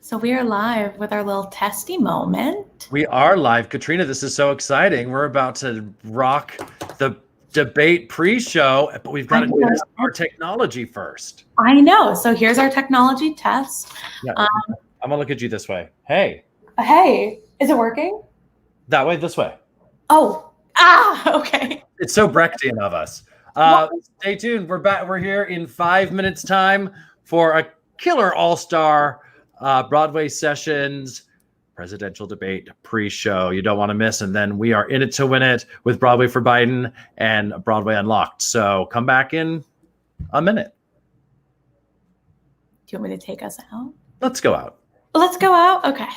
So we are live with our little testy moment. We are live. Katrina, this is so exciting. We're about to rock the debate pre-show, but we've got to test our technology first. I know. So here's our technology test. Yeah, I'm gonna look at you this way. Hey, Is it working? that way, this way. Okay. It's so Brechtian of us. Stay tuned. We're back. We're here in 5 minutes time for a killer all-star Broadway sessions presidential debate pre-show you don't want to miss. And then we are in it to win it with Broadway for Biden and Broadway Unlocked. So come back in a minute. Do you want me to take us out? Let's go out. Let's go out. Okay.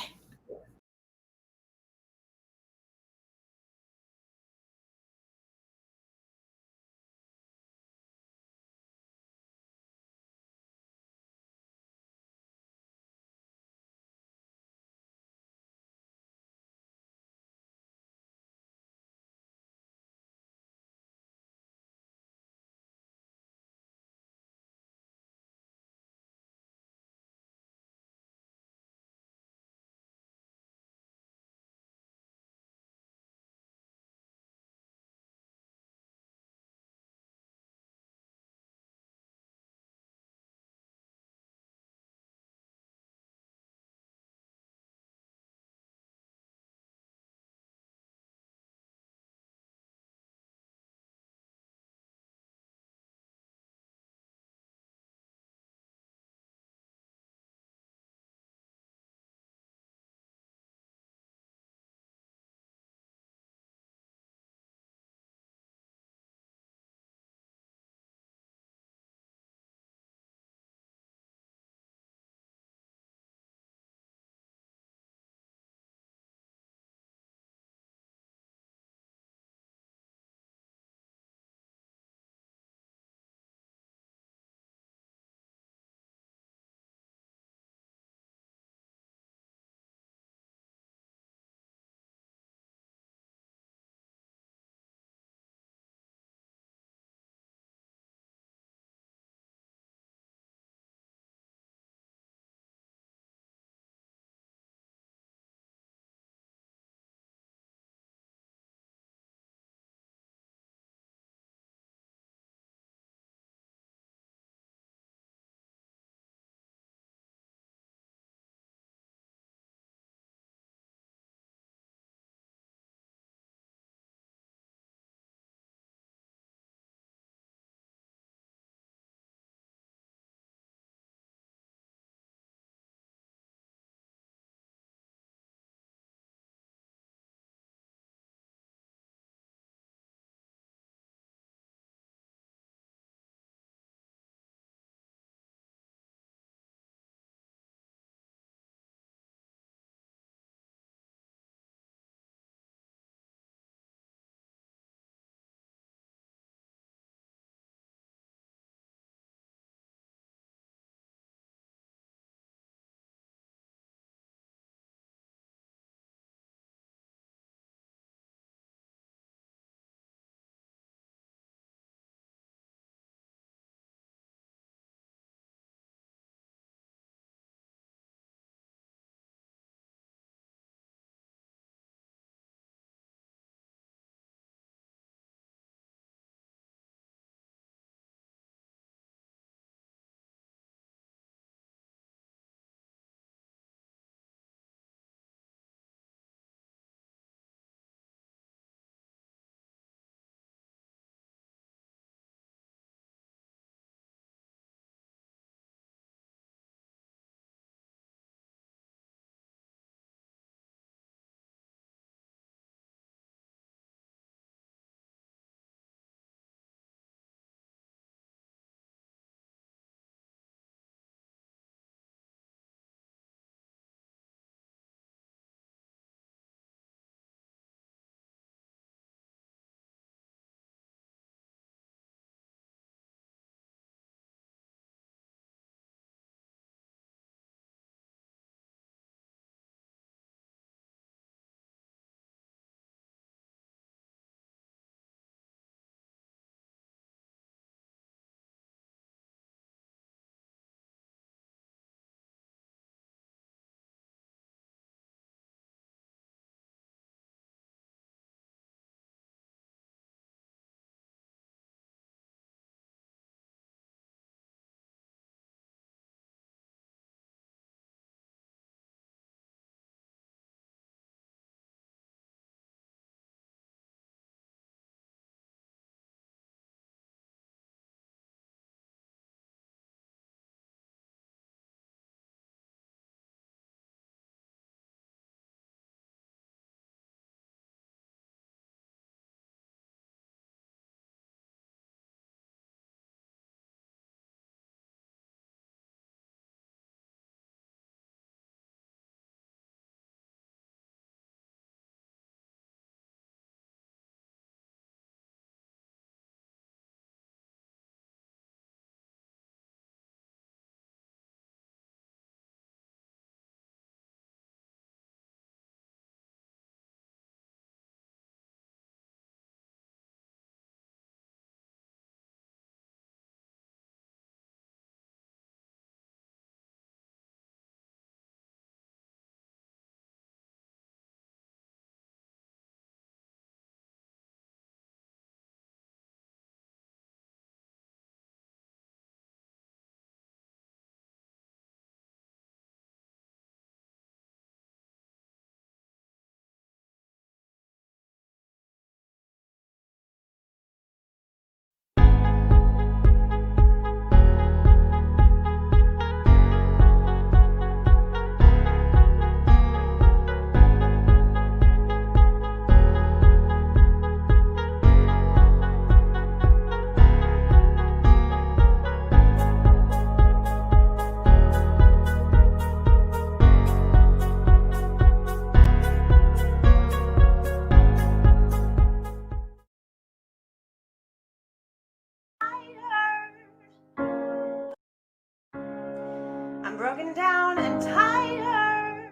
broken down and tired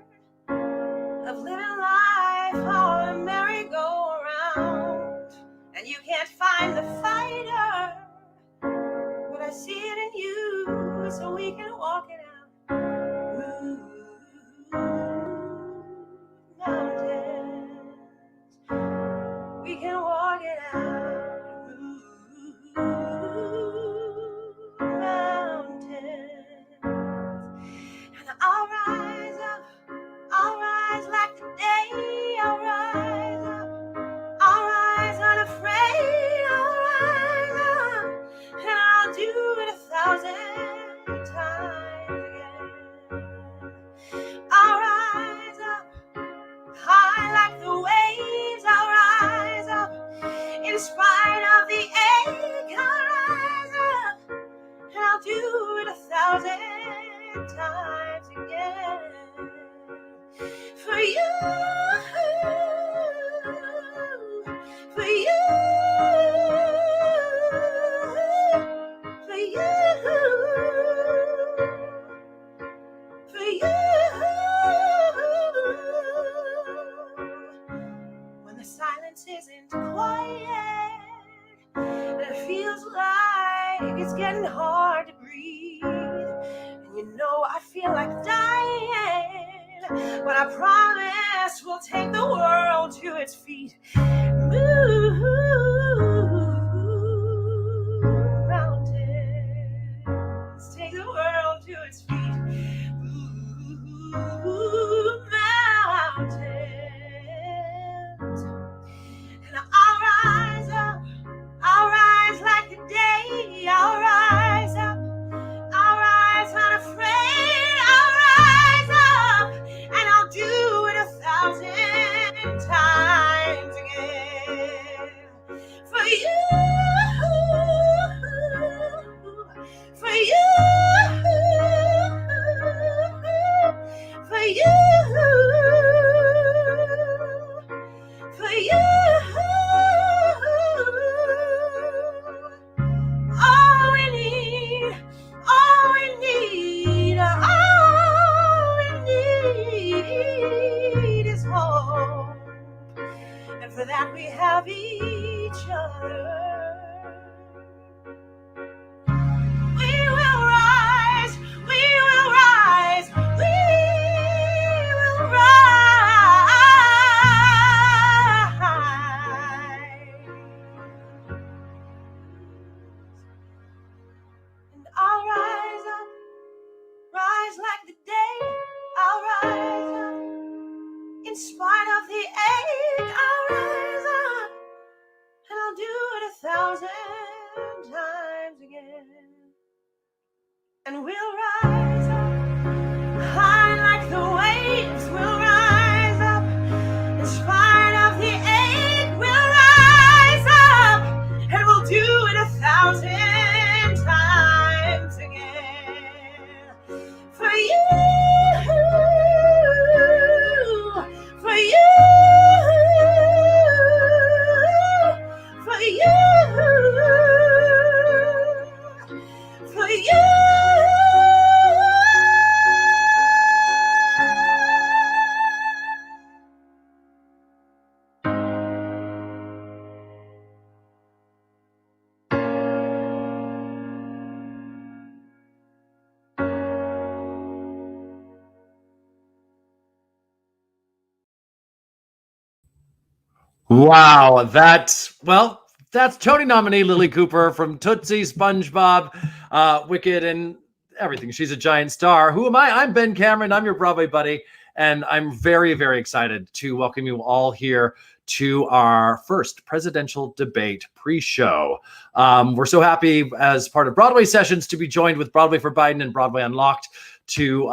of living life on a merry-go-round, and you can't find the fighter, but I see it in you, so we can walk it out. Mountains, we can walk it out. Mountains, and I'll rise up, I'll rise like the day, I'll rise up, I'll rise unafraid, I'll rise up, and I'll do it 1,000 times again. I'll rise up, high like the waves, I'll rise up, in spite of the ache, I'll rise up, and I'll do it 1,000 times again. For you, for you, for you, for you. When the silence isn't quiet, and it feels like it's getting hard to breathe, and you know I feel like dying, but I promise we'll take the world to its feet. Move mountains, take the world to its feet. Move mountains, and I'll rise up, I'll rise like the day, I'll rise up, I'll rise unafraid, I'll rise up, and I'll do it 1,000 times again. For you, for you, for you, for you. All we need, all we need, all we need is hope. And for that we have each other. We will rise, we will rise, we will rise. And I'll rise up, rise like the day, I'll rise up, in spite of the ache, I'll rise up, and I'll do it 1,000 times again. And we'll rise up, high like the waves, we'll rise up, in spite of the ache, we'll rise up, and we'll do it 1,000 times again. For you, for you, for you, for you. Wow, that's Tony nominee Lily Cooper from Tootsie, SpongeBob, Wicked, and everything. She's a giant star. Who am I? I'm Ben Cameron. I'm your Broadway buddy, and I'm very, very excited to welcome you all here to our first presidential debate pre-show. We're so happy as part of Broadway Sessions to be joined with Broadway for Biden and Broadway Unlocked to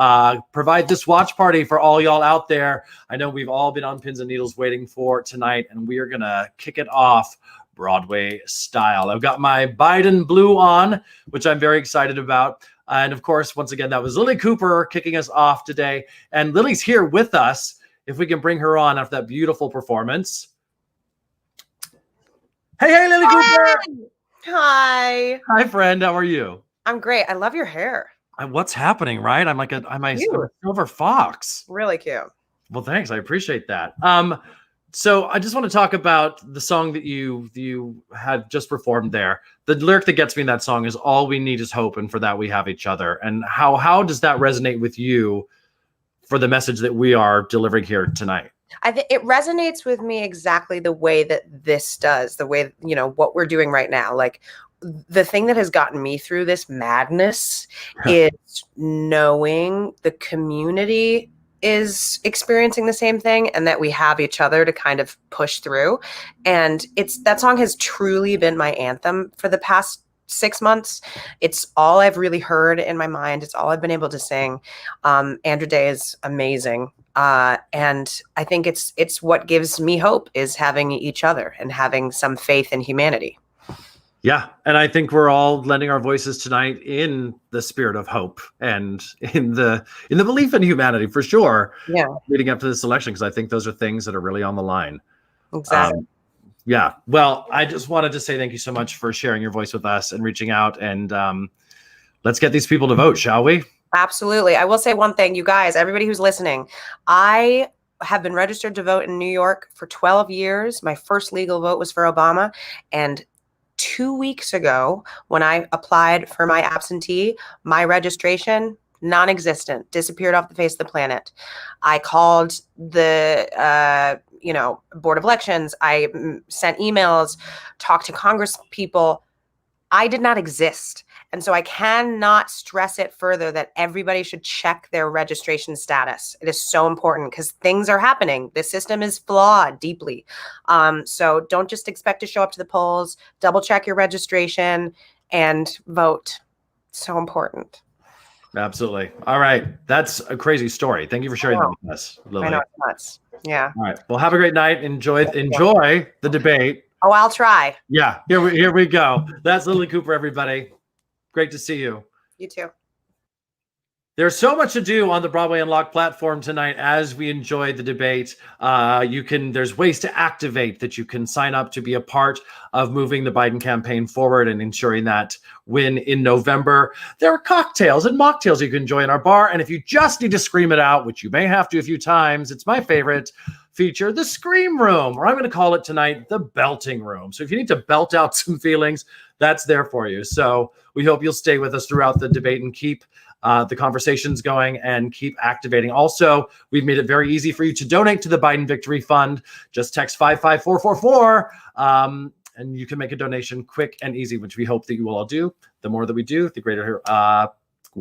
provide this watch party for all y'all out there. I know we've all been on pins and needles waiting for tonight, and we are going to kick it off Broadway style. I've got my Biden blue on, which I'm very excited about. And of course, once again, that was Lily Cooper kicking us off today. And Lily's here with us. If we can bring her on after that beautiful performance. Hey, Lily Cooper. Hi. Hi, friend. How are you? I'm great. I love your hair. what's happening, right? I'm a Cute. silver fox. Really cute. Well, thanks. I appreciate that. So I just want to talk about the song that you had just performed there. The lyric that gets me in that song is "All we need is hope, and for that we have each other." And how does that resonate with you for the message that we are delivering here tonight? I think it resonates with me exactly the way that this does, the way, what we're doing right now. Like, the thing that has gotten me through this madness is knowing the community is experiencing the same thing and that we have each other to kind of push through. And that song has truly been my anthem for the past 6 months. It's all I've really heard in my mind. It's all I've been able to sing. Andrew Day is amazing. And I think it's what gives me hope is having each other and having some faith in humanity. Yeah, and I think we're all lending our voices tonight in the spirit of hope and in the belief in humanity, for sure. Yeah, leading up to this election, because I think those are things that are really on the line. exactly. Yeah. Well, I just wanted to say thank you so much for sharing your voice with us and reaching out, and let's get these people to vote, shall we? Absolutely. I will say one thing, you guys, everybody who's listening, I have been registered to vote in New York for 12 years. My first legal vote was for Obama. And 2 weeks ago, when I applied for my absentee, my registration, non-existent, disappeared off the face of the planet. I called the, Board of Elections. I sent emails, talked to Congress people. I did not exist. And so I cannot stress it further that everybody should check their registration status. It is so important because things are happening. The system is flawed deeply. So don't just expect to show up to the polls, double check your registration and vote. So important. Absolutely. All right. That's a crazy story. Thank you for sharing that with us, Lily. I know it's nuts. Yeah. All right. Well, have a great night. Enjoy the debate. Oh, I'll try. Yeah. Here we go. That's Lily Cooper, everybody. Great to see you. You too. There's so much to do on the Broadway Unlocked platform tonight as we enjoy the debate. There's ways to activate that you can sign up to be a part of moving the Biden campaign forward and ensuring that win in November. There are cocktails and mocktails you can enjoy in our bar. And if you just need to scream it out, which you may have to a few times, it's my favorite feature, the Scream Room, or I'm going to call it tonight, the Belting Room. So if you need to belt out some feelings, that's there for you. So we hope you'll stay with us throughout the debate and keep the conversations going and keep activating. Also, we've made it very easy for you to donate to the Biden Victory Fund. Just text 55444, and you can make a donation quick and easy, which we hope that you will all do. The more that we do, the greater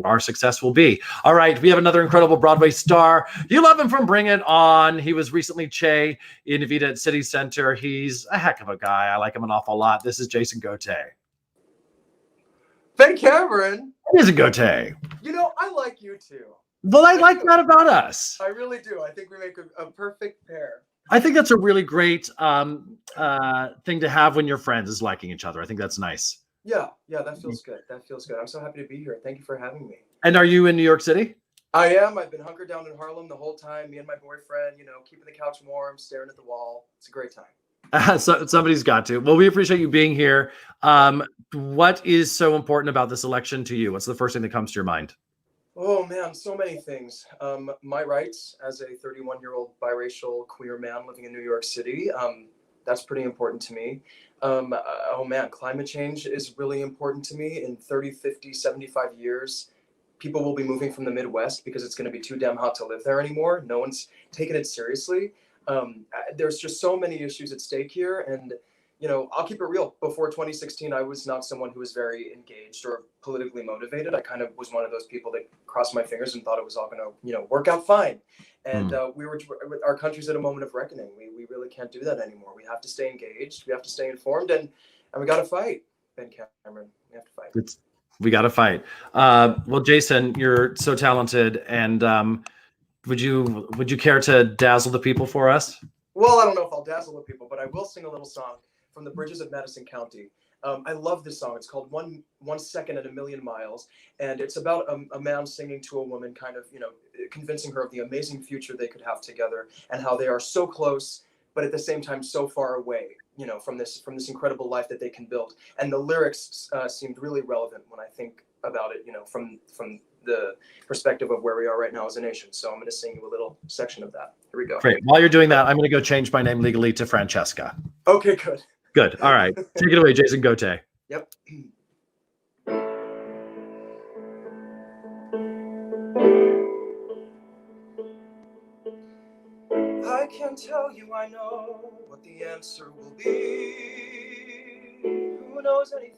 our success will be. All right, we have another incredible Broadway star. You love him from Bring It On. He was recently Che in Evita at City Center. He's a heck of a guy. I like him an awful lot. This is Jason Gote. Ben Cameron. It is a Gote. I like you too. Well, I like that about us. I really do. I think we make a perfect pair. I think that's a really great thing to have when your friends is liking each other. I think that's nice. Yeah, that feels good. I'm so happy to be here. Thank you for having me. And are you in New York City? I am. I've been hunkered down in Harlem the whole time. Me and my boyfriend, keeping the couch warm, staring at the wall. It's a great time. So somebody's got to. Well, we appreciate you being here. What is so important about this election to you? What's the first thing that comes to your mind? Oh man, so many things. My rights as a 31-year-old biracial queer man living in New York City. That's pretty important to me. Oh man, climate change is really important to me. In 30, 50, 75 years, people will be moving from the Midwest because it's going to be too damn hot to live there anymore. No one's taking it seriously. There's just so many issues at stake here. And, I'll keep it real. Before 2016, I was not someone who was very engaged or politically motivated. I kind of was one of those people that crossed my fingers and thought it was all going to, work out fine. And our country's at a moment of reckoning. We really can't do that anymore. We have to stay engaged. We have to stay informed, and we got to fight. Ben Cameron, we have to fight. We got to fight. Well, Jason, you're so talented, and would you care to dazzle the people for us? Well, I don't know if I'll dazzle the people, but I will sing a little song from the Bridges of Madison County. I love this song. It's called 1 Second and a Million Miles. And it's about a man singing to a woman, kind of, convincing her of the amazing future they could have together and how they are so close, but at the same time, so far away, from this incredible life that they can build. And the lyrics seemed really relevant when I think about it, from the perspective of where we are right now as a nation. So I'm going to sing you a little section of that. Here we go. Great. While you're doing that, I'm going to go change my name legally to Francesca. Okay, good. Good. All right. Take it away, Jason Gote. Yep. I can't tell you I know what the answer will be. Who knows anything?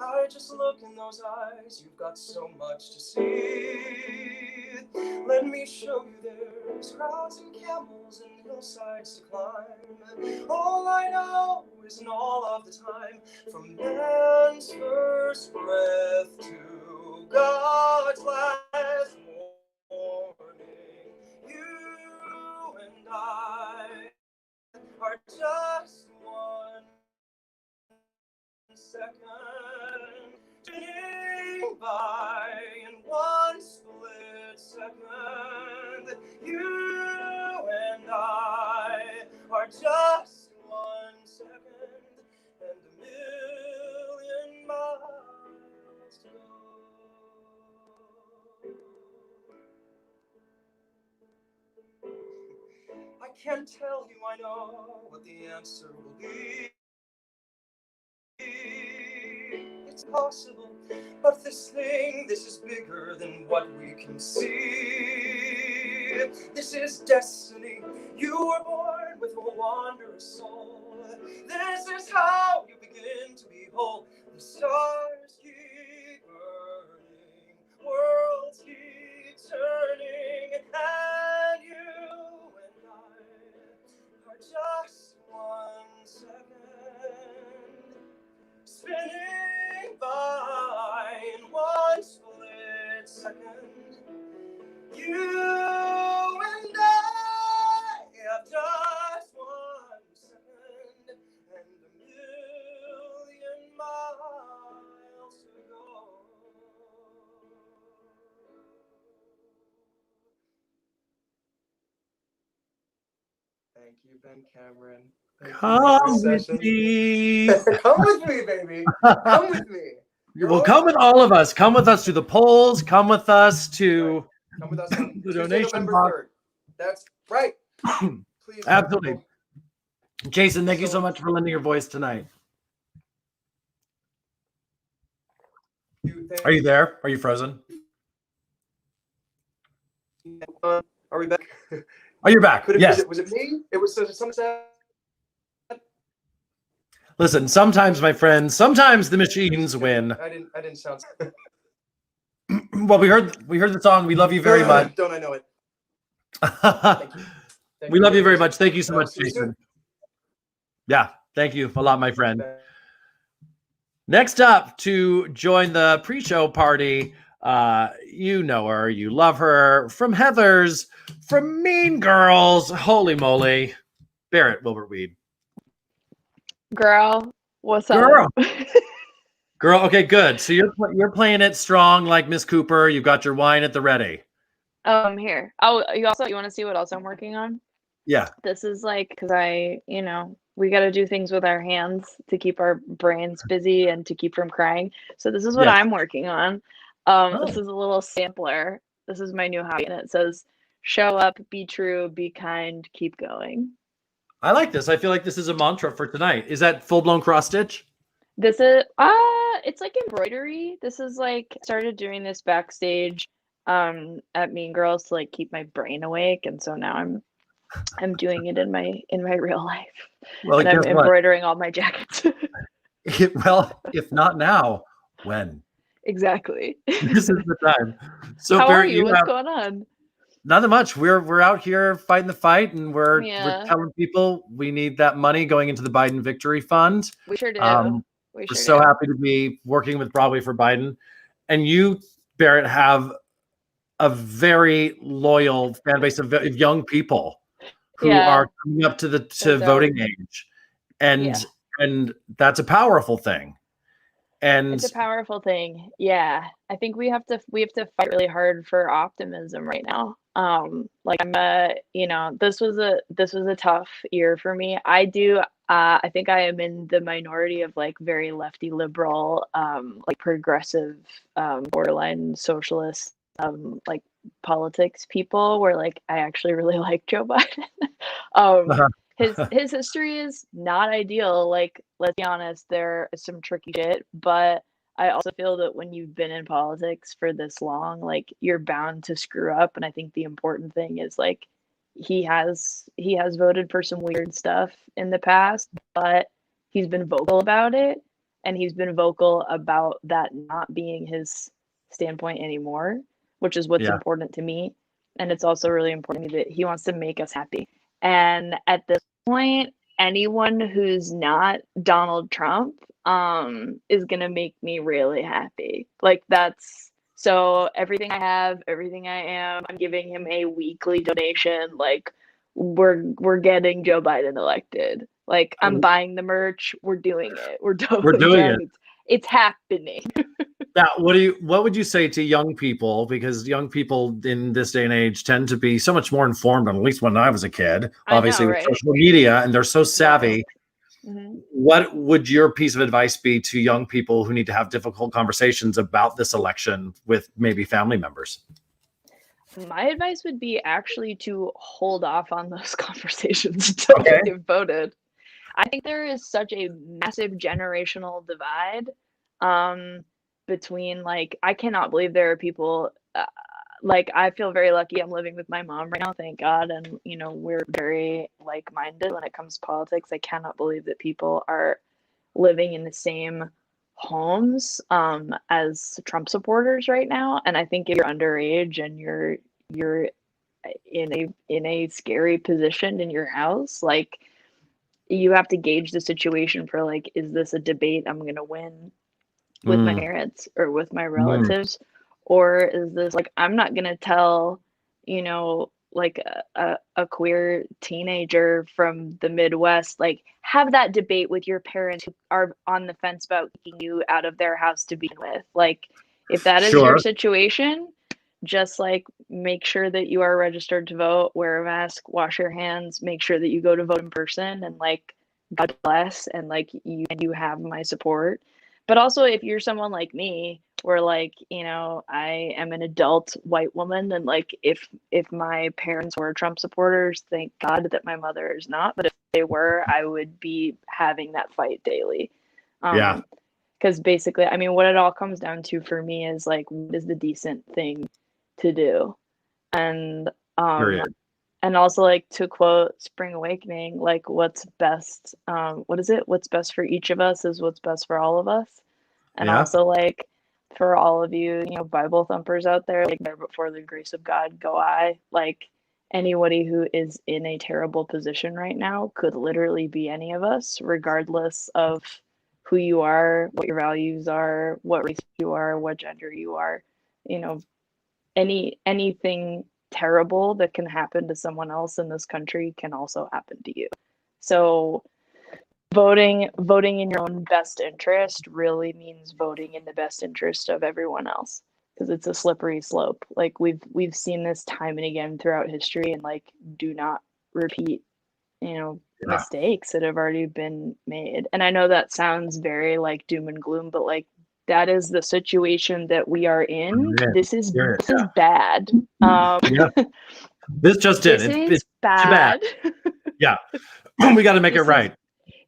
I just look in those eyes. You've got so much to see. Let me show you there's crowds and camels and hillsides to climb. All I know isn't all of the time. From man's first breath to God's last morning, you and I are just one second turning by in one split second. You and I are just 1 second and a million miles to go. I can't tell you I know what the answer will be. It's possible, but this is bigger than what we can see. This is destiny. You were born with a wondrous soul. This is how you begin to be whole. The stars keep burning, worlds keep turning, and you and I are just 1 second spinning by in one split second. You and I have just 1 second and a million miles to go. Thank you, Ben Cameron. Come with me. Come with me, baby. Come with me. Well, come with all of us. Come with us to the polls. Come with us to Come with us on the Tuesday, donation November box. 3rd. That's right. Please. Absolutely. Jason, thank you so So- much for lending your voice tonight. Are you there? Are you frozen? Are we back? Oh, you're back. Yes. Was it me? It was some sad. Listen, sometimes, my friends, sometimes the machines win. I didn't sound. Well, we heard the song. We love you very much. Don't I know it? Thank you. We love you very much. Thank you so much, See you soon. Jason. Yeah, thank you a lot, my friend. Next up to join the pre-show party, you know her, you love her, from Heathers, from Mean Girls, holy moly, Barrett Wilbert Weed. Girl, what's Girl. up? Girl, okay, good. So you're playing it strong like Miss Cooper. You've got your wine at the ready. Here. Oh, you want to see what else I'm working on? Yeah. This is like, because we got to do things with our hands to keep our brains busy and to keep from crying. So this is what Yes. I'm working on. This is a little sampler. This is my new hobby, and it says, show up, be true, be kind, keep going. I like this. I feel like this is a mantra for tonight. Is that full-blown cross stitch? This is it's like embroidery. This is like, started doing this backstage at Mean Girls to like keep my brain awake, and so now I'm doing it in my real life. Well, and I'm guess what? embroidering all my jackets. Well, if not now, when? Exactly. This is the time. So How are Barrett, you? What's have going on? nothing much. We're out here fighting the fight, and we're Yeah. telling people we need that money going into the Biden Victory Fund. We sure do. We're so happy to be working with Broadway for Biden. And you, Barrett, have a very loyal fan base of young people who are coming up to So voting age. And Yeah. and that's a powerful thing. And It's a powerful thing. Yeah. I think we have to fight really hard for optimism right now. Like I'm this was a tough year for me. I think I am in the minority of like very lefty liberal, like progressive, borderline socialist, like politics people where like I actually really like Joe Biden. um his history is not ideal. Like, let's be honest, there is some tricky shit, but I also feel that when you've been in politics for this long, like you're bound to screw up. And I think the important thing is like he has voted for some weird stuff in the past, but he's been vocal about it, and he's been vocal about that not being his standpoint anymore, which is what's yeah, important to me. And it's also really important to me that he wants to make us happy. And at this point, anyone who's not Donald Trump is gonna make me really happy. Like that's so everything I have, everything I am, I'm giving him a weekly donation. Like we're getting Joe Biden elected. Like I'm buying the merch. We're doing it. We're we're totally doing done. it. It's happening. Now, what would you say to young people? Because young people in this day and age tend to be so much more informed, at least when I was a kid, I obviously know, with right? social media, and they're so savvy. Mhm. What would your piece of advice be to young people who need to have difficult conversations about this election with maybe family members? My advice would be actually to hold off on those conversations until Okay. they get voted. I think there is such a massive generational divide, um, between like I cannot believe there are people, like I feel very lucky. I'm living with my mom right now, thank God, and we're very like-minded when it comes to politics. I cannot believe that people are living in the same homes as Trump supporters right now. And I think if you're underage and you're in a scary position in your house, like you have to gauge the situation for like, is this a debate I'm gonna win with my Mm, parents or with my mm, relatives? Or is this like I'm not gonna tell, like a queer teenager from the Midwest, like have that debate with your parents who are on the fence about kicking you out of their house to begin with. Like if that is your sure. situation, just like make sure that you are registered to vote, wear a mask, wash your hands, make sure that you go to vote in person, and like God bless, and like you have my support. But also if you're someone like me where like, I am an adult white woman, and like if my parents were Trump supporters, thank God that my mother is not, but if they were, I would be having that fight daily. Yeah. Because basically, I mean, what it all comes down to for me is like, what is the decent thing to do? And um Period. and also like to quote Spring Awakening, like what's best, what is it? What's best for each of us is what's best for all of us. And Yeah. also like for all of you, Bible thumpers out there, like there before the grace of God go I. Like anybody who is in a terrible position right now could literally be any of us, regardless of who you are, what your values are, what race you are, what gender you are. You know, anything terrible that can happen to someone else in this country can also happen to you. So voting in your own best interest really means voting in the best interest of everyone else, because it's a slippery slope. Like we've seen this time and again throughout history, and like do not repeat Yeah. mistakes that have already been made. And I know that sounds very like doom and gloom, but like that is the situation that we are in. Yeah. This is Period. this is bad. Yeah. This just This in. is It's too bad. bad. Yeah. We got to make it This is right.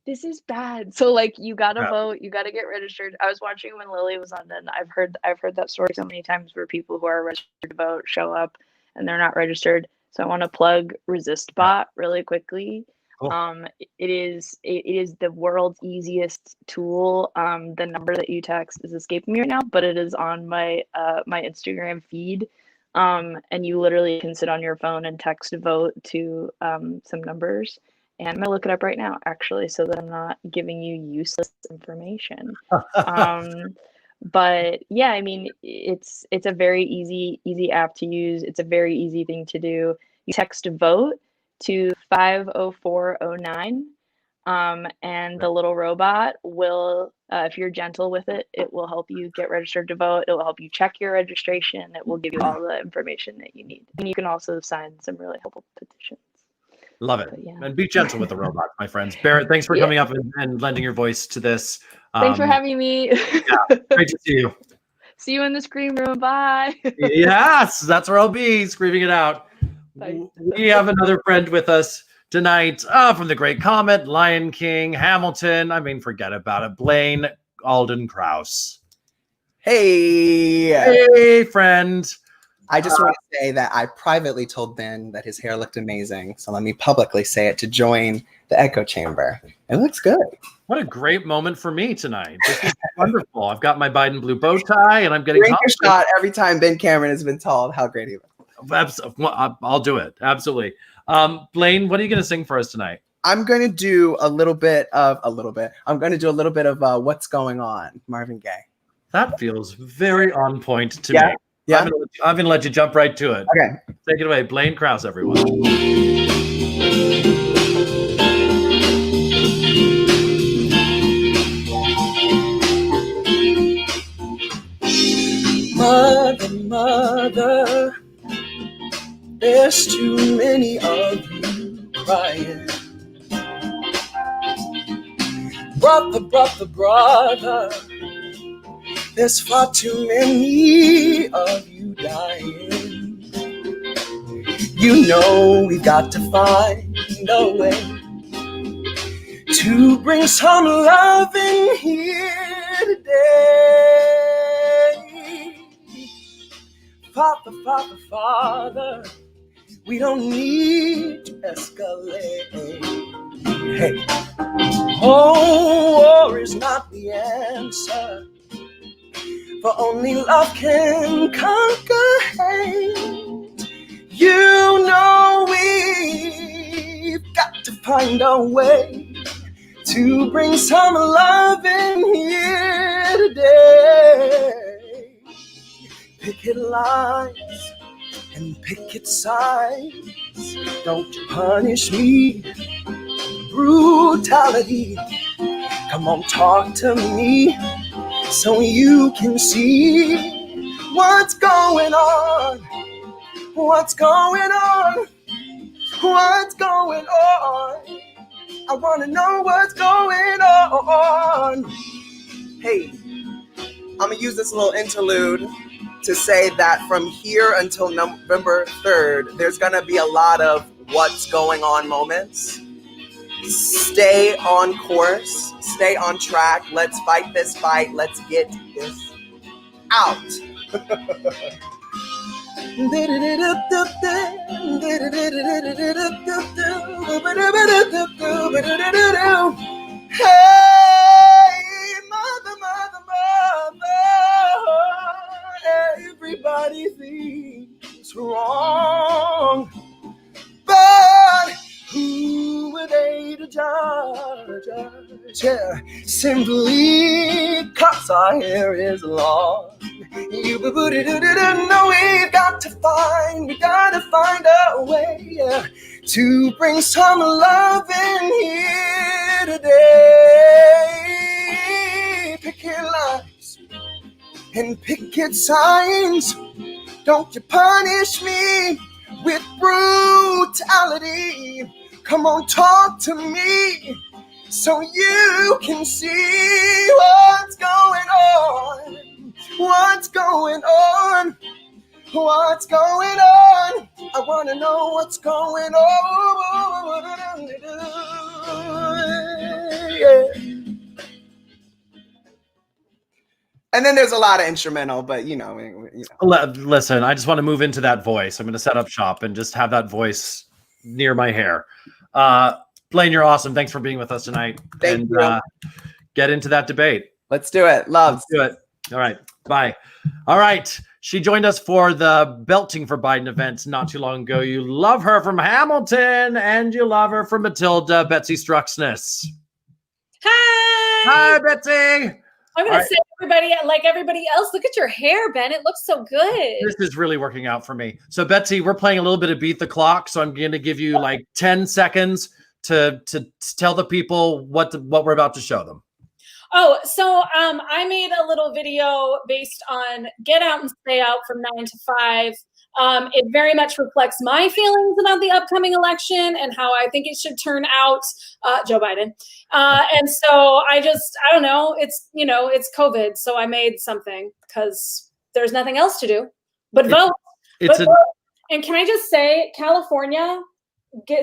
this is bad. So like you gotta Yeah. vote, you gotta get registered. I was watching when Lily was on, and I've heard that story so many times where people who are registered to vote show up and they're not registered. So I want to plug ResistBot really quickly. Cool. It is the world's easiest tool. The number that you text is escaping me right now, but it is on my my Instagram feed. And you literally can sit on your phone and text vote to some numbers. And I'm gonna look it up right now, actually, so that I'm not giving you useless information. Um, but yeah, I mean, it's a very easy app to use. It's a very easy thing to do. You text vote to 50409. And the little robot will, if you're gentle with it, it will help you get registered to vote. It will help you check your registration. It will give you all the information that you need. And you can also sign some really helpful petitions. Love it. But yeah. And be gentle with the robot, my friends. Barrett, thanks for coming up and lending your voice to this. Thanks for having me. Yeah, great to see you. See you in the scream room. Bye. Yes, that's where I'll be, screaming it out. Bye. We have another friend with us tonight from the great Comet, Lion King, Hamilton. I mean, forget about it. Blaine Alden Krause. Hey! Hey, friend. I just want to say that I privately told Ben that his hair looked amazing. So let me publicly say it to join the echo chamber. It looks good. What a great moment for me tonight. This is wonderful. I've got my Biden blue bow tie and I'm getting Drink a shot every time Ben Cameron has been told how great he looks. I'll do it. Absolutely. Blaine, what are you going to sing for us tonight? I'm going to do a little bit of What's Going On, Marvin Gaye. That feels very on point to Yeah. me. Yeah. I'm gonna let you jump right to it. Okay. Take it away. Blaine Krause, everyone. Mother, mother, there's too many of you crying. Brother, brother, brother, there's far too many of you dying. You know we've got to find a way to bring some love in here today. Father, Father, Father, we don't need to escalate. Hey, oh, war is not the answer. For only love can conquer hate. You know we've got to find a way to bring some love in here today. Picket lines and picket signs. Don't punish me. Brutality. Come on, talk to me. So you can see what's going on, what's going on, what's going on. I want to know what's going on. Hey, I'm going to use this little interlude to say that from here until November 3rd, there's going to be a lot of what's going on moments. Stay on course. Stay on track. Let's fight this fight. Let's get this out. Hey, mother, mother, mother, everybody thinks wrong, but who are they to judge? Yeah, simply 'cause our hair is long. You know we gotta find a way to bring some love in here today. Picket lines and picket signs. Don't you punish me with brutality. Come on, talk to me so you can see what's going on. What's going on? What's going on? I want to know what's going on. Yeah. And then there's a lot of instrumental, but you know. Listen, I just want to move into that voice. I'm going to set up shop and just have that voice near my hair. Blaine, you're awesome. Thanks for being with us tonight. Thank you. Get into that debate. Let's do it. Love. Let's do it. All right. Bye. All right. She joined us for the Belting for Biden events not too long ago. You love her from Hamilton and you love her from Matilda, Betsy Struxness. Hi. Hi, Betsy. I'm going to say, everybody, like everybody else, look at your hair, Ben. It looks so good. This is really working out for me. So, Betsy, we're playing a little bit of Beat the Clock. So I'm going to give you like 10 seconds to tell the people what we're about to show them? Oh, so I made a little video based on get out and stay out from 9 to 5. It very much reflects my feelings about the upcoming election and how I think it should turn out, Joe Biden. And so I don't know, it's COVID. So I made something because there's nothing else to do but vote. And can I just say, California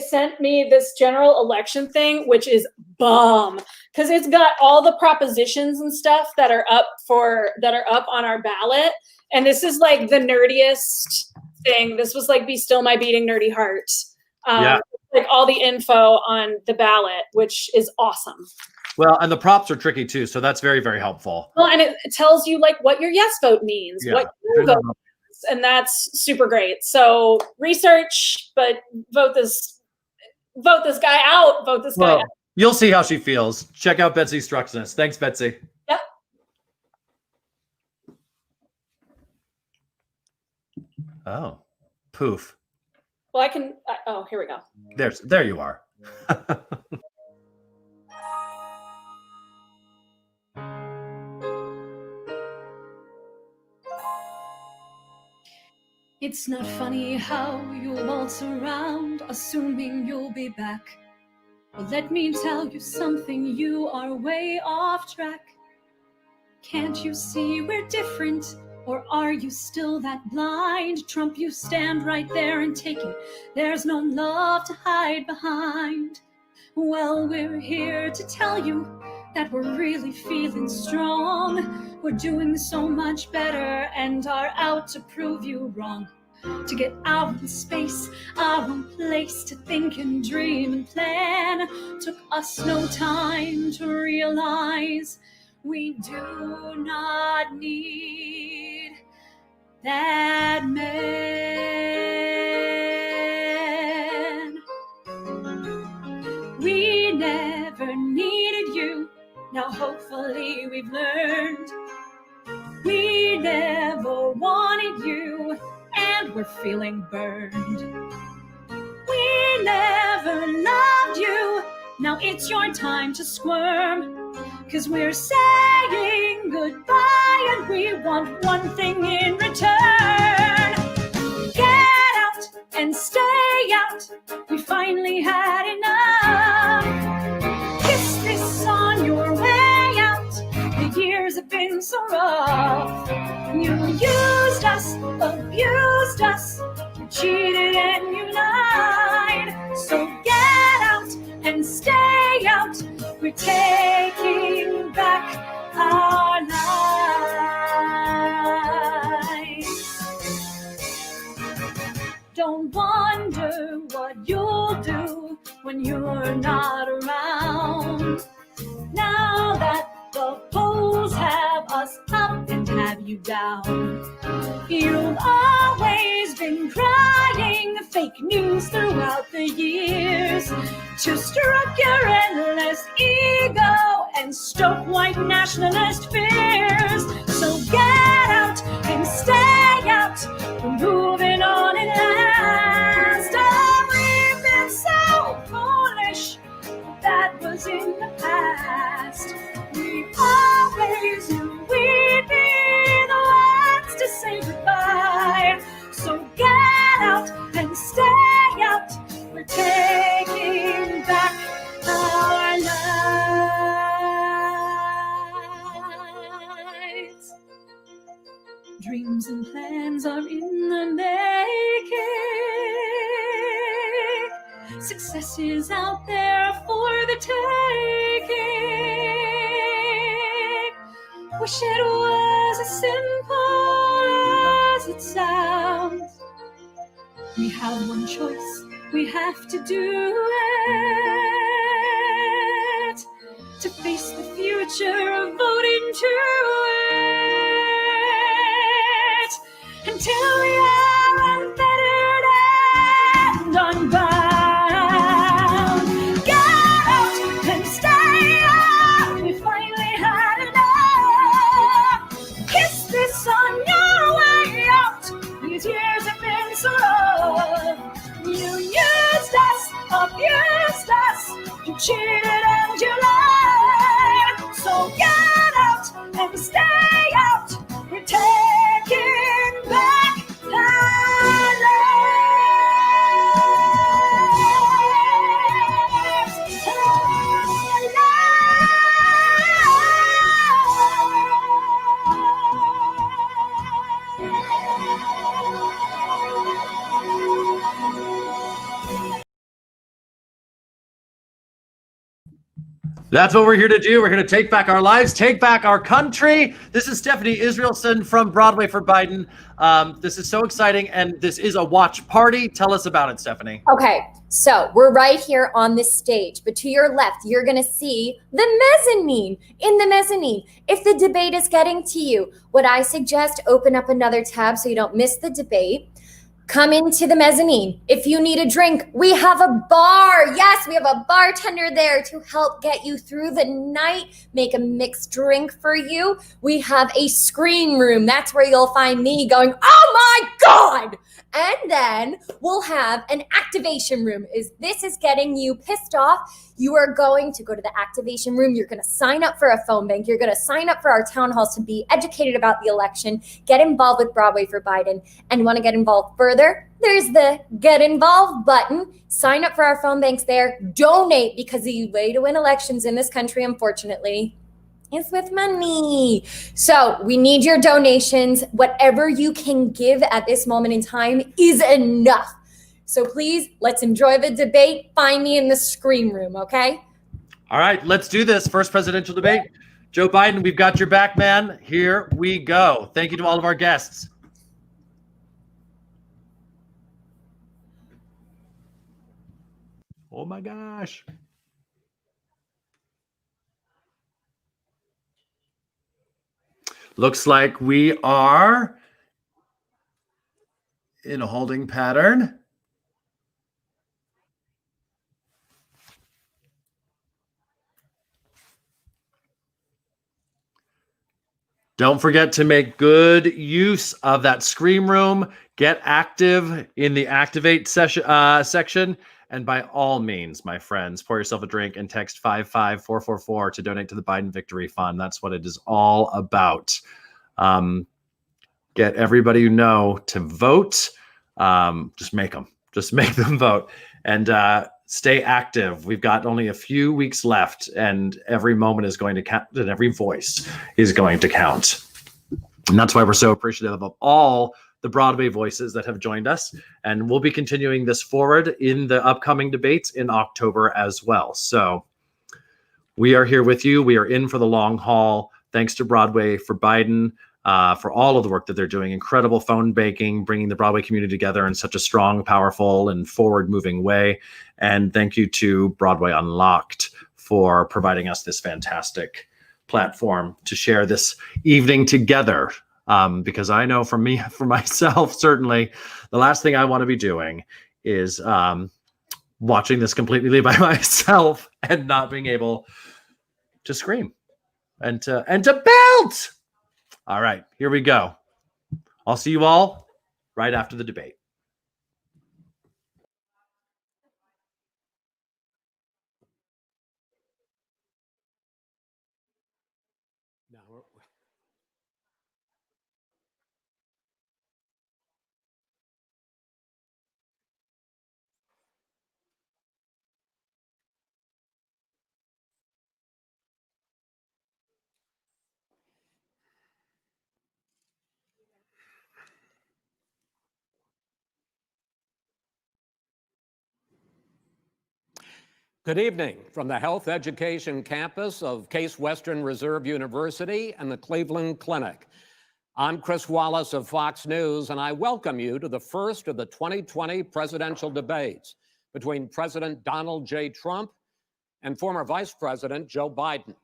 sent me this general election thing, which is bomb, because it's got all the propositions and stuff that are up on our ballot. And this is like the nerdiest thing. This was like Be Still My Beating Nerdy Heart. Like all the info on the ballot, which is awesome. Well, and the props are tricky too, so that's very, very helpful. Well, and it tells you like what your yes vote means, what your vote means, and that's super great. So research, but vote this guy out. Vote this guy out. You'll see how she feels. Check out Betsy Struxness. Thanks, Betsy. Yep. Oh, poof. Well, I can. Oh, here we go. There you are. It's not funny how you'll waltz around, assuming you'll be back. But let me tell you something, you are way off track. Can't you see we're different? Or are you still that blind? Trump, you stand right there and take it. There's no love to hide behind. Well, we're here to tell you that we're really feeling strong. We're doing so much better and are out to prove you wrong. To get out in space, our own place to think and dream and plan. Took us no time to realize we do not need that man. We never needed you. Now hopefully we've learned. We never wanted you, and we're feeling burned. We never loved you. Now it's your time to squirm. 'Cause we're saying goodbye and we want one thing in return. Get out and stay out. We finally had enough. Kiss this on your way out. The years have been so rough. You used us, abused us, you cheated and you lied. So get out and stay out. We're taking back our lives. Don't wonder what you'll do when you're not around. Now that the polls have us up and have you down. You've always been crying fake news throughout the years to stroke your endless ego and stoke white nationalist fears. So get out and stay out. We're moving on at last. Oh, we've been so foolish. That was in the past. We always knew we'd be the ones to say goodbye. So get out and stay out. We're taking back our lives. Dreams and plans are in the making. Success is out there for the taking. Wish it was as simple as it sounds. We have one choice, we have to do it. To face the future of voting to it. Until we are unfettered and unbound. Get out and stay out. We finally had enough. Kiss this on your way out. These years have been so rough. You used us, abused us, That's what we're here to do. We're going to take back our lives, take back our country. This is Stephanie Israelson from Broadway for Biden. This is so exciting, and this is a watch party. Tell us about it, Stephanie. Okay, so we're right here on this stage, but to your left, you're going to see the mezzanine. In the mezzanine, if the debate is getting to you, would I suggest open up another tab so you don't miss the debate? Come into the mezzanine. If you need a drink, we have a bar. Yes, we have a bartender there to help get you through the night, make a mixed drink for you. We have a scream room. That's where you'll find me going, oh my God! And then we'll have an activation room. This is getting you pissed off, you are going to go to the activation room. You're going to sign up for a phone bank. You're going to sign up for our town halls to be educated about the election, get involved with Broadway for Biden, and want to get involved further. There's the Get Involved button. Sign up for our phone banks there. Donate, because the way to win elections in this country, unfortunately, is with money. So we need your donations. Whatever you can give at this moment in time is enough. So please, let's enjoy the debate. Find me in the scream room, okay? All right, let's do this. First presidential debate. Joe Biden, we've got your back, man. Here we go. Thank you to all of our guests. Oh my gosh. Looks like we are in a holding pattern. Don't forget to make good use of that scream room. Get active in the activate section. And by all means, my friends, pour yourself a drink and text 55444 to donate to the Biden Victory Fund. That's what it is all about. Get everybody you know to vote. Just make them vote. And stay active. We've got only a few weeks left, and every moment is going to count, and every voice is going to count. And that's why we're so appreciative of all the Broadway voices that have joined us. And we'll be continuing this forward in the upcoming debates in October as well. So we are here with you. We are in for the long haul. Thanks to Broadway for Biden. For all of the work that they're doing, incredible phone banking, bringing the Broadway community together in such a strong, powerful, and forward-moving way. And thank you to Broadway Unlocked for providing us this fantastic platform to share this evening together. Because I know for myself, certainly, the last thing I want to be doing is watching this completely by myself and not being able to scream and to belt. All right, here we go. I'll see you all right after the debate. Good evening from the Health Education campus of Case Western Reserve University and the Cleveland Clinic. I'm Chris Wallace of Fox News, and I welcome you to the first of the 2020 presidential debates between President Donald J. Trump and former Vice President Joe Biden.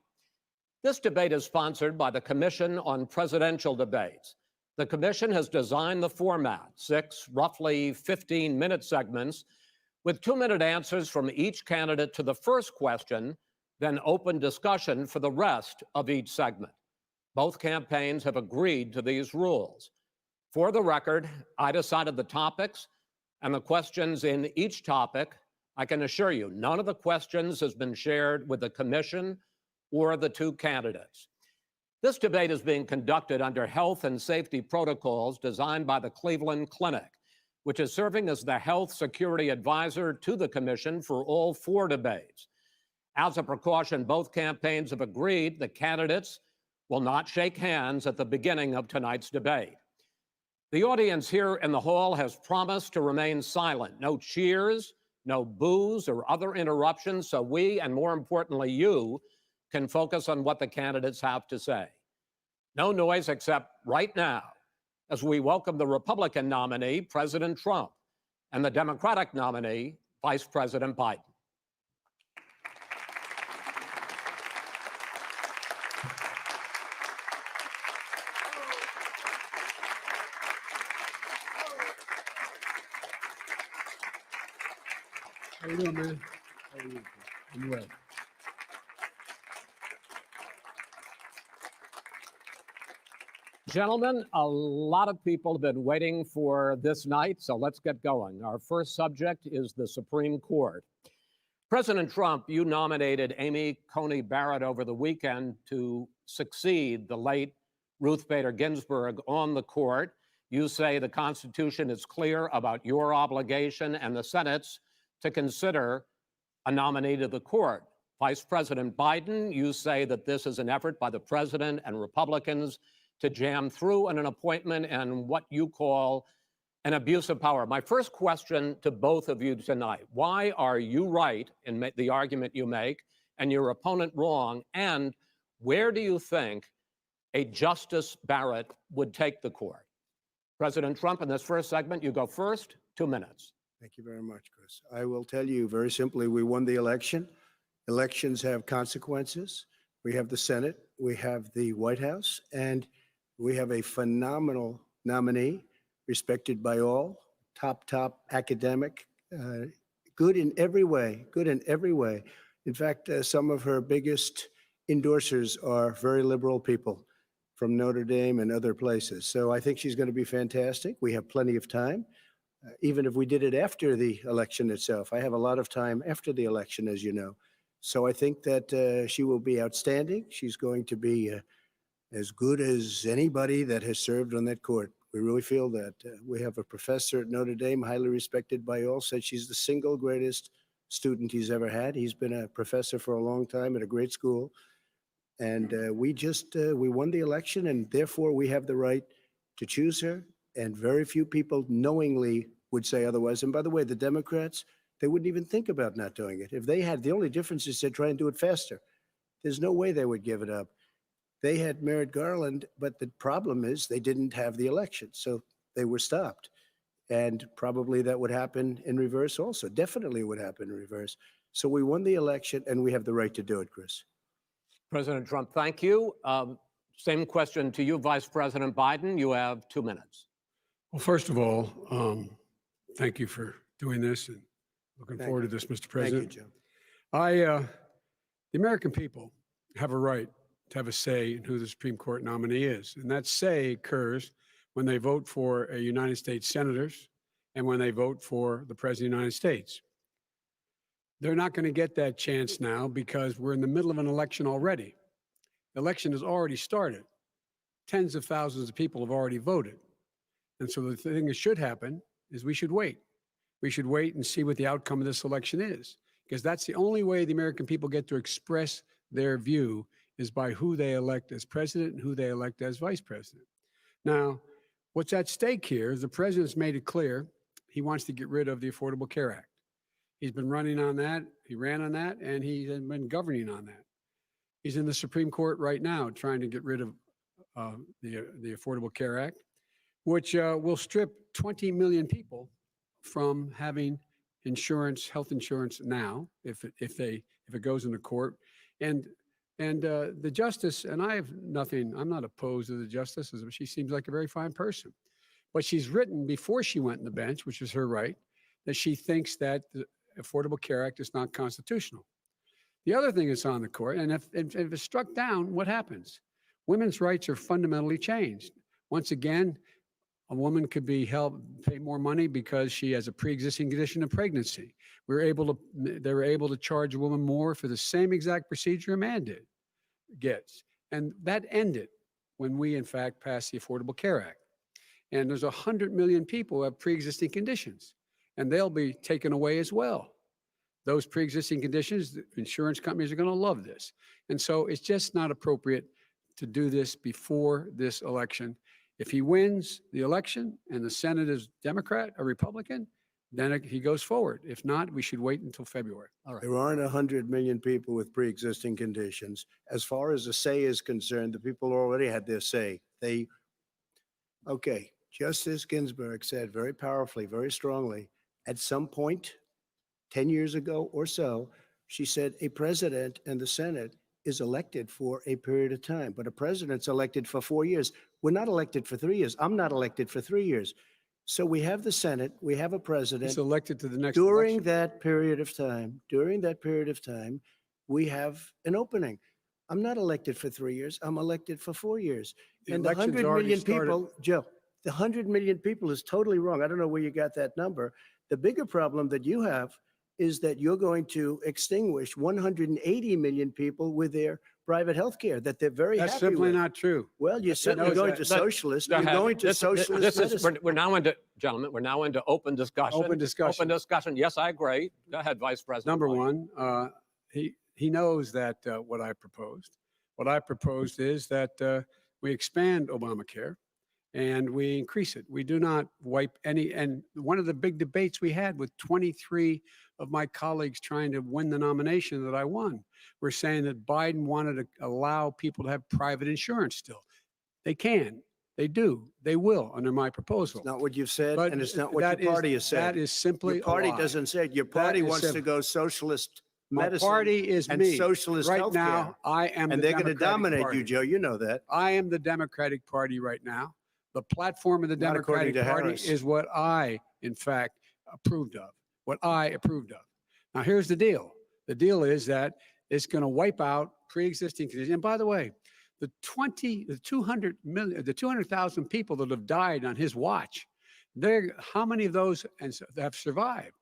This debate is sponsored by the Commission on Presidential Debates. The commission has designed the format, 6 roughly 15-minute segments with 2-minute answers from each candidate to the first question, then open discussion for the rest of each segment. Both campaigns have agreed to these rules. For the record, I decided the topics and the questions in each topic. I can assure you, none of the questions has been shared with the commission or the 2 candidates. This debate is being conducted under health and safety protocols designed by the Cleveland Clinic, which is serving as the health security advisor to the commission for all 4 debates. As a precaution, both campaigns have agreed the candidates will not shake hands at the beginning of tonight's debate. The audience here in the hall has promised to remain silent. No cheers, no boos or other interruptions, so we, and more importantly you, can focus on what the candidates have to say. No noise except right now, as we welcome the Republican nominee, President Trump, and the Democratic nominee, Vice President Biden. How you doing, man? How are you? I'm well. Gentlemen, a lot of people have been waiting for this night, so let's get going. Our first subject is the Supreme Court. President Trump, you nominated Amy Coney Barrett over the weekend to succeed the late Ruth Bader Ginsburg on the court. You say the Constitution is clear about your obligation and the Senate's to consider a nominee to the court. Vice President Biden, you say that this is an effort by the president and Republicans to jam through an appointment and what you call an abuse of power. My first question to both of you tonight: why are you right in the argument you make and your opponent wrong? And where do you think a Justice Barrett would take the court? President Trump, in this first segment, you go first, 2 minutes. Thank you very much, Chris. I will tell you very simply, we won the election. Elections have consequences. We have the Senate, we have the White House, and we have a phenomenal nominee, respected by all, top academic, good in every way, good in every way. In fact, some of her biggest endorsers are very liberal people from Notre Dame and other places. So I think she's going to be fantastic. We have plenty of time. Even if we did it after the election itself. I have a lot of time after the election, as you know. So I think that she will be outstanding. She's going to be as good as anybody that has served on that court. We really feel that. We have a professor at Notre Dame, highly respected by all, said she's the single greatest student he's ever had. He's been a professor for a long time at a great school. And we won the election, and therefore we have the right to choose her. And very few people knowingly would say otherwise. And by the way, the Democrats, they wouldn't even think about not doing it. If they had, the only difference is they try and do it faster. There's no way they would give it up. They had Merrick Garland, but the problem is they didn't have the election. So they were stopped. And probably that would happen in reverse also. Definitely would happen in reverse. So we won the election, and we have the right to do it, Chris. President Trump, thank you. Same question to you, Vice President Biden. You have 2 minutes. Well, first of all, thank you for doing this, and looking forward to this, Mr. President. Thank you, Joe. The American people have a right to have a say in who the Supreme Court nominee is, and that say occurs when they vote for a United States senators and when they vote for the President of the United States. They're not going to get that chance now because we're in the middle of an election already. The election has already started. Tens of thousands of people have already voted. And so the thing that should happen is we should wait. We should wait and see what the outcome of this election is, because that's the only way the American people get to express their view is by who they elect as president and who they elect as vice president. Now, what's at stake here is the president's made it clear he wants to get rid of the Affordable Care Act. He's been running on that, he ran on that, and he's been governing on that. He's in the Supreme Court right now trying to get rid of the Affordable Care Act, which will strip 20 million people from having insurance, health insurance now, if it goes into court. And the justice, and I'm not opposed to the justice. She seems like a very fine person. But she's written before she went on the bench, which is her right, that she thinks that the Affordable Care Act is not constitutional. The other thing that's on the court, and if it's struck down, what happens? Women's rights are fundamentally changed. Once again, a woman could be pay more money because she has a pre-existing condition of pregnancy. They were able to charge a woman more for the same exact procedure a man gets. And that ended when we, in fact, passed the Affordable Care Act. And there's 100 million people who have pre-existing conditions, and they'll be taken away as well. Those pre-existing conditions, the insurance companies are going to love this. And so it's just not appropriate to do this before this election. If he wins the election and the Senate is Democrat or Republican, then he goes forward. If not, we should wait until February. All right. There aren't 100 million people with pre-existing conditions. As far as the say is concerned, the people already had their say. Okay, Justice Ginsburg said very powerfully, very strongly, at some point 10 years ago or so, she said a president and the Senate is elected for a period of time, but a president's elected for 4 years. We're not elected for 3 years. I'm not elected for 3 years. So we have the Senate, we have a president. He's elected to the next during election. that period of time, we have an opening. I'm not elected for 3 years. I'm elected for 4 years. The And the election's 100 already million started. people, Joe, the 100 million people is totally wrong. I don't know where you got that number. The bigger problem that you have is that you're going to extinguish 180 million people with their private health care that they're very That's happy simply with. not true. Well, you're certainly going to socialist. You're going to socialist medicine. We're now into, gentlemen, we're now into open discussion. Open discussion. Open discussion. Yes, I agree. Go ahead, Vice President. Number White. one, he knows that what I proposed. What I proposed is that we expand Obamacare and we increase it. We do not wipe any. And one of the big debates we had with 23 of my colleagues trying to win the nomination that I won, were saying that Biden wanted to allow people to have private insurance still. They can. They do. They will under my proposal. It's not what you've said, But and it's not what that your is- party has said. That is simply Your party a lie. doesn't say it. Your That party is wants to simple. go socialist My medicine party is and me. socialist Right healthcare. now, I am And the they're going to Democratic dominate Party. you, Joe. You know that. I am the Democratic Party right now. The platform of the Not according Democratic to Party Harris. is what I, in fact, approved of. What I approved of. Now, here's the deal. The deal is that it's going to wipe out pre-existing conditions. And by the way, the 200,000 people that have died on his watch, how many of those have survived?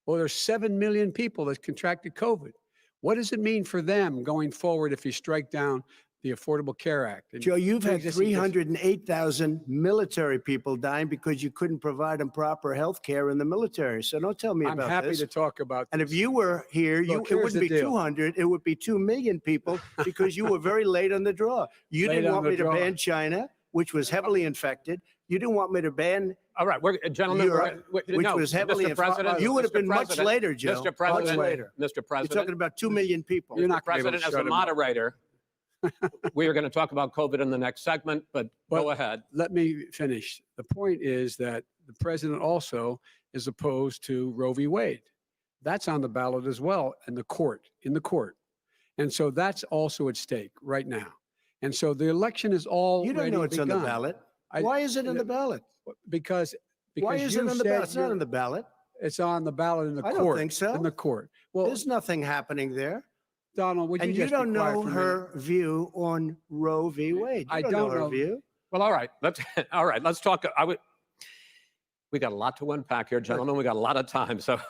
Well, there's 7 million people that contracted COVID. What does it mean for them going forward if you strike down the Affordable Care Act? And Joe, you've had pre-existing conditions? 308,000 military people dying because you couldn't provide them proper health care in the military. So don't tell me I'm about happy this. to talk about And this. if you were here, Look, it here's wouldn't the be deal. 200, it would be 2 million people because you were very late on the draw. You Late didn't on want the me to draw. ban China, which was heavily infected. You didn't want me to ban All right, gentlemen, Europe, which was heavily Mr. President, You would have Mr. been much President, later, Joe. Mr. President, Much later. Mr. You're President, talking about 2 million people. You're not gonna be able President, to as a shut him up. moderator, we are going to talk about COVID in the next segment, but go ahead. Let me finish. The point is that the president also is opposed to Roe v. Wade. That's on the ballot as well in the court. And so that's also at stake right now. And so the election is all You don't know it's on the ballot. Why is it on the ballot? Because Why is it you on the said ballot? It's not you're- on the ballot. It's on the ballot in the I court. don't think so. In the court. Well, There's nothing happening there. Donald, would you And you just be don't quiet know for a her view on Roe v. Wade. You I don't don't know her know. view. Well, all right. Let's talk. We got a lot to unpack here, gentlemen. We got a lot of time. So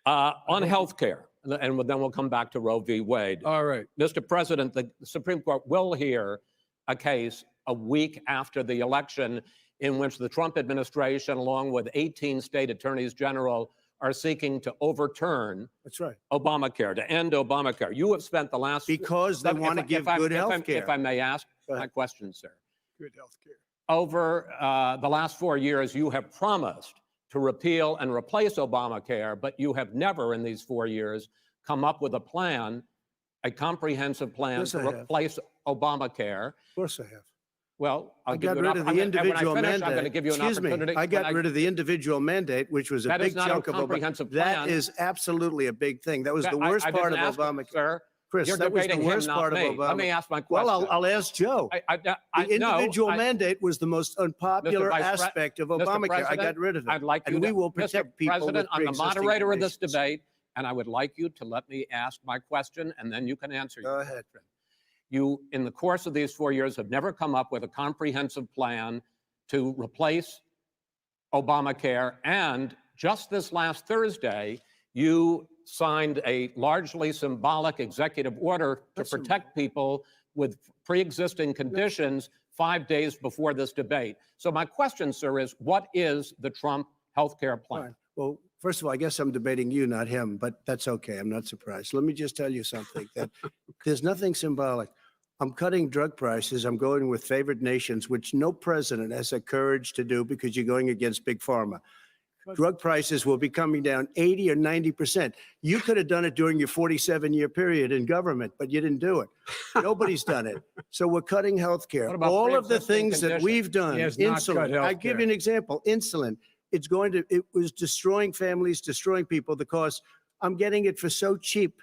on healthcare, and then we'll come back to Roe v. Wade. All right. Mr. President, the Supreme Court will hear a case a week after the election in which the Trump administration, along with 18 state attorneys general, are seeking to overturn That's right. Obamacare, to end Obamacare. You have spent the last... Because they want to give good health care. If I may ask my question, sir. Good health care. Over the last 4 years, you have promised to repeal and replace Obamacare, but you have never in these 4 years come up with a plan, a comprehensive plan Yes, to I have. replace Obamacare. Of course I have. Well, I'll I give got you rid an of the individual I'm mandate. going to give you an Excuse me. opportunity. I got rid of the individual mandate, which was a That is big not a chunk of Obamacare. comprehensive That plan. is absolutely a big thing. That was the I- worst I part of didn't ask you, Obamacare. sir. Chris, You're that was the debating him, worst not part me. of Obamacare. Let me ask my question. Well, I'll ask Joe. The Individual mandate was the most unpopular Vice Pre- aspect of Mr. Obamacare. I President, got rid of it. I'd like you and we to, will Mr. protect people President, with I'm the pre-existing moderator of this conditions. debate, and I would like you to let me ask my question, and then you can answer. Go ahead. You, in the course of these 4 years, have never come up with a comprehensive plan to replace Obamacare. And just this last Thursday, you signed a largely symbolic executive order to protect people with pre-existing conditions 5 days before this debate. So my question, sir, is what is the Trump healthcare plan? Fine. Well, first of all, I guess I'm debating you, not him, but that's okay. I'm not surprised. Let me just tell you something, that there's nothing symbolic. I'm cutting drug prices. I'm going with favored nations, which no president has the courage to do because you're going against big pharma. drug prices will be coming down 80 or 90%. You could have done it during your 47-year period in government, but you didn't do it. Nobody's done it. So we're cutting health care. What about All of the pre-existing things that conditions? we've done, He has not cut insulin, I healthcare. give you an example, insulin. It was destroying families, destroying people. The cost, I'm getting it for so cheap.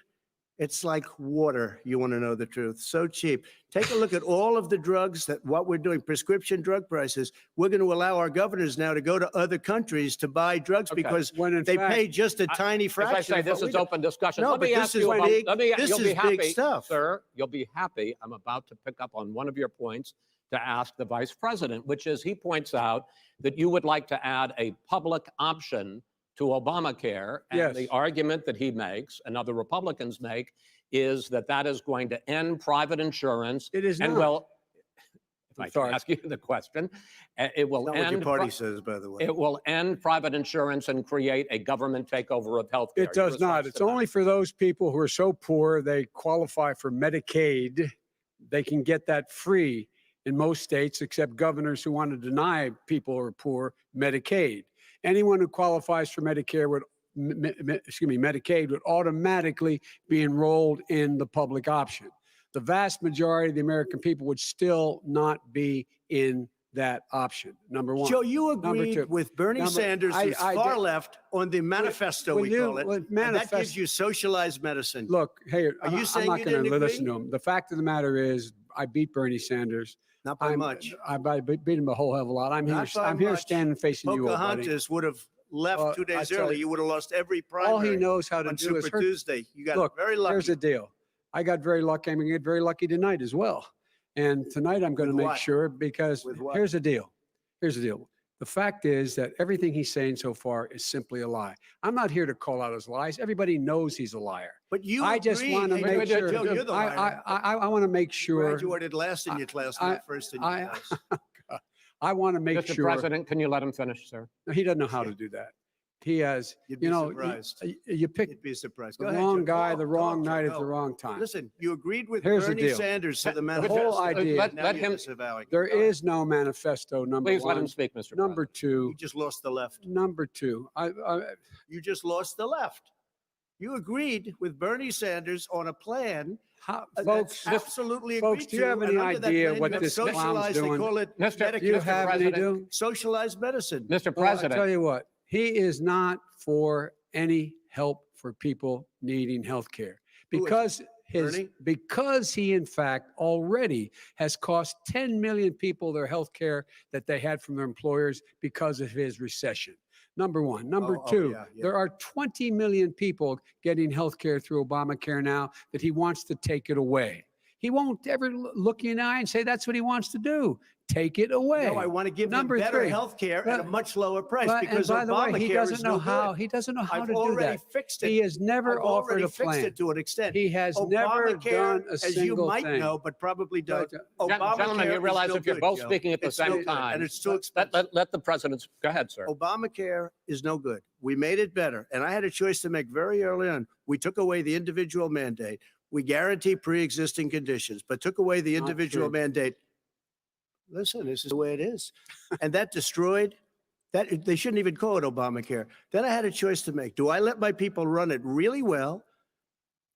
It's like water. You want to know the truth? So cheap. Take a look at all of the drugs what we're doing, prescription drug prices. We're going to allow our governors now to go to other countries to buy drugs because they pay just a tiny fraction. As I say, of this what is we do. open discussion. No, Let me but ask this you is about, big. you'll This be is happy, big stuff. sir. You'll be happy. I'm about to pick up on one of your points to ask the vice president, which is he points out that you would like to add a public option to Obamacare. And Yes. the argument that he makes and other Republicans make is that that is going to end private insurance. It is and not. well, if I'm I can sorry. ask you the question, it will Not what your end. party says, by the way. It will end private insurance and create a government takeover of health care. It does not. It's only for those people who are so poor they qualify for Medicaid. They can get that free in most states, except governors who want to deny people who are poor Medicaid. Anyone who qualifies for Medicare would, Medicaid would automatically be enrolled in the public option. The vast majority of the American people would still not be in that option. Number one. Joe, you Number agreed two. with Bernie Sanders, who's far did. left, on the manifesto, when we you- call it. when And that manifest- gives you socialized medicine. Look, hey, Are you I'm saying not you going didn't to listen agree? to him. The fact of the matter is, I beat Bernie Sanders. Not by much. I beat him a whole hell of a lot. I'm Not here. by I'm here much. standing facing you, old buddy. Pocahontas would have left 2 I days tell early. you, You would have lost every primary. All he knows how to on do Super is hurt. Tuesday. You got Look, very lucky. here's the deal. I got very lucky. I'm going to get very lucky tonight as well. And tonight I'm going to With make what? sure because With what? here's the deal. Here's the deal. The fact is that everything he's saying so far is simply a lie. I'm not here to call out his lies. Everybody knows he's a liar. But you I just agreed. want to Hey, make Joe, sure. Joe, you're the liar. I want to make sure. Graduated last in your class, not first in your class. I want to make Mr. sure. President, can you let him finish, sir? No, he doesn't know how to do that. He has, You'd be you know, surprised. you pick You'd be surprised. the Go ahead, wrong Joe. guy, Go, the wrong Joe, night at go. the wrong time. Listen, you agreed with Here's the Bernie deal. Sanders to the The manifesto. whole idea. Let Now you're him. disavowing it. There Go ahead. is no manifesto. Number Please one. let him speak, Mr. Number two. You just lost the left. Number two. You just lost the left. You agreed with Bernie Sanders on a plan. Folks, that's absolutely folks, agreed do you have to, any and under that idea plan, what you have this clown's socialized, doing? They call it Mr. Do you Mr. have any President. do? socialized medicine. Mr. Well, I President. tell you what, he is not for any help for people needing health care Who is because because he in fact already has cost 10 million people their health care that they had from their employers because of his recession. Number one. Number two, yeah. there are 20 million people getting health care through Obamacare now that he wants to take it away. He won't ever look you in the eye and say that's what he wants to do. Take it away. No, I want to give Number them better three. health care at a But- much lower price But- because and by the way, he Obamacare doesn't is know no how. good. He doesn't know how I've to do already that. fixed it. He has never I've offered already a fixed plan. it to an extent. He has never Obamacare, done a as you single might thing. know, but probably don't. Gentlemen, you is realize still if you're good, both Joe. speaking at the It's still same good, time, and it's too expensive. let the president go ahead, sir. Obamacare is no good. We made it better. And I had a choice to make very early on. We took away the individual mandate. We guarantee pre-existing conditions, but took away the individual true. mandate. Listen, this is the way it is. And that destroyed that. They shouldn't even call it Obamacare. Then I had a choice to make. Do I let my people run it really well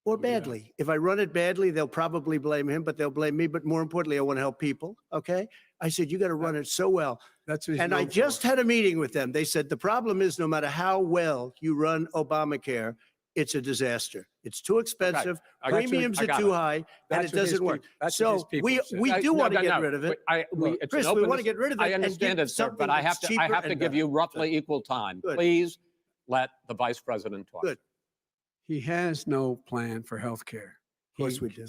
or badly? If I run it badly, they'll probably blame him, but they'll blame me. But more importantly, I want to help people. Okay. I said, you got to run it so well. That's what he's And I known just for. had a meeting with them. They said the problem is no matter how well you run Obamacare, it's a disaster. It's too expensive. I got you. Premiums I are got too it. high, and That's it what his doesn't work. peop- that's what his So people said. we do want to get rid of it. Chris, we want to get rid of it. I and understand give it, sir, but something I have that's to. I cheaper have to and give better. you roughly equal time. Good. Please let the vice president talk. Good. He has no plan for health care. Of course we do.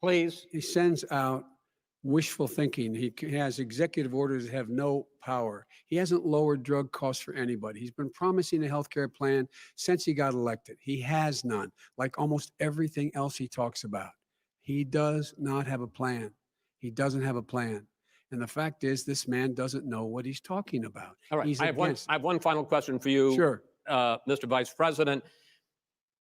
Please. He sends out wishful thinking. He has executive orders that have no power. He hasn't lowered drug costs for anybody. He's been promising a health care plan since he got elected. He has none, like almost everything else he talks about. He does not have a plan. He doesn't have a plan. And the fact is, this man doesn't know what he's talking about. All right. He's I against- have one final question for you, Sure. Mr. Vice President.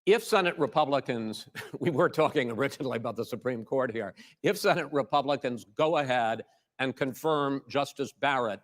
If Senate Republicans, we were talking originally about the Supreme Court here, if Senate Republicans go ahead and confirm Justice Barrett,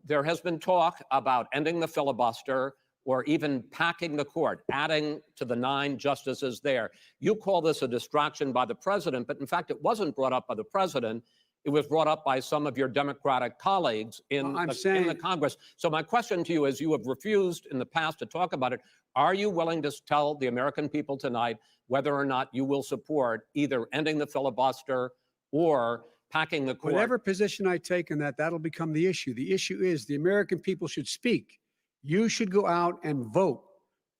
There has been talk about ending the filibuster or even packing the court, adding to the 9 justices there. You call this a distraction by the president, but in fact, it wasn't brought up by the president. It was brought up by some of your Democratic colleagues in the Congress. So my question to you is, you have refused in the past to talk about it. Are you willing to tell the American people tonight whether or not you will support either ending the filibuster or packing the court? Whatever position I take in that, that'll become the issue. The issue is the American people should speak. You should go out and vote.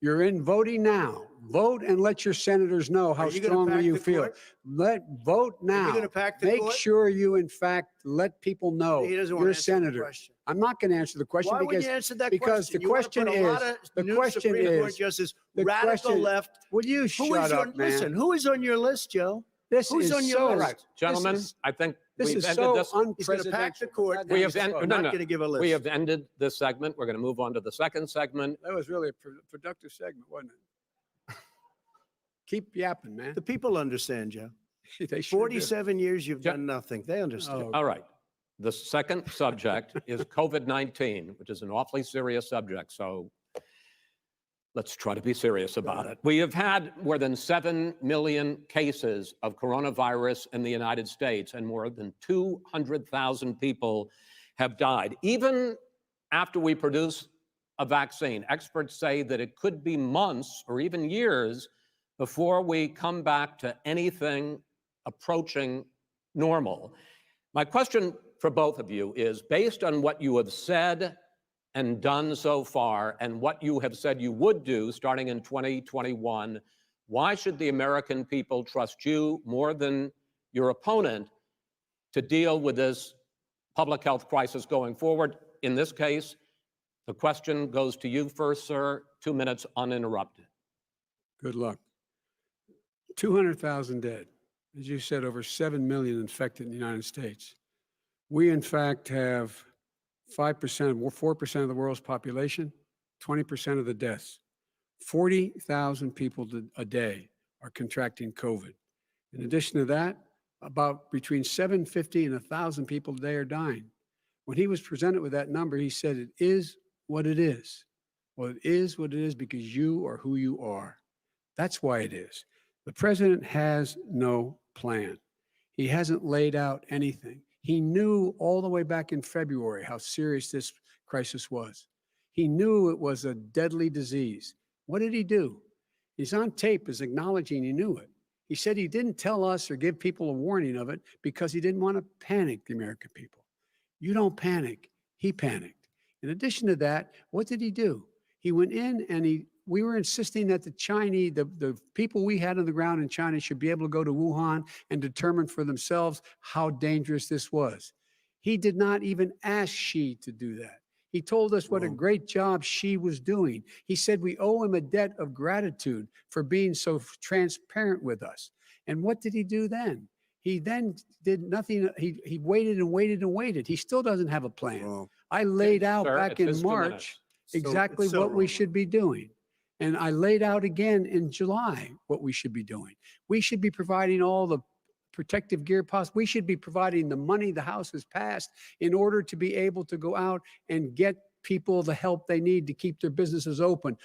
You're in voting now. Vote and let your senators know how strongly you feel. Vote now. Are you gonna pack the Make court? sure you, in fact, let people know He doesn't want you're to a answer the senator. question. I'm not going to answer the question Why because would you answer that because question? the You wanna question put a lot of is the new question Supreme Court is justices, the radical question- left. Will you Who shut is up, your, man? listen, who is on your list, Joe? This Who's is on your so list? Right, gentlemen, This is- I think This we've is ended so this. He's going to pack the unprecedented. court. We Now have he's end- not no, no. going to give a list. We have ended this segment. We're going to move on to the second segment. That was really a productive segment, wasn't it? Keep yapping, man. The people understand, Joe. They sure do. 47 years you've done nothing. They understand. Oh, All right. The second subject is COVID-19, which is an awfully serious subject. So let's try to be serious about it. We have had more than 7 million cases of coronavirus in the United States, and more than 200,000 people have died. Even after we produce a vaccine, experts say that it could be months or even years before we come back to anything approaching normal. My question for both of you is, based on what you have said and done so far and what you have said you would do starting in 2021, why should the American people trust you more than your opponent to deal with this public health crisis going forward? In this case, the question goes to you first, sir. 2 minutes uninterrupted. Good luck. 200,000 dead. As you said, over 7 million infected in the United States. We, in fact, have 5%, 4% of the world's population, 20% of the deaths. 40,000 people a day are contracting COVID. In addition to that, about between 750 and 1,000 people a day are dying. When he was presented with that number, he said, it is what it is. Well, it is what it is because you are who you are. That's why it is. The president has no plan. He hasn't laid out anything. He knew all the way back in February how serious this crisis was. He knew it was a deadly disease. What did he do? He's on tape as acknowledging he knew it. He said he didn't tell us or give people a warning of it because he didn't want to panic the American people. You don't panic. He panicked. In addition to that, what did he do? He went in and we were insisting that the Chinese, the people we had on the ground in China should be able to go to Wuhan and determine for themselves how dangerous this was. He did not even ask Xi to do that. He told us what a great job Xi was doing. He said we owe him a debt of gratitude for being so transparent with us. And what did he do then? He then did nothing. He waited and waited and waited. He still doesn't have a plan. I laid out back in March exactly what we should be doing. And I laid out again in July what we should be doing. We should be providing all the protective gear possible. We should be providing the money the House has passed in order to be able to go out and get people the help they need to keep their businesses open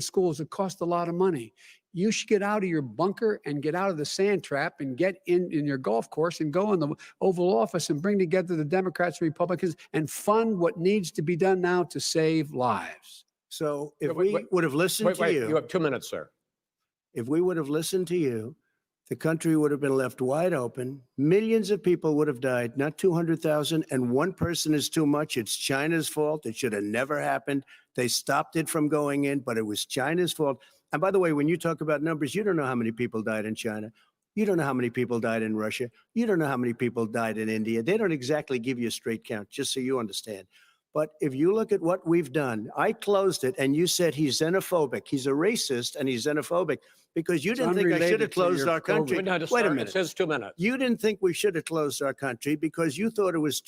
schools. It costs a lot of money. You should get out of your bunker and get out of the sand trap and get in your golf course and go in the Oval Office and bring together the Democrats and Republicans and fund what needs to be done now to save lives. So if we would have listened to you. You have 2 minutes, sir. If we would have listened to you, the country would have been left wide open. Millions of people would have died, not 200,000. And one person is too much. It's China's fault. It should have never happened. They stopped it from going in, but it was China's fault. And by the way, when you talk about numbers, you don't know how many people died in China. You don't know how many people died in Russia. You don't know how many people died in India. They don't exactly give you a straight count, just so you understand. But if you look at what we've done, I closed it and you said he's xenophobic. He's a racist and he's xenophobic because you didn't think I should have closed our country. Wait a minute. It says 2 minutes. You didn't think we should have closed our country because you thought it was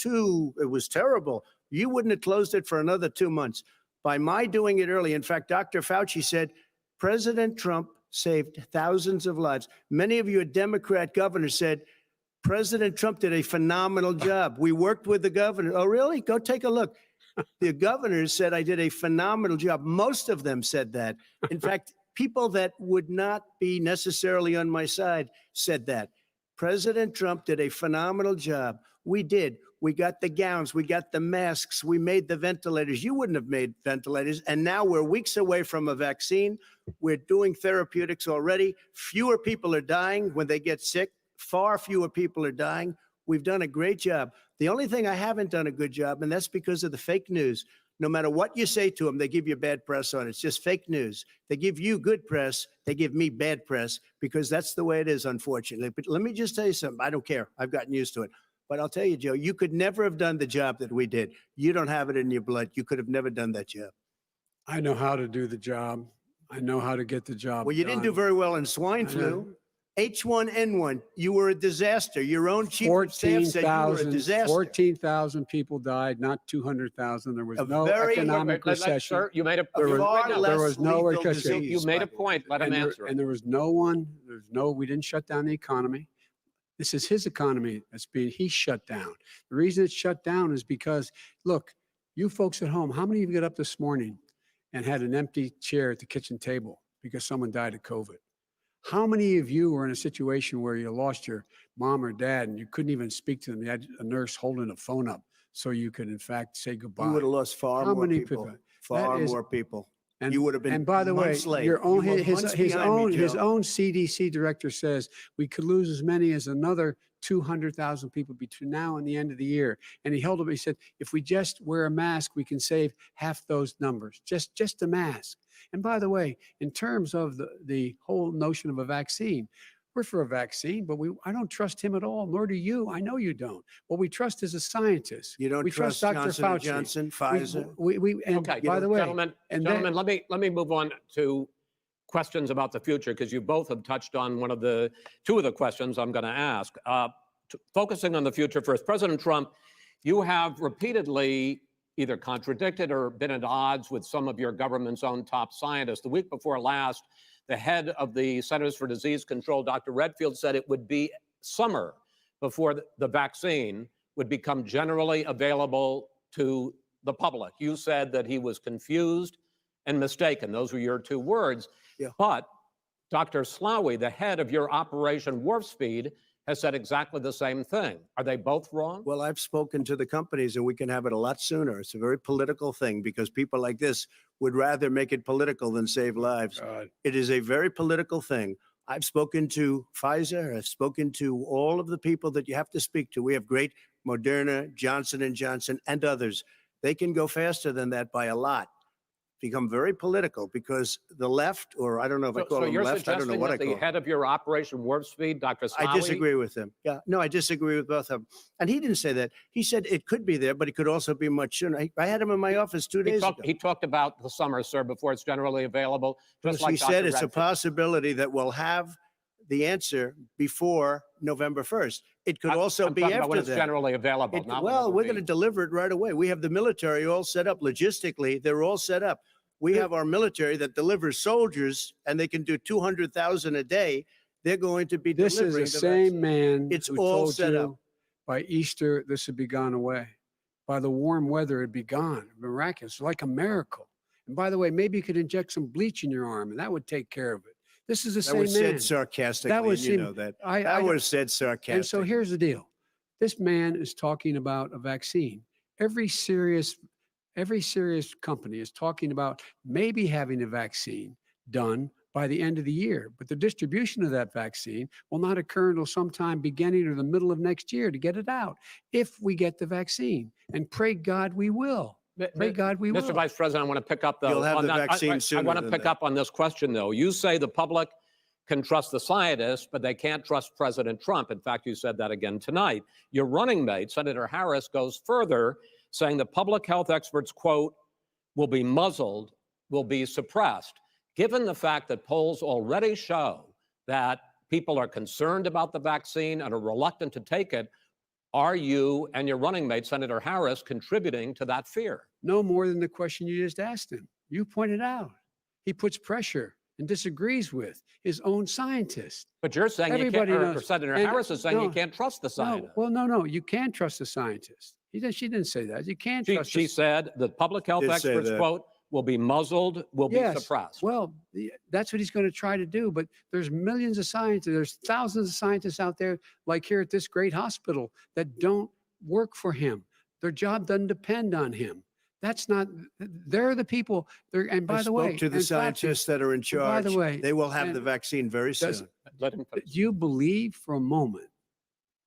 terrible. You wouldn't have closed it for another 2 months. By my doing it early, in fact, Dr. Fauci said, President Trump saved thousands of lives. Many of your Democrat governors said, President Trump did a phenomenal job. We worked with the governor. Oh, really? Go take a look. The governors said I did a phenomenal job. Most of them said that. In fact, people that would not be necessarily on my side said that. President Trump did a phenomenal job. We did. We got the gowns. We got the masks. We made the ventilators. You wouldn't have made ventilators. And now we're weeks away from a vaccine. We're doing therapeutics already. Fewer people are dying when they get sick. Far fewer people are dying. We've done a great job. The only thing I haven't done a good job, and that's because of the fake news. No matter what you say to them, they give you bad press on it. It's just fake news. They give you good press. They give me bad press because that's the way it is, unfortunately. But let me just tell you something. I don't care. I've gotten used to it. But I'll tell you, Joe, you could never have done the job that we did. You don't have it in your blood. You could have never done that job. I know how to do the job. I know how to get the job Well, you done. didn't do very well in swine flu. H1N1, you were a disaster. Your own chief of staff said you were a disaster. 14,000 people died, not 200,000. There was A no very- economic recession. Sir, you made a There was far less there was no lethal recession. disease, you made a by the way. point. Let him answer. And there was no one, we didn't shut down the economy. This is his economy he's shut down. The reason it's shut down is because, look, you folks at home, how many of you got up this morning and had an empty chair at the kitchen table because someone died of COVID? How many of you were in a situation where you lost your mom or dad and you couldn't even speak to them? You had a nurse holding a phone up so you could, in fact, say goodbye. You would have lost far How more many people. people? Far That is- more people. And You would have been And by the way, months late. your own You were his months behind me, his Joe. own CDC director says we could lose as many as another 200,000 people between now and the end of the year. And he held up. He said, if we just wear a mask, we can save half those numbers. Just a mask. And by the way, in terms of the whole notion of a vaccine, we're for a vaccine, but I don't trust him at all, nor do you. I know you don't. What we trust is a scientist. You don't we trust Dr. Johnson Fauci. & Johnson, Pfizer? And Okay, by the way, gentlemen, let me move on to questions about the future because you both have touched on two of the questions I'm going to ask. Focusing on the future first, President Trump, you have repeatedly either contradicted or been at odds with some of your government's own top scientists. The week before last, the head of the Centers for Disease Control, Dr. Redfield, said it would be summer before the vaccine would become generally available to the public. You said that he was confused and mistaken. Those were your two words. Yeah. But Dr. Slaoui, the head of your Operation Warp Speed, has said exactly the same thing. Are they both wrong? Well, I've spoken to the companies and we can have it a lot sooner. It's a very political thing because people like this would rather make it political than save lives. God. It is a very political thing. I've spoken to Pfizer. I've spoken to all of the people that you have to speak to. We have great Moderna, Johnson & Johnson, and others. They can go faster than that by a lot. Become very political because the left, or I don't know if I call them you're left, I don't know suggesting what that I call the them. head of your Operation Warp Speed, Dr. Slaoui, I disagree with him. Yeah, no, I disagree with both of them. And he didn't say that. He said it could be there, but it could also be much sooner. I had him in my office 2 days ago. He talked about the summer, sir, before it's generally available. Just like He said Dr. it's a Redfield. possibility that we'll have the answer before November 1st. It could also I'm be talking about after when it's that. generally available. not when Well, it will we're be. going to deliver it right away. We have the military all set up. Logistically, they're all set up. We have our military that delivers soldiers, and they can do 200,000 a day. They're going to be This is delivering the the same vaccine. man It's who all told set you up. by Easter this would be gone away. By the warm weather, it'd be gone. Miraculous, like a miracle. And by the way, maybe you could inject some bleach in your arm, and that would take care of it. This is the That same was man. said sarcastically. That was you him. know that. I That don't- was said sarcastically. And so here's the deal. This man is talking about a vaccine. Every serious company is talking about maybe having a vaccine done by the end of the year. But the distribution of that vaccine will not occur until sometime beginning or the middle of next year to get it out, if we get the vaccine. And pray God we will. Pray God we will. Mr. Vice President, I want to pick up You'll have on the that. vaccine I sooner want to than pick that. up on this question, though. You say the public can trust the scientists, but they can't trust President Trump. In fact, you said that again tonight. Your running mate, Senator Harris, goes further, saying the public health experts, quote, will be muzzled, will be suppressed. Given the fact that polls already show that people are concerned about the vaccine and are reluctant to take it, are you and your running mate, Senator Harris, contributing to that fear? No more than the question you just asked him. You pointed out. He puts pressure. and disagrees with his own scientists. But you're saying Everybody you can't, or knows. Senator And Harris is saying you no, can't trust the No, scientists. well, no, you can trust the scientists. She didn't say that. You can't trust. She said that public health Did say experts, that. quote, will be muzzled, will be Yes. suppressed. Well, that's what he's going to try to do. But there's millions of scientists, there's thousands of scientists out there, like here at this great hospital, that don't work for him. Their job doesn't depend on him. That's not, they're the people. And by I the way, spoke to the and Fauci, scientists that are in by charge. the way, They will have and the vaccine very does- soon. Let him finish. do you believe for a moment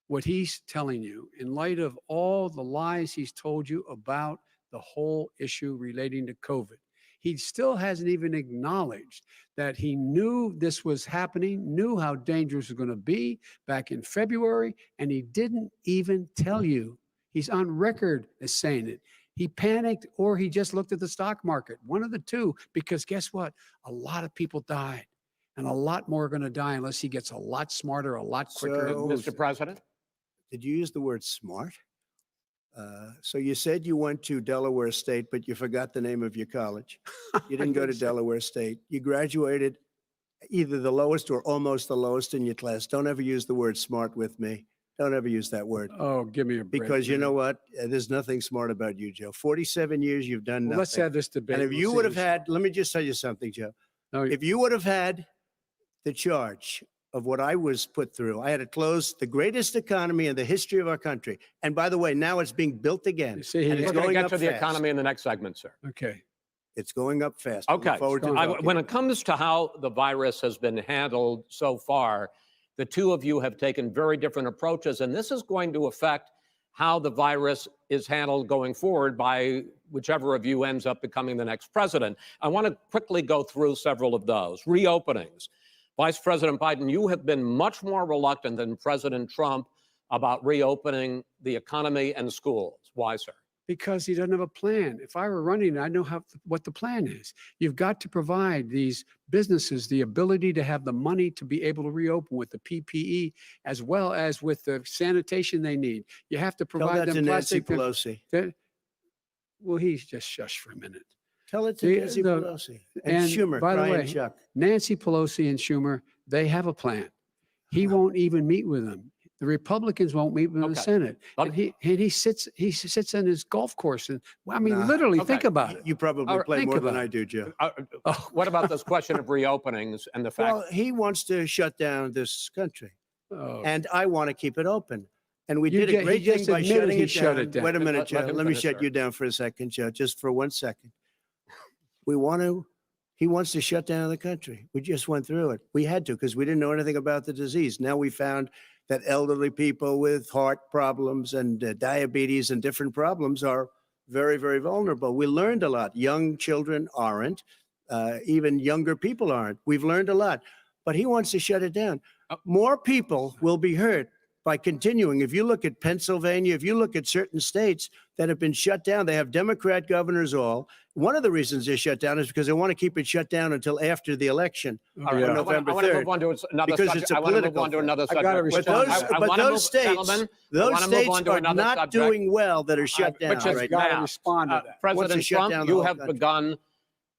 what he's telling you in light of all the lies he's told you about the whole issue relating to COVID? He still hasn't even acknowledged that he knew this was happening, knew how dangerous it was going to be back in February, and he didn't even tell you. He's on record as saying it. He panicked or he just looked at the stock market, one of the two, because guess what? A lot of people died and a lot more are going to die unless he gets a lot smarter, a lot quicker. So- Mr. President? Did you use the word smart? So you said you went to Delaware State, but you forgot the name of your college. You didn't go to didn't say- Delaware State. You graduated either the lowest or almost the lowest in your class. Don't ever use the word smart with me. Don't ever use that word. Oh, give me a break. Because you man. know what? There's nothing smart about you, Joe. 47 years you've done Well, nothing. let's have this debate. And if We'll you see would have who's- had, let me just tell you something, Joe. No, If you would have had the charge of what I was put through, I had to close the greatest economy in the history of our country. And by the way, now it's being built again. You see, he and We're it's going to going get up to the fast. economy in the next segment, sir. okay. It's going up fast. I look Okay. forward to going- talking. When it comes to how the virus has been handled so far, the two of you have taken very different approaches, and this is going to affect how the virus is handled going forward by whichever of you ends up becoming the next president. I want to quickly go through several of those. Reopenings. Vice President Biden, you have been much more reluctant than President Trump about reopening the economy and schools. Why, sir? Because he doesn't have a plan. If I were running, I know what the plan is. You've got to provide these businesses the ability to have the money to be able to reopen with the PPE as well as with the sanitation they need. You have to Tell provide that to them Nancy plastic. Pelosi. Well, he's just shush for a minute. Tell it to The- Nancy the- Pelosi. And Schumer, by the Brian way, Chuck. Nancy Pelosi and Schumer, they have a plan. He won't even meet with them. The Republicans won't meet with Okay. the Senate. Let And he sits on his golf course. And well, I mean, Nah. literally, Okay. think about it. You probably All right, play think more than about I it. do, Joe. Oh. What about this question of reopenings and the fact Well, he wants to shut down this country, Oh. and I want to keep it open. And we You did ju- a he great just thing by admitted shutting he it shut down. it down. Wait a minute, Let Joe. him Let me finish, shut sir. you down for a second, Joe, just for 1 second. He wants to shut down the country. We just went through it. We had to because we didn't know anything about the disease. Now we found that elderly people with heart problems and diabetes and different problems are very, very vulnerable. We learned a lot. Young children aren't. Even younger people aren't. We've learned a lot. But he wants to shut it down. More people will be hurt by continuing. If you look at Pennsylvania, if you look at certain states that have been shut down, they have Democrat governors all. One of the reasons they're shut down is because they want to keep it shut down until after the election All right, on I November want to 3rd. move on to another because subject. it's a I want to move political on to thing. another I subject. gotta But respond. those, I but wanna those move- states, gentlemen, I those wanna move states on to are another not subject. doing well that are shut down Which is right gotta now. respond to that. Wants to President shut down Trump, the you whole have country. begun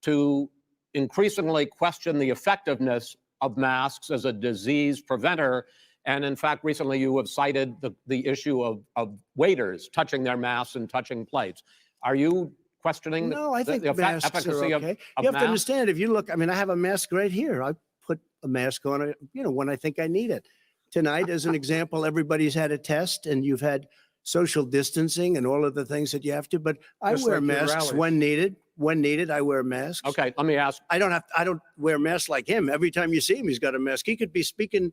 to increasingly question the effectiveness of masks as a disease preventer. And in fact, recently you have cited the issue of waiters touching their masks and touching plates. Are you questioning No, I think the masks efficacy are of okay. of You have to masks? understand, if you look, I mean, I have a mask right here. I put a mask on, when I think I need it. Tonight, as an example, everybody's had a test and you've had social distancing and all of the things that you have to, but I Just wear like your masks rallies. when needed. When needed, I wear masks. Okay, let me ask. I don't wear masks like him. Every time you see him, he's got a mask. He could be speaking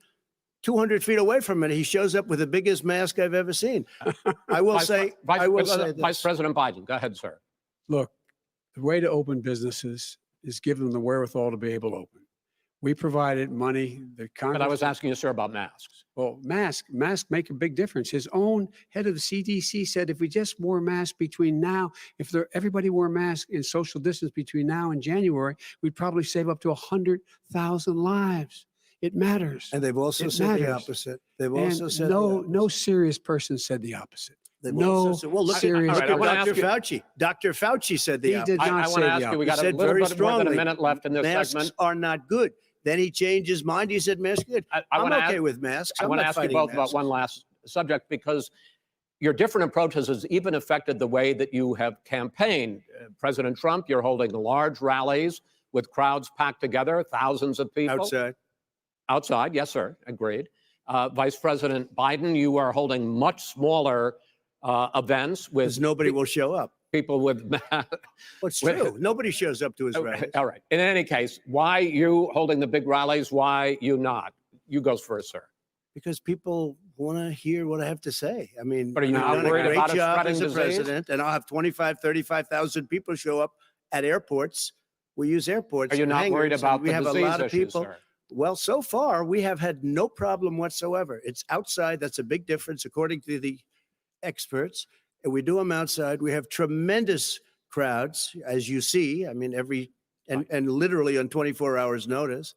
200 feet away from it. He shows up with the biggest mask I've ever seen. I will say Vice President Biden, go ahead, sir. Look, the way to open businesses is give them the wherewithal to be able to open. We provided money. The Congress. But I was asking you, sir, about masks. Well, masks make a big difference. His own head of the CDC said if we just wore masks between now, everybody wore masks in social distance between now and January, we'd probably save up to 100,000 lives. It matters. And they've also It said the matters. opposite. They've And also said no serious person said the opposite. They've No also said, well, look serious. at I wanna Dr. ask you- Fauci. Dr. Fauci said the He opposite. did not I say want to the ask you, we got He a said little very bit more than a strongly, minute left in this masks segment. are not good. Then he changed his mind. He said masks are good. I I'm wanna okay ask- with masks. I I'm want to not ask you fighting both about masks. one last subject, because your different approaches has even affected the way that you have campaigned. President Trump, you're holding large rallies with crowds packed together, thousands of people. Outside. Outside, yes, sir, agreed. Vice President Biden, you are holding much smaller events with Because nobody will show up. people with. Well, it's With- true. Nobody shows up to his Okay, rallies. all right. In any case, why you holding the big rallies? Why you not? You goes first, sir. Because people want to hear what I have to say. I mean, But are you I've not done a worried great about it job spreading as a disease? president, and I'll have 35,000 people show up at airports. We use airports. Are you and not worried hangars, about and we the have a disease lot of issues, people. sir? Well, so far we have had no problem whatsoever. It's outside. That's a big difference, according to the experts. And we do them outside. We have tremendous crowds, as you see. I mean, and literally on 24 hours notice.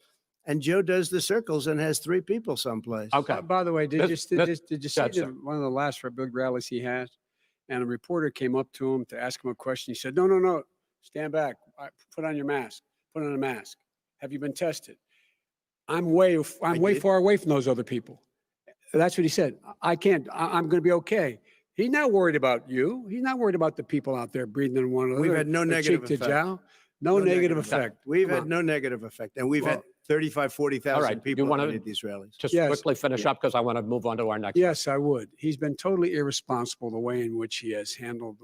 And Joe does the circles and has 3 people someplace. Okay. By the way, did you see Yes, sir. one of the last big rallies he had? And a reporter came up to him to ask him a question. He said, no, stand back. Put on your mask. Put on a mask. Have you been tested? I'm way did. far away from those other people. That's what he said. I can't. I'm going to be okay. He's not worried about you. He's not worried about the people out there breathing in one another. We've had no or negative cheek to effect. jowl. No negative effect. We've Come had on. no negative effect. And we've had Well, 35, 40,000 all right. You people wanna- at these rallies. Just Yes. quickly finish up, because I want to move on to our next. Yes, I would. He's been totally irresponsible the way in which he has handled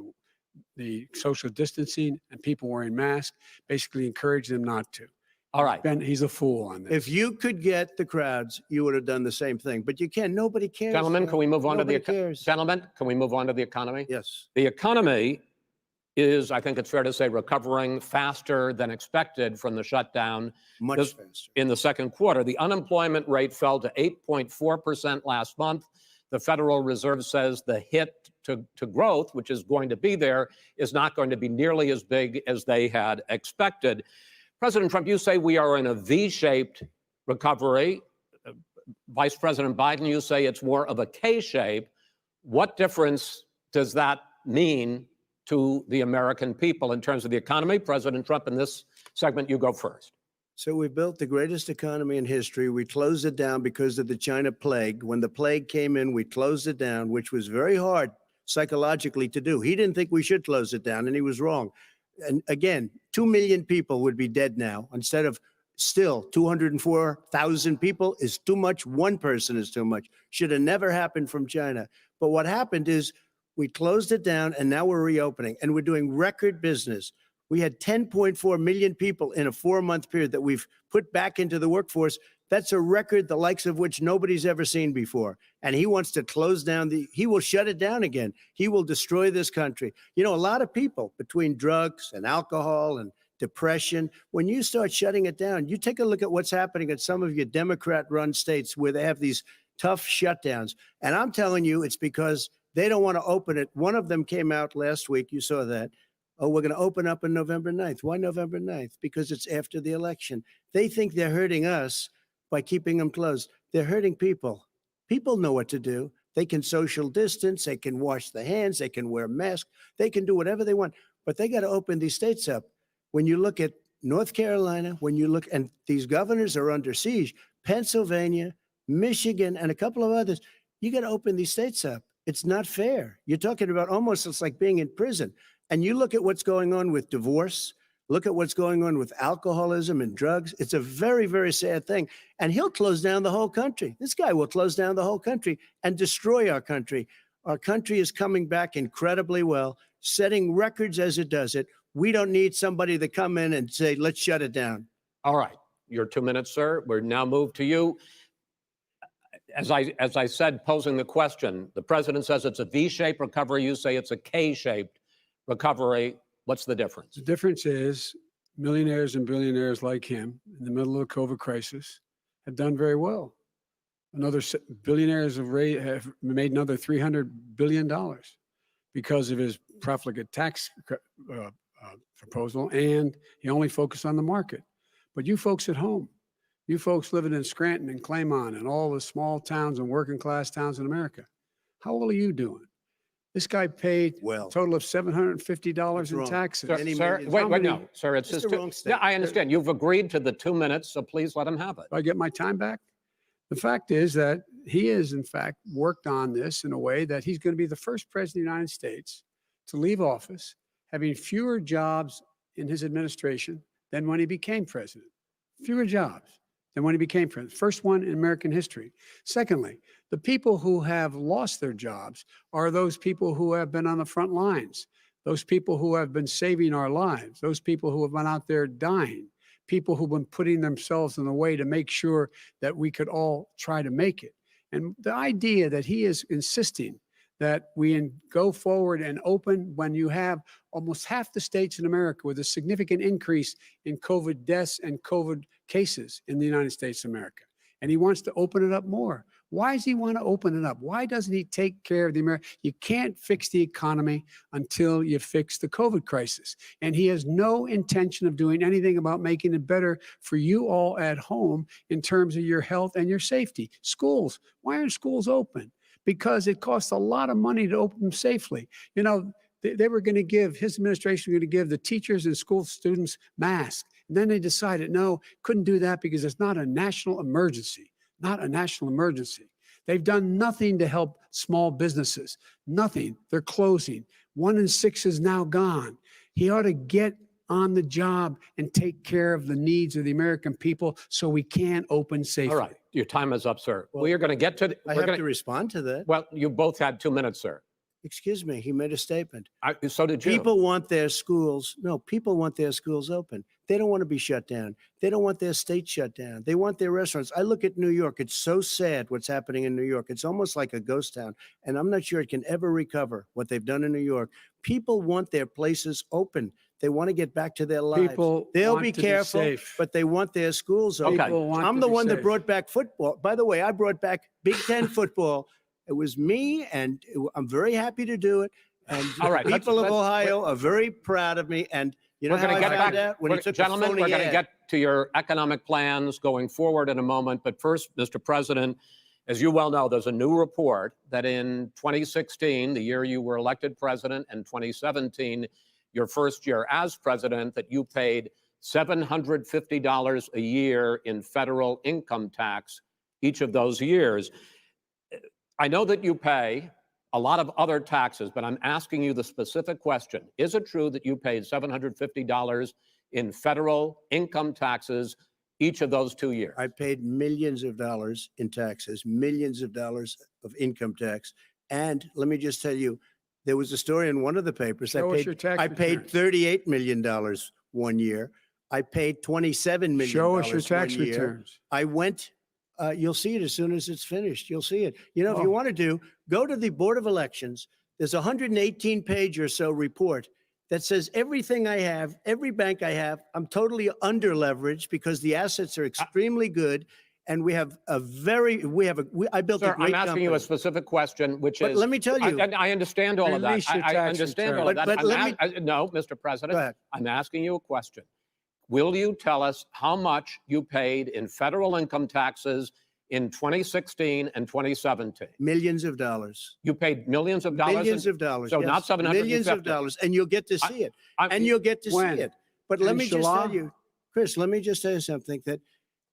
the social distancing and people wearing masks, basically encourage them not to. All right. He's a fool on this. If you could get the crowds, you would have done the same thing. But you can't. Nobody cares. Gentlemen, can we move on to the Nobody cares. gentlemen? Can we move on to the economy? Yes. The economy is, I think it's fair to say, recovering faster than expected from the shutdown Much This- faster. in the second quarter. The unemployment rate fell to 8.4% last month. The Federal Reserve says the hit to growth, which is going to be there, is not going to be nearly as big as they had expected. President Trump, you say we are in a V-shaped recovery. Vice President Biden, you say it's more of a K-shape. What difference does that mean to the American people in terms of the economy? President Trump, in this segment, you go first. So we built the greatest economy in history. We closed it down because of the China plague. When the plague came in, we closed it down, which was very hard psychologically to do. He didn't think we should close it down, and he was wrong. And again, 2 million people would be dead now instead of still 204,000 people is too much. One person is too much. Should have never happened from China. But what happened is we closed it down, and now we're reopening, and we're doing record business. We had 10.4 million people in a 4-month period that we've put back into the workforce. That's a record the likes of which nobody's ever seen before. And he wants to close down he will shut it down again. He will destroy this country. You know, a lot of people between drugs and alcohol and depression, when you start shutting it down, you take a look at what's happening in some of your Democrat-run states where they have these tough shutdowns. And I'm telling you, it's because they don't want to open it. One of them came out last week. You saw that. Oh, we're going to open up on November 9th. Why November 9th? Because it's after the election. They think they're hurting us by keeping them closed. They're hurting people. People know what to do. They can social distance. They can wash their hands. They can wear masks. They can do whatever they want. But they got to open these states up. When you look at North Carolina, when you look, and these governors are under siege, Pennsylvania, Michigan, and a couple of others, you got to open these states up. It's not fair. You're talking about almost, it's like being in prison. And you look at what's going on with divorce, look at what's going on with alcoholism and drugs. It's a very, very sad thing. And he'll close down the whole country. This guy will close down the whole country and destroy our country. Our country is coming back incredibly well, setting records as it does it. We don't need somebody to come in and say, let's shut it down. All right. Your 2 minutes, sir. We're now moved to you. As I said, posing the question, the president says it's a V-shaped recovery. You say it's a K-shaped recovery. What's the difference? The difference is millionaires and billionaires like him in the middle of the COVID crisis have done very well. Billionaires have made another $300 billion because of his profligate tax proposal, and he only focused on the market. But you folks at home, You folks living in Scranton and Claymont and all the small towns and working class towns in America, how well are you doing? This guy paid a total of $750 in taxes. Sir, wait, no, sir, it's just, yeah, I understand. You've agreed to the 2 minutes, so please let him have it. Do I get my time back? The fact is that he has, in fact, worked on this in a way that he's going to be the first president of the United States to leave office having fewer jobs in his administration than when he became president. Fewer jobs than when he became president. First one in American history. Secondly, the people who have lost their jobs are those people who have been on the front lines, those people who have been saving our lives, those people who have been out there dying, people who've been putting themselves in the way to make sure that we could all try to make it. And the idea that he is insisting that we go forward and open when you have almost half the states in America with a significant increase in COVID deaths and COVID cases in the United States of America. And he wants to open it up more. Why does he want to open it up? Why doesn't he take care of the American? You can't fix the economy until you fix the COVID crisis. And he has no intention of doing anything about making it better for you all at home in terms of your health and your safety. Schools, why aren't schools open? Because it costs a lot of money to open them safely. You know, they were going to give, his administration was going to give the teachers and school students masks. And then they decided, no, couldn't do that because it's not a national emergency. Not a national emergency. They've done nothing to help small businesses. Nothing. They're closing. 1 in 6 is now gone. He ought to get on the job and take care of the needs of the American people so we can open safely. All right. Your time is up, sir. We are going to get to... I have to respond to that. Well, you both had 2 minutes, sir. Excuse me, he made a statement. So did you. People want their schools. No, people want their schools open. They don't want to be shut down. They don't want their state shut down. They want their restaurants. I look at New York. It's so sad what's happening in New York. It's almost like a ghost town. And I'm not sure it can ever recover what they've done in New York. People want their places open. They want to get back to their lives. They'll be careful, but they want their schools open. I'm the one that brought back football. By the way, I brought back Big Ten football. It was me, and I'm very happy to do it. And all right, people of Ohio are very proud of me. And you know how I found out? When he took gentlemen, we're going to get to your economic plans going forward in a moment. But first, Mr. President, as you well know, there's a new report that in 2016, the year you were elected president, and 2017, your first year as president, that you paid $750 a year in federal income tax each of those years. I know that you pay a lot of other taxes, but I'm asking you the specific question. Is it true that you paid $750 in federal income taxes each of those 2 years? I paid millions of dollars in taxes, millions of dollars of income tax. And let me just tell you, there was a story in one of the papers. I paid $38 million 1 year. I paid $27 million. Show us your tax returns. I went. You'll see it as soon as it's finished. You'll see it. You know, if you want to go to the Board of Elections. There's a 118-page or so report that says everything I have, every bank I have, I'm totally under leveraged because the assets are extremely good. And I built a great I'm asking you a specific question, which is. Let me tell you. I understand all of that. I understand all of that. No, Mr. President, I'm asking you a question. Will you tell us how much you paid in federal income taxes in 2016 and 2017? Millions of dollars. You paid millions of dollars? Millions of dollars. So yes. not 750. Millions of dollars. And you'll get to see it. You'll get to see it. But let me just tell you, Chris, let me just tell you something, that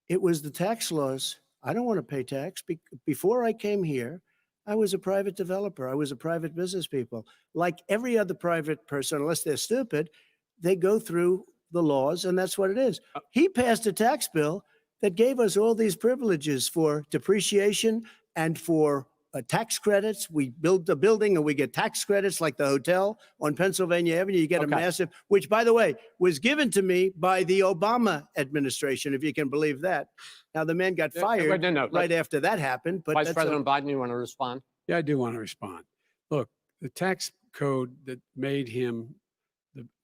it was the tax laws. I don't want to pay tax. Before I came here, I was a private developer. I was a private business people. Like every other private person, unless they're stupid, they go through the laws, and that's what it is. He passed a tax bill that gave us all these privileges for depreciation and for tax credits. We build the building and we get tax credits, like the hotel on Pennsylvania Avenue. You get a massive, which, by the way, was given to me by the Obama administration, if you can believe that. Now, the man got fired right after that happened. But Vice President Biden, you want to respond? Yeah, I do want to respond. Look, the tax code that made him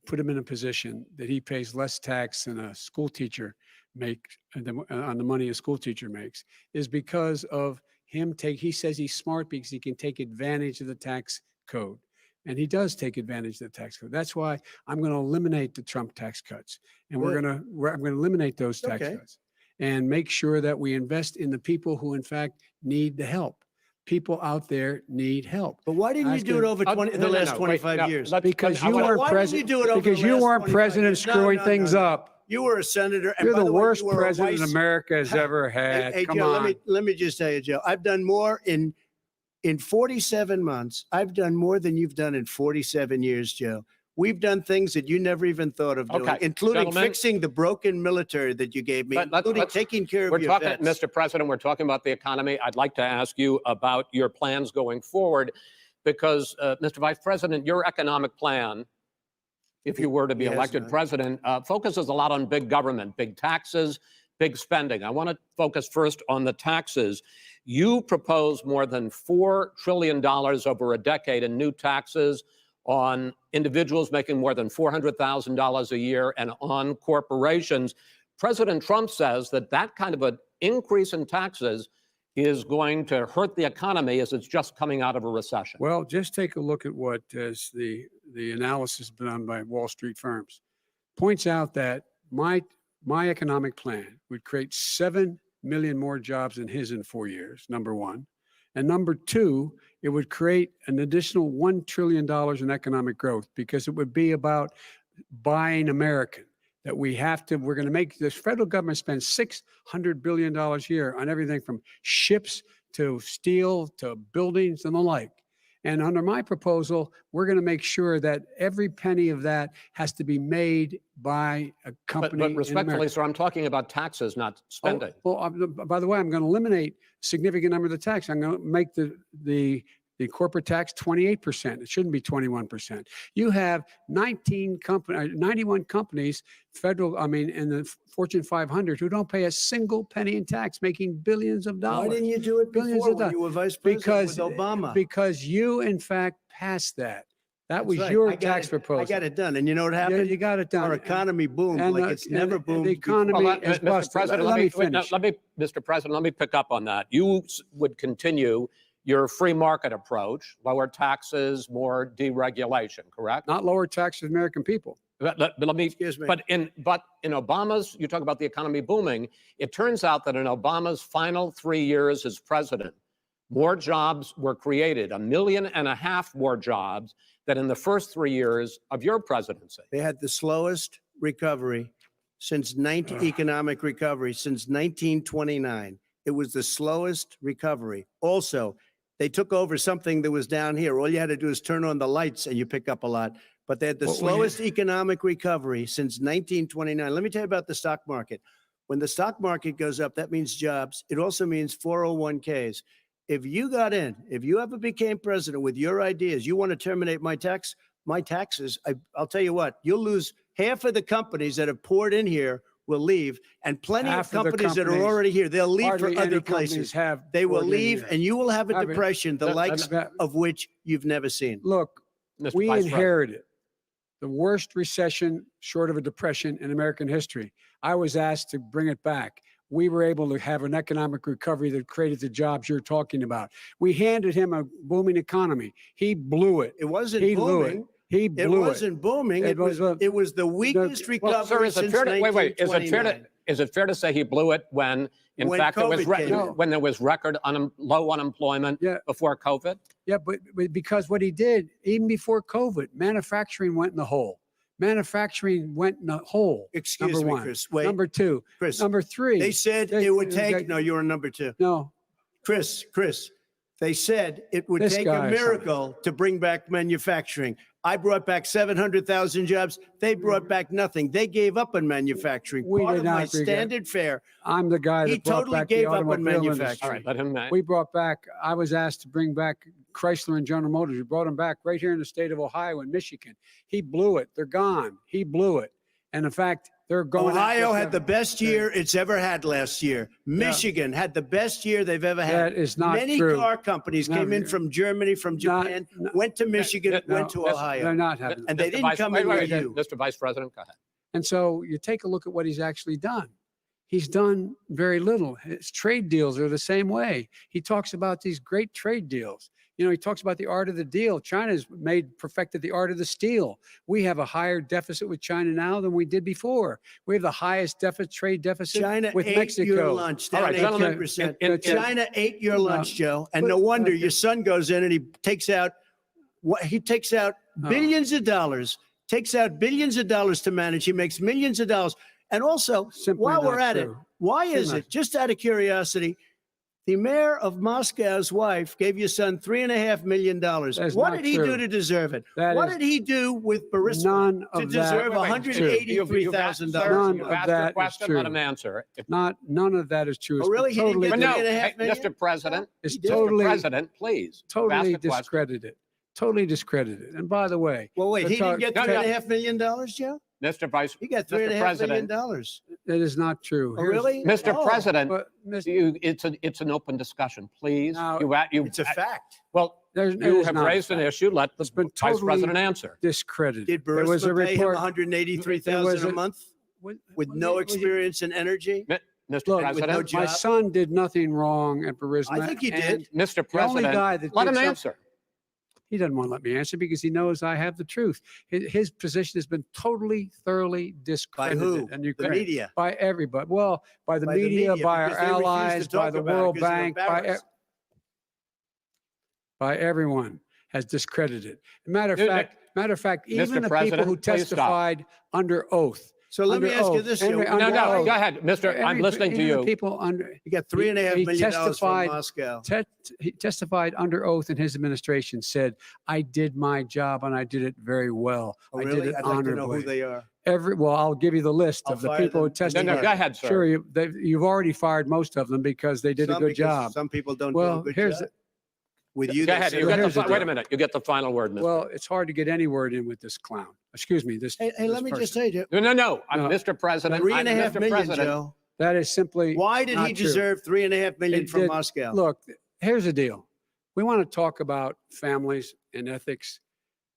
put him in a position that he pays less tax than a school teacher makes on the money a school teacher makes is because of him he says he's smart because he can take advantage of the tax code. And he does take advantage of the tax code. That's why I'm going to eliminate the Trump tax cuts. And I'm going to eliminate those tax cuts. and make sure that we invest in the people who, in fact, need the help. People out there need help. But why didn't you do it over the last 25 years? Because you weren't president. Because you weren't president screwing things up. You were a senator. And You're by the way, worst you were a president vice- America has ever had. Hey, Come Joe, on. let me just tell you, Joe, I've done more in 47 months. I've done more than you've done in 47 years, Joe. We've done things that you never even thought of doing, Okay, including gentlemen. fixing the broken military that you gave me, including let's- taking care We're of your talking, vets. Mr. President, we're talking about the economy. I'd like to ask you about your plans going forward because, Mr. Vice President, your economic plan, if you were to be Yes, elected man. president, focuses a lot on big government, big taxes, big spending. I want to focus first on the taxes. You propose more than $4 trillion over a decade in new taxes on individuals making more than $400,000 a year and on corporations. President Trump says that that kind of an increase in taxes is going to hurt the economy as it's just coming out of a recession. Well, just take a look at what is the analysis done by Wall Street firms. Points out that my economic plan would create 7 million more jobs than his in 4 years, number one. And number two, it would create an additional $1 trillion in economic growth because it would be about buying American. That we're going to make this federal government spend $600 billion a year on everything from ships to steel to buildings and the like. And under my proposal, we're going to make sure that every penny of that has to be made by a company. But respectfully, sir, I'm talking about taxes, not spending. By the way, I'm going to eliminate a significant number of the tax. I'm going to make the corporate tax 28%. It shouldn't be 21%. You have 91 companies, in the Fortune 500 who don't pay a single penny in tax, making billions of dollars. Why didn't you do it before when you were vice president with Obama? Because you, in fact, passed that. That was right. your I got tax it. proposal. I got it done. And you know what happened? Yeah, you got it done. Our economy boomed And, like it's never boomed. The economy is Mr. busted. President, Let me finish. Mr. President, let me pick up on that. You would continue your free market approach, lower taxes, more deregulation, correct? Not lower taxes for American people. But let me. Excuse me. But in Obama's, you talk about the economy booming. It turns out that in Obama's final 3 years as president, more jobs were created, 1.5 million more jobs than in the first 3 years of your presidency. They had the slowest recovery economic recovery since 1929. It was the slowest recovery. Also, they took over something that was down here. All you had to do is turn on the lights and you pick up a lot. But they had the slowest economic recovery since 1929. Let me tell you about the stock market. When the stock market goes up, that means jobs. It also means 401ks. If you got in, if you ever became president with your ideas, you want to terminate my taxes, I'll tell you what, you'll lose half of the companies that have poured in here will leave, and plenty of companies that are already here, they'll leave for other places. They will leave, and you will have a depression, the likes of which you've never seen. Look, Mr. we Vice inherited the worst recession short of a depression in American history. I was asked to bring it back. We were able to have an economic recovery that created the jobs you're talking about. We handed him a booming economy. He blew it. It wasn't booming. booming. He blew it. It wasn't booming. It was the weakest recovery since 1929. Is it fair to say he blew it when fact, when there was record low unemployment before COVID? Yeah, but because what he did, even before COVID, manufacturing went in the hole. Excuse me, Chris. Wait. Number two. Chris. Number three. They said it would take. No, you're on number two. No. Chris. They said it would take a miracle to bring back manufacturing. I brought back 700,000 jobs. They brought back nothing. They gave up on manufacturing. Part of my standard fare. I'm the guy that brought back the automobile industry. All right, let him. We brought back. I was asked to bring back Chrysler and General Motors. We brought them back right here in the state of Ohio and Michigan. He blew it. They're gone. He blew it. And in fact, they're going. Ohio had the best year it's ever had last year. Michigan had the best year they've ever had. That is not Many true. car companies came in from Germany, from Japan, went to Michigan, went to Ohio. They're not having. And they didn't come in with you. Mr. Vice President, go ahead. And so you take a look at what he's actually done. he's done very little. His trade deals are the same way. He talks about these great trade deals. You know, he talks about the art of the deal. China's perfected the art of the steal. We have a higher deficit with China now than we did before. We have the highest trade deficit China with ate Mexico. your lunch. All Down right, gentlemen, 18%. China ate your lunch, Joe. And no wonder your son goes in and he takes out billions of dollars, to manage. He makes millions of dollars. And also, while we're at it, why is it, just out of curiosity, the mayor of Moscow's wife gave your son $3.5 million. What did he do to deserve it? What did he do with Burisma to deserve $183,000? None of that is true. Let him answer. None of that is true. Oh, really? He didn't get $3.5 million? Mr. President, It's Mr. totally, President, please. totally ask the question. discredited. Totally discredited. And by the way, well, wait, he didn't get No, no. $3.5 million, Joe? Mr. Vice, He got Mr. $3.5 million. President, that is not true. Oh, really? Mr. Oh. President, But, Mr. it's an open discussion, please. Now, It's a fact. Well, it you is have not a raised an fact. issue. Let the It's been Vice totally President answer. discredited. Did There was a Burisma pay him report. $183,000 a month with no experience in energy? Mr. Look, President, no my job? son did nothing wrong at Burisma. I think he and did. Mr. The only President, guy that let did him something- answer. He doesn't want to let me answer because he knows I have the truth. His position has been totally, thoroughly By discredited. who? And The media. By everybody. Well, by the By the media, media, by our because they refuse to allies, by talk the about it World because they're Bank, embarrassed. by everyone has discredited. Matter of fact, even Mr. the people President, who please stop. testified under oath. So let me Under ask you oath. this, Under- Joe. under No, oath. go ahead, Mr. I'm listening to Even the you. people under You got $3.5 he million from testified- Moscow. he testified under oath in his administration, said, I did my job and I did it very well. Oh, I really? did it I'd like to know honorably. who they are. Well, I'll give you the list I'll of the fire people who them. testified. No, go ahead, sir. Sure, you've already fired most of them because they did a Some good because job. Some people don't Well, do a good here's job. With you, Go they ahead. said- You get here's the the, wait a deal. minute. You get the final word, Mr. Well, it's hard to get any word in with this clown. Excuse me, this. Hey, this let me just person. say, Joe. No. I'm No. Mr. President. $3.5 Mr. million, President. Joe. That is simply. Why did not he true. deserve $3.5 million It from did- Moscow? Look, here's the deal. We want to talk about families and ethics.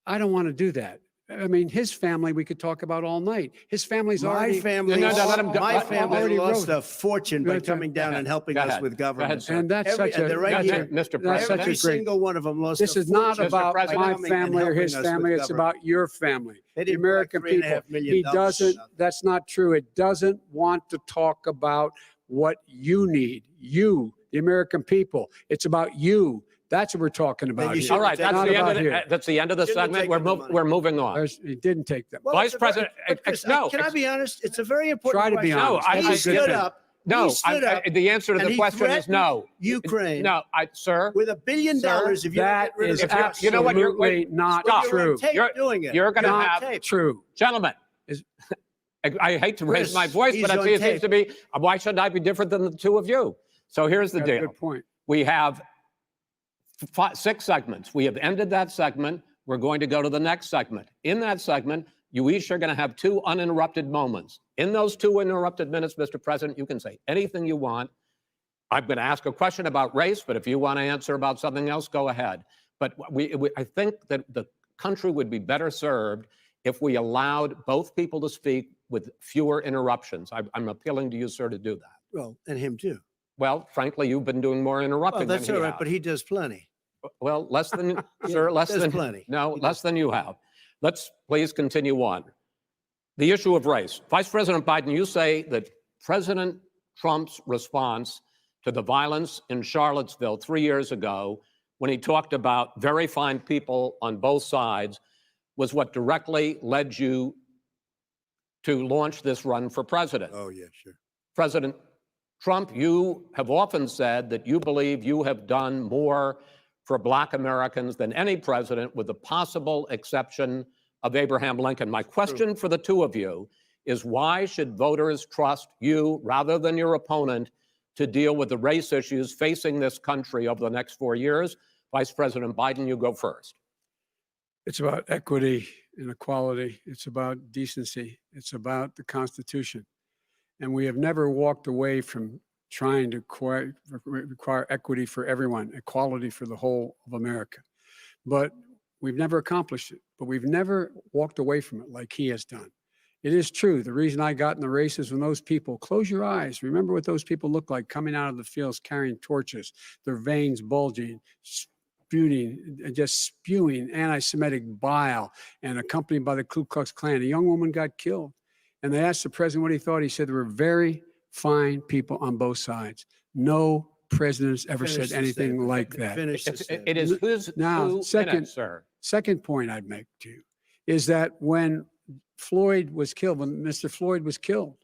I don't want to do that. I mean, his family we could talk about all night. His family's My already. family, No, let him go. my Let- family already lost wrote- a fortune by Go ahead. coming down and helping Go us ahead. with Go ahead, government. sir. And that's Every- such a. and they're right Go here. ahead, Mr. That's President. such Every a great. single one of them lost This a is not fortune about by President. my coming and family or helping his us family. with It's government. about your family, They the didn't collect American people. $3.5 million. He doesn't. That's not true. It doesn't want to talk about what you need. You, the American people. It's about you. That's what we're talking about you here. should All right, Take that's it the end about of here. that's the end of the Shouldn't have segment. taken the money. We're moving on. He didn't take them. Well, Vice it's a very- President, but Chris, no, can I ex- be honest? It's a very important Try to be question. honest. No, I- He I- stood listen. up. No, he stood up the answer to and the he question is threatened no. Ukraine No, sir. with $1 billion Sir, if you don't That get rid of is the trust. absolutely You know what, you're- wait, not stop. You're true. on tape You're- doing it. you're gonna on have- tape. True. Gentlemen, Is- I hate to raise Chris, my voice, he's but on it seems tape. to be, why should I be different than the two of you? So here's the Got a deal. good point. We have 6 segments. We have ended that segment. We're going to go to the next segment. In that segment, you each are going to have 2 uninterrupted moments. In those 2 uninterrupted minutes, Mr. President, you can say anything you want. I'm going to ask a question about race, but if you want to answer about something else, go ahead. But I think that the country would be better served if we allowed both people to speak with fewer interruptions. I'm appealing to you, sir, to do that. Well, and him too. Well, frankly, you've been doing more interrupting Well, that's than all he right, has. but he does plenty. Well, less than, Yeah, sir, less there's than, plenty. no, He less than you have. Let's please continue on. The issue of race. Vice President Biden, you say that President Trump's response to the violence in Charlottesville 3 years ago, when he talked about very fine people on both sides, was what directly led you to launch this run for president. Oh, yeah, sure. President Trump, you have often said that you believe you have done more for Black Americans than any president, with the possible exception of Abraham Lincoln. My question for the two of you is, why should voters trust you rather than your opponent to deal with the race issues facing this country over the next 4 years? Vice President Biden, you go first. It's about equity and equality. It's about decency. It's about the Constitution. And we have never walked away from trying to require equity for everyone, equality for the whole of America. But we've never accomplished it. But we've never walked away from it like he has done. It is true. The reason I got in the race is when those people, close your eyes, remember what those people look like coming out of the fields carrying torches, their veins bulging, just spewing anti-Semitic bile, and accompanied by the Ku Klux Klan. A young woman got killed. And they asked the president what he thought. He said there were very fine people on both sides. No president's ever said anything like that. It is whose Now, sir. second point I'd make to you is that when Floyd was killed, when Mr. Floyd was killed,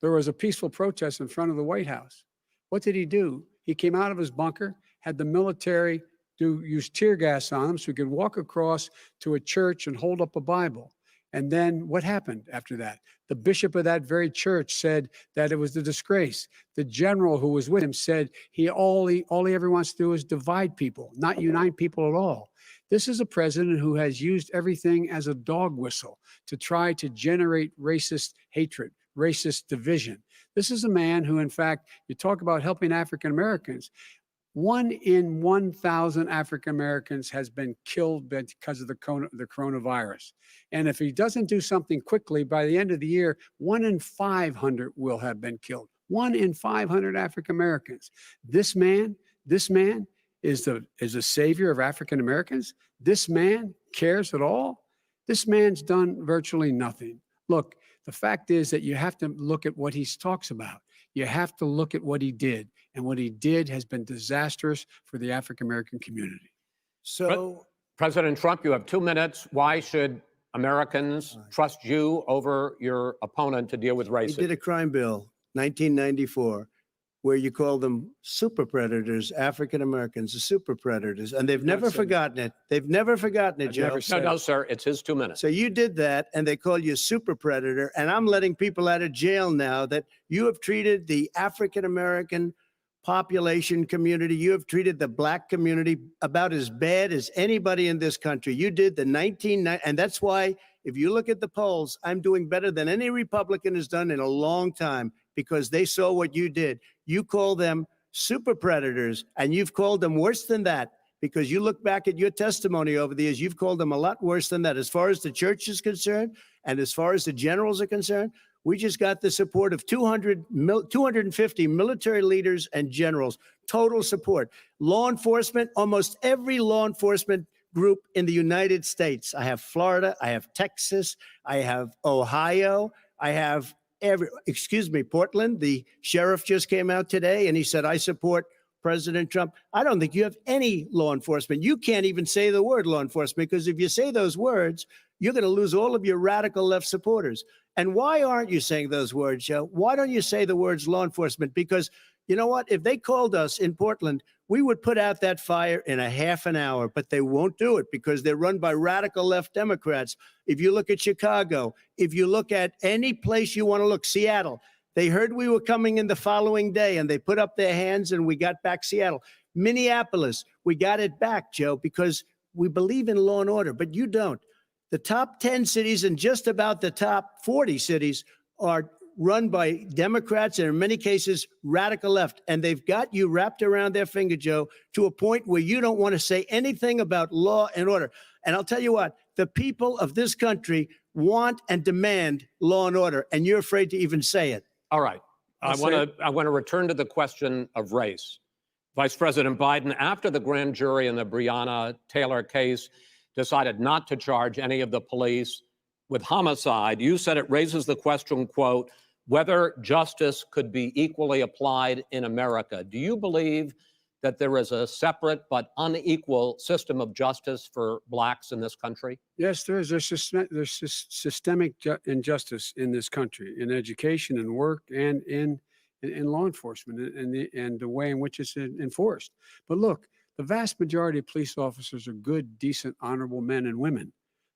there was a peaceful protest in front of the White House. What did he do? He came out of his bunker, had the military use tear gas on him so he could walk across to a church and hold up a Bible. And then what happened after that? The bishop of that very church said that it was a disgrace. The general who was with him said all he ever wants to do is divide people, not unite people at all. This is a president who has used everything as a dog whistle to try to generate racist hatred, racist division. This is a man who, in fact, you talk about helping African Americans. 1 in 1,000 African Americans has been killed because of the coronavirus. And if he doesn't do something quickly, by the end of the year, 1 in 500 will have been killed. 1 in 500 African Americans. This man is a savior of African Americans. This man cares at all. This man's done virtually nothing. Look, the fact is that you have to look at what he talks about. You have to look at what he did. And what he did has been disastrous for the African American community. So, President Trump, you have 2 minutes. Why should Americans trust you over your opponent to deal with racism? he did a crime bill, 1994, where you call them super predators, African Americans, the super predators, and they've never forgotten it. They've never forgotten it, Joe. No, sir, it's his 2 minutes. So you did that, and they call you a super predator, and I'm letting people out of jail now that you have treated the African American population community, you have treated the black community about as bad as anybody in this country. You did the 1990, and that's why if you look at the polls, I'm doing better than any Republican has done in a long time because they saw what you did. You call them super predators, and you've called them worse than that because you look back at your testimony over the years, you've called them a lot worse than that. As far as the church is concerned, and as far as the generals are concerned, we just got the support of 250 military leaders and generals, total support. Law enforcement, almost every law enforcement group in the United States. I have Florida, I have Texas, I have Ohio, I have Portland. The sheriff just came out today and he said, I support President Trump. I don't think you have any law enforcement. You can't even say the word law enforcement because if you say those words, you're going to lose all of your radical left supporters. And why aren't you saying those words, Joe? Why don't you say the words law enforcement? Because you know what? If they called us in Portland, we would put out that fire in a half an hour, but they won't do it because they're run by radical left Democrats. If you look at Chicago, if you look at any place you want to look, Seattle, they heard we were coming in the following day and they put up their hands and we got back Seattle. Minneapolis, we got it back, Joe, because we believe in law and order, but you don't. The top 10 cities and just about the top 40 cities are run by Democrats and in many cases radical left. And they've got you wrapped around their finger, Joe, to a point where you don't want to say anything about law and order. And I'll tell you what, the people of this country want and demand law and order, and you're afraid to even say it. All right. I want to return to the question of race. Vice President Biden, after the grand jury in the Breonna Taylor case decided not to charge any of the police with homicide, you said it raises the question, quote, whether justice could be equally applied in America. Do you believe that there is a separate but unequal system of justice for blacks in this country? Yes, there is. There's systemic injustice in this country, in education and work and in law enforcement and the way in which it's enforced. But look, the vast majority of police officers are good, decent, honorable men and women.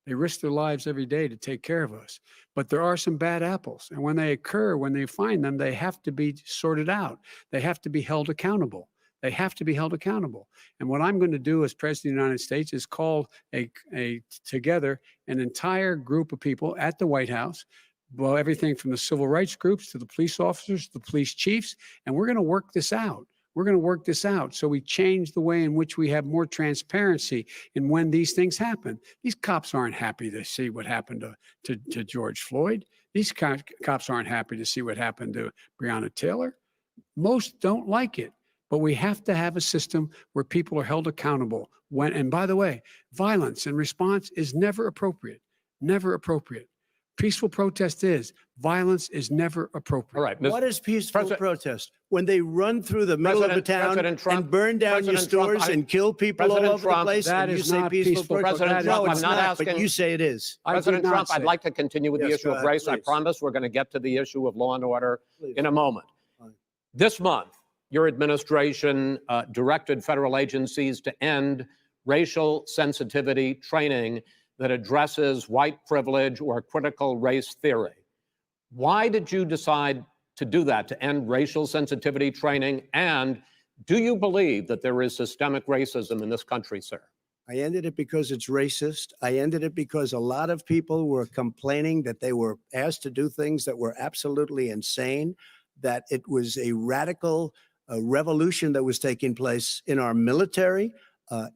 They risk their lives every day to take care of us. But there are some bad apples. And when they occur, when they find them, they have to be sorted out. They have to be held accountable. They have to be held accountable. And what I'm going to do as President of the United States is call together an entire group of people at the White House, well, everything from the civil rights groups to the police officers, the police chiefs, and we're going to work this out. We're going to work this out so we change the way in which we have more transparency in when these things happen. These cops aren't happy to see what happened to George Floyd. These cops aren't happy to see what happened to Breonna Taylor. Most don't like it, but we have to have a system where people are held accountable. And by the way, violence in response is never appropriate. Never appropriate. Peaceful protest is. Violence is never appropriate. All right. What is peaceful protest? When they run through the middle of a town and burn down your stores and kill people all over the place, that and you is say not peaceful protest? President No, Trump, it's I'm not not, asking- but you say it is. President Trump, I'd say. like to continue with the Yes, issue go of ahead, race. I please. promise we're going to get to the issue of law and order Please. in a moment. Fine. This month, your administration directed federal agencies to end racial sensitivity training that addresses white privilege or critical race theory. Why did you decide to do that, to end racial sensitivity training? And do you believe that there is systemic racism in this country, sir? I ended it because it's racist. I ended it because a lot of people were complaining that they were asked to do things that were absolutely insane, that it was a radical revolution that was taking place in our military,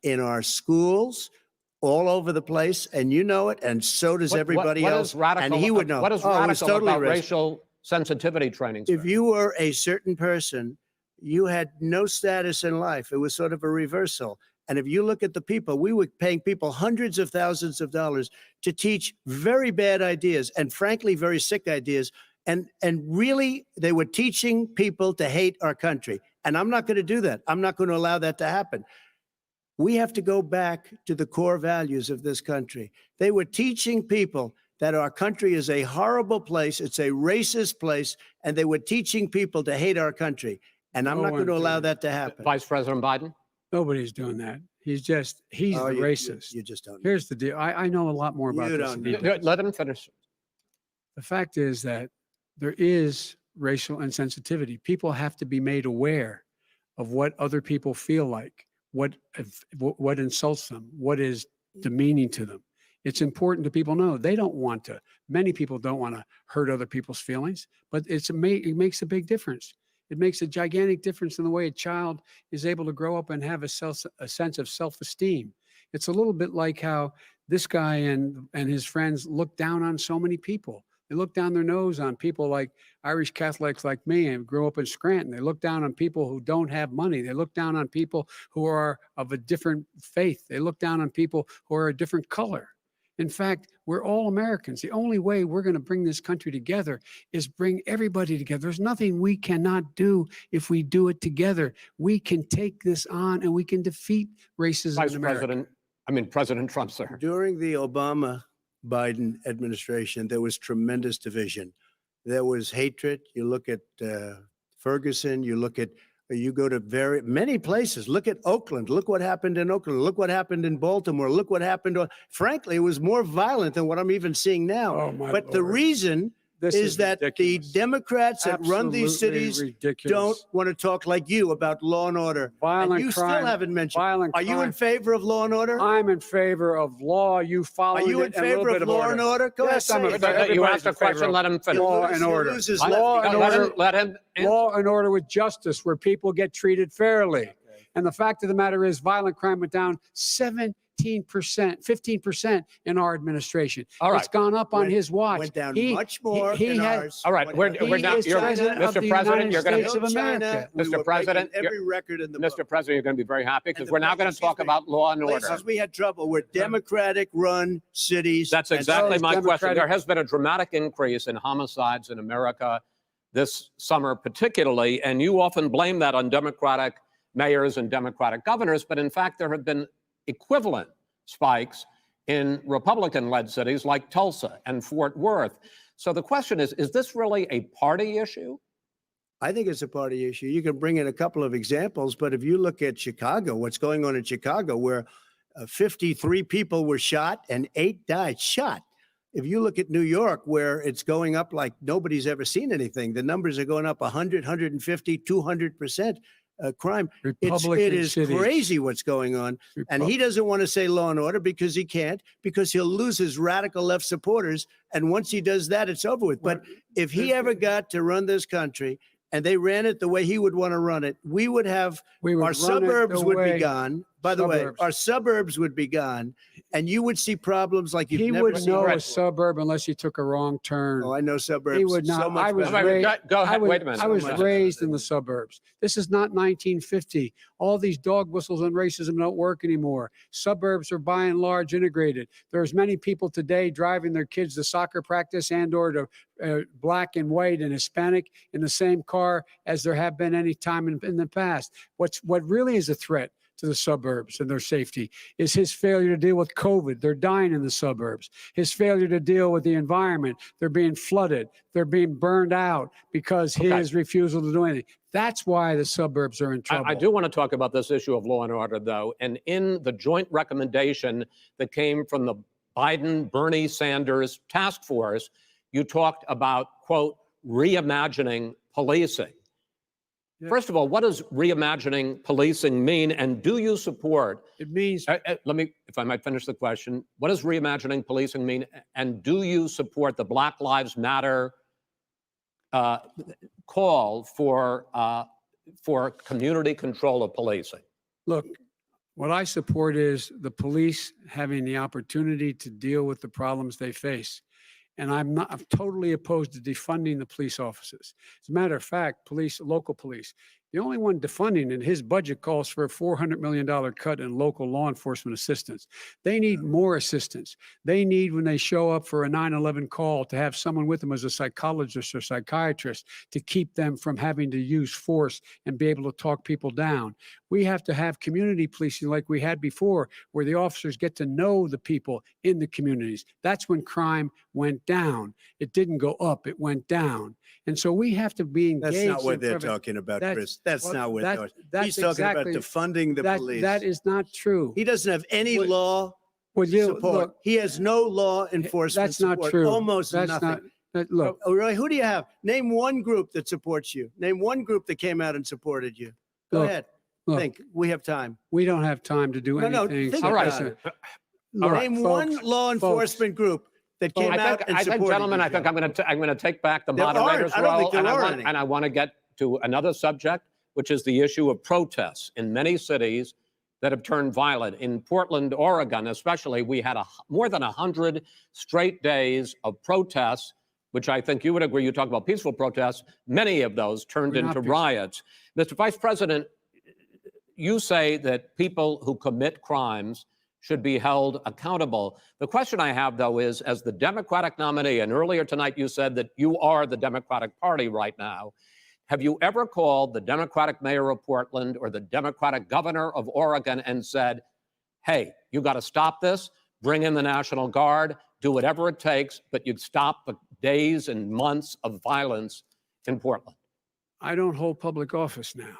in our schools, all over the place, and you know it, and so does everybody what else. Is radical, and he would know. What is it was radical totally about racist. racial sensitivity training, sir? If you were a certain person, you had no status in life. It was sort of a reversal. And if you look at the people, we were paying people hundreds of thousands of dollars to teach very bad ideas and frankly, very sick ideas. And really, they were teaching people to hate our country. And I'm not going to do that. I'm not going to allow that to happen. We have to go back to the core values of this country. They were teaching people that our country is a horrible place. It's a racist place. And they were teaching people to hate our country. And I'm not going to allow that to happen. Vice President Biden? Nobody's doing that. He's the racist. You just don't. Here's the deal. I know a lot more about You this. don't than he know. does. Let him finish. The fact is that there is racial insensitivity. People have to be made aware of what other people feel like, what insults them, what is demeaning to them. It's important to people know they don't want to. Many people don't want to hurt other people's feelings, but it makes a big difference. It makes a gigantic difference in the way a child is able to grow up and have a sense of self-esteem. It's a little bit like how this guy and his friends look down on so many people. They look down their nose on people like Irish Catholics like me and grew up in Scranton. They look down on people who don't have money. They look down on people who are of a different faith. They look down on people who are a different color. In fact, we're all Americans. The only way we're going to bring this country together is bring everybody together. There's nothing we cannot do if we do it together. We can take this on and we can defeat racism in America. President Trump, sir. During the Obama-Biden administration, there was tremendous division. There was hatred. You look at Ferguson, you go to many places. Look at Oakland. Look what happened in Oakland. Look what happened in Baltimore. Look what happened. Frankly, it was more violent than what I'm even seeing now. Oh, my but Lord. the reason is that ridiculous. the Democrats that run these Absolutely cities ridiculous. don't want to talk like you about law and order. Violent and you crime, still haven't mentioned. violent Are you in crime. favor of law and order? I'm in favor of law. You follow Are you in favor of law and order? Go Yes, ahead. I'm say in it. favor. You Everybody's asked a in favor question, of let him finish. law and order. Lose his Law and order. Let him answer. Law and order with justice, where people get treated fairly. And the fact of the matter is, violent crime went down 15% in our administration. All right. It's gone up on his watch. Went down He- much more he in had- ours. All right, we're He now. is You're, president of Mr. the President, United you're going States to. of America. We Mr. were President, breaking every record in the book. Mr. President, you're going to be very happy because And the we're now going to places talk we- about law and order. Places we had trouble were Democratic-run cities. That's and exactly so- my question. Democratic- There has been a dramatic increase in homicides in America this summer, particularly, and you often blame that on Democratic mayors and Democratic governors, but in fact, there have been equivalent spikes in Republican-led cities like Tulsa and Fort Worth. So the question is this really a party issue? I think it's a party issue. You can bring in a couple of examples, but if you look at Chicago, what's going on in Chicago, where 53 people were shot and 8 died shot. If you look at New York, where it's going up like nobody's ever seen anything, the numbers are going up 100, 150, 200%. Crime. It is cities. crazy what's going on. And he doesn't want to say law and order because he can't, because he'll lose his radical left supporters. And once he does that, it's over with. But if he ever got to run this country and they ran it the way he would want to run it, we would have our suburbs would be gone. By the way, Suburbs. our suburbs would be gone, and you would see problems like you've He never would seen. know a before. suburb unless he took a wrong turn. Oh, I know suburbs. He would not. So much I was better. raised. Go ahead. I was, Wait a minute. I was So much better raised than in the suburbs. This is not 1950. All these dog whistles and racism don't work anymore. Suburbs are by and large integrated. There's many people today driving their kids to soccer practice and/or to black and white and Hispanic in the same car as there have been any time in the past. What really is a threat to the suburbs and their safety is his failure to deal with COVID. They're dying in the suburbs. His failure to deal with the environment. They're being flooded. They're being burned out because his refusal to do anything. That's why the suburbs are in trouble. I do want to talk about this issue of law and order, though. And in the joint recommendation that came from the Biden-Bernie Sanders task force, you talked about, quote, reimagining policing. Yeah. First of all, what does reimagining policing mean? And do you support? It means. Let me, if I might finish the question. What does reimagining policing mean? And do you support the Black Lives Matter call for community control of policing? Look, what I support is the police having the opportunity to deal with the problems they face. And I'm totally opposed to defunding the police officers. As a matter of fact, local police, the only one defunding it, his budget calls for a $400 million cut in local law enforcement assistance. They need more assistance. They need, when they show up for a 9/11 call, to have someone with them as a psychologist or psychiatrist to keep them from having to use force and be able to talk people down. We have to have community policing like we had before, where the officers get to know the people in the communities. That's when crime went down. It didn't go up, it went down. And so we have to be engaged. That's not what they're in talking about, Chris. That's well, not what that- they're that's He's talking exactly- about defunding the police. That is not true. He doesn't have any Would- law Would you support. look? He has no law enforcement That's not support. true. Almost That's nothing. not. Look, Oh, really? Who do you have? Name one group that supports you. Name one group that came out and supported you. Go Look, ahead. look. Think. We have time. we don't have time to do No, no, anything. think except about listen. it. Look, Name folks, one law enforcement group that came out and I supported think, gentlemen, you, I think Joe. I'm going to take back the There aren't. moderator's I don't role, think there and are any. I want to get to another subject, which is the issue of protests in many cities that have turned violent. In Portland, Oregon, especially, we had more than 100 straight days of protests, which I think you would agree. You talk about peaceful protests. Many of those turned We're not into peaceful. riots. Mr. Vice President, you say that people who commit crimes should be held accountable. The question I have, though, is as the Democratic nominee, and earlier tonight you said that you are the Democratic Party right now, have you ever called the Democratic mayor of Portland or the Democratic governor of Oregon and said, hey, you got to stop this, bring in the National Guard, do whatever it takes, but you'd stop the days and months of violence in Portland? I don't hold public office now.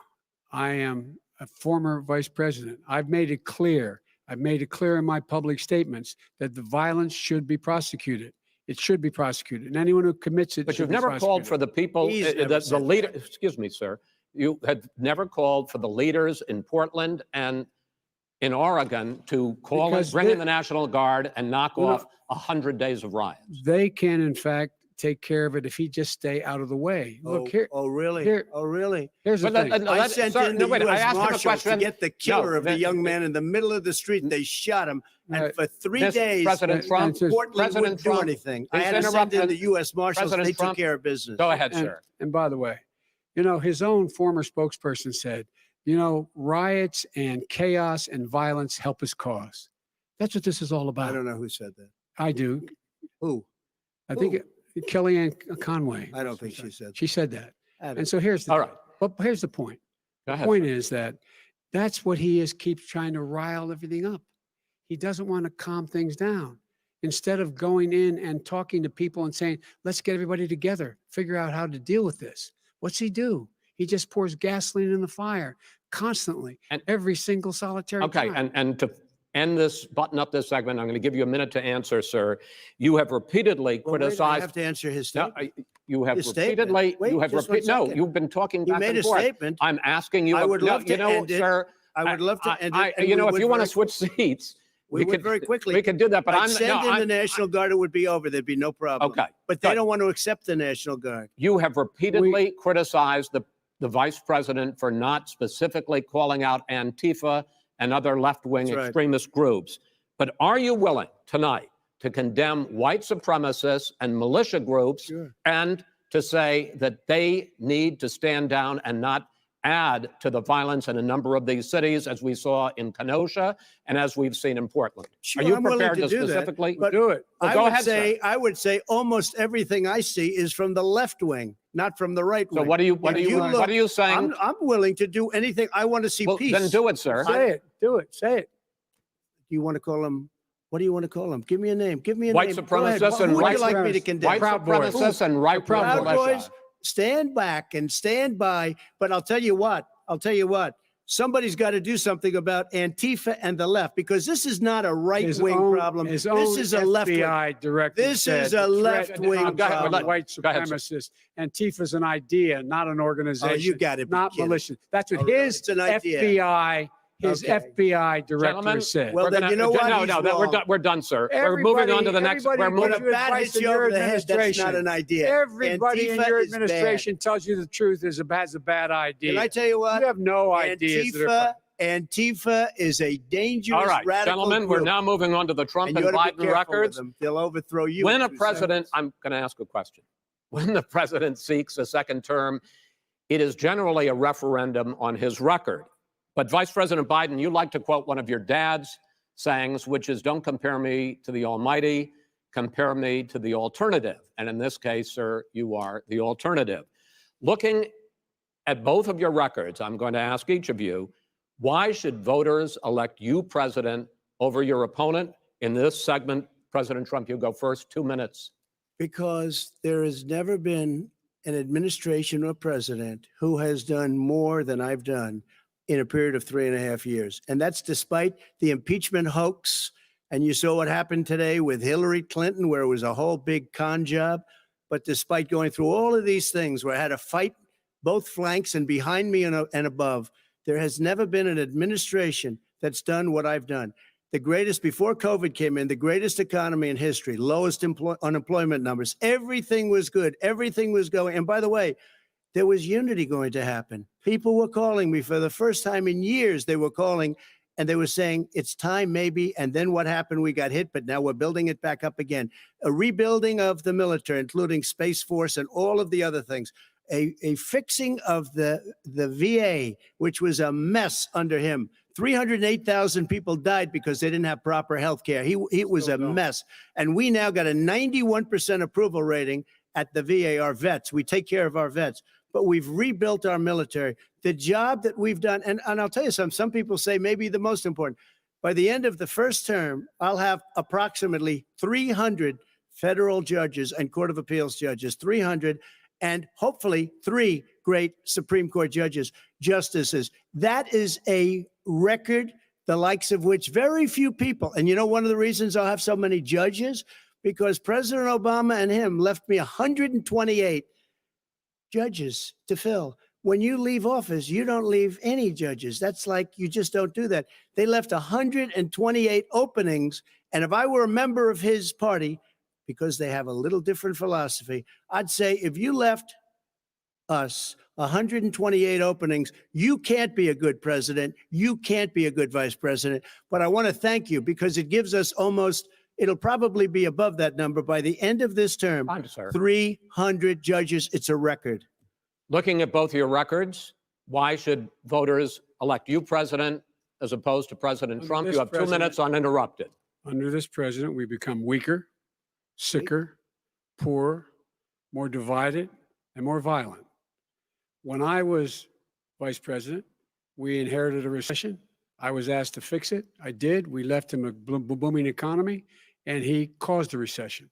I am a former vice president. I've made it clear. I've made it clear in my public statements that the violence should be prosecuted. It should be prosecuted, and anyone who commits it. But should you've be never called prosecuted. for the people, He's never the said leader. that. Excuse me, sir. You had never called for the leaders in Portland and in Oregon to call Because bring they- in the National Guard and knock Well, off 100 days of riots. They can, in fact, take care of it if he just stay out of the way. Look here. Oh, really? here- Oh, really? Here's the But thing. I sent in the wait, I U.S. asked him a Marshals to question. get the killer No, of the young man in the middle of the street. They shot him, and Right. for 3 This days, President and Trump, just- Portland President wouldn't do Trump, anything. I please had to send interrupt in us. the U.S. Marshals. President They Trump- took care of business. go ahead, And- sir. And by the way, his own former spokesperson said, riots and chaos and violence help his cause. That's what this is all I about. don't know who said that. I do. Who? I think Kellyanne Conway. I don't think she said that. She said that. I don't- And so here's the All right. But here's the point. Go The ahead. point is that that's what he is, keeps trying to rile everything up. He doesn't want to calm things down. Instead of going in and talking to people and saying, let's get everybody together, figure out how to deal with this. What's he do? He just pours gasoline in the fire constantly, And- every single solitary Okay, time. and to end this, button up this segment, I'm going to give you a minute to answer, sir. You have repeatedly Well, wait, I criticized. have to answer his No, statement. you have His statement. repeatedly. Wait, you have just one repeated. No, second. you've been talking He back made and a forth. statement. I'm asking you. I would love to you know, end it. sir. I would love to end it. and You we know, if would you want to very- switch seats, we would could very quickly. We could do that, but I'd I'm send no, in I- the National Guard. It would be over. There'd be no problem. Okay, But they good. don't want to accept the National Guard. You have repeatedly criticized the vice president for not specifically calling out Antifa and other left-wing That's right. extremist groups. But are you willing tonight to condemn white supremacists and militia groups Sure. and to say that they need to stand down and not add to the violence in a number of these cities, as we saw in Kenosha and as we've seen in Portland? Sure, Are you I'm willing prepared to to do that, specifically but Do it. Well, I go would ahead, say sir. I would say almost everything I see is from the left wing, not from the right So wing. what are you If what are you look, what are you saying? I'm willing to do anything. I want to see Well, peace. then do it, sir. Say it. Do it. Say it. You want to call them? What do you want to call them? Give me a name. Give me a White name. Go ahead. supremacists Who and would white you like me to supremacists. condemn? White Proud Boys. supremacists and right wing Proud militia. Boys, stand back and stand by. But I'll tell you what. Somebody's got to do something about Antifa and the left, because this is not a right-wing problem. His This own is a left wing. FBI director. This said is a the threat left-wing of problem. white Go ahead, sir. supremacists. Antifa's an idea, not an organization. Oh, you got to be not kidding. militia. That's what Oh, really? his It's an idea. FBI, Okay. FBI director Gentlemen, said. Well, then you know what? No, He's no, wrong. we're done, sir. We're moving on to the next. Everybody We're When moving. a bat hits you over the head, that's not an idea. Everybody in Antifa your is bad. administration tells you the truth has a bad idea. Can I tell you what? You have no ideas. Antifa is a dangerous All right, radical gentlemen, group. we're now moving on to the Trump And and you ought to be Biden careful with records. them. They'll overthrow you. When in a 2 president, seconds. I'm going to ask a question. When the president seeks a second term, it is generally a referendum on his record. But Vice President Biden, you like to quote one of your dad's sayings, which is, don't compare me to the almighty, compare me to the alternative. And in this case, sir, you are the alternative. Looking at both of your records, I'm going to ask each of you, why should voters elect you president over your opponent? In this segment, President Trump, you go first, 2 minutes. Because there has never been an administration or president who has done more than I've done in a period of 3.5 years. And that's despite the impeachment hoax. And you saw what happened today with Hillary Clinton, where it was a whole big con job. But despite going through all of these things where I had to fight both flanks and behind me and above, there has never been an administration that's done what I've done. The greatest, before COVID came in, the greatest economy in history, lowest unemployment numbers. Everything was good. Everything was going. And by the way, there was unity going to happen. People were calling me for the first time in years. They were calling and they were saying, it's time maybe. And then what happened? We got hit, but now we're building it back up again. A rebuilding of the military, including Space Force and all of the other things. A fixing of the VA, which was a mess under him. 308,000 people died because they didn't have proper health care. It was a mess. And we now got a 91% approval rating at the VA, our vets. We take care of our vets. But we've rebuilt our military. The job that we've done, and I'll tell you some people say maybe the most important. By the end of the first term, I'll have approximately 300 federal judges and Court of Appeals judges, 300, and hopefully 3 great Supreme Court justices. That is a record, the likes of which very few people, and you know one of the reasons I'll have so many judges, because President Obama and him left me 128 judges to fill. When you leave office, you don't leave any judges. That's like, you just don't do that. They left 128 openings, and if I were a member of his party, because they have a little different philosophy, I'd say if you left us 128 openings, you can't be a good president. You can't be a good vice president. But I want to thank you because it gives us almost, it'll probably be above that number by the end of this term. 300 judges. It's a record. Looking at both your records, why should voters elect you president as opposed to President Under Trump? this You have 2 minutes uninterrupted. Under this president, we become weaker, sicker, poorer, more divided, and more violent. When I was vice president, we inherited a recession. I was asked to fix it. I did. We left him a booming economy, and he caused a recession.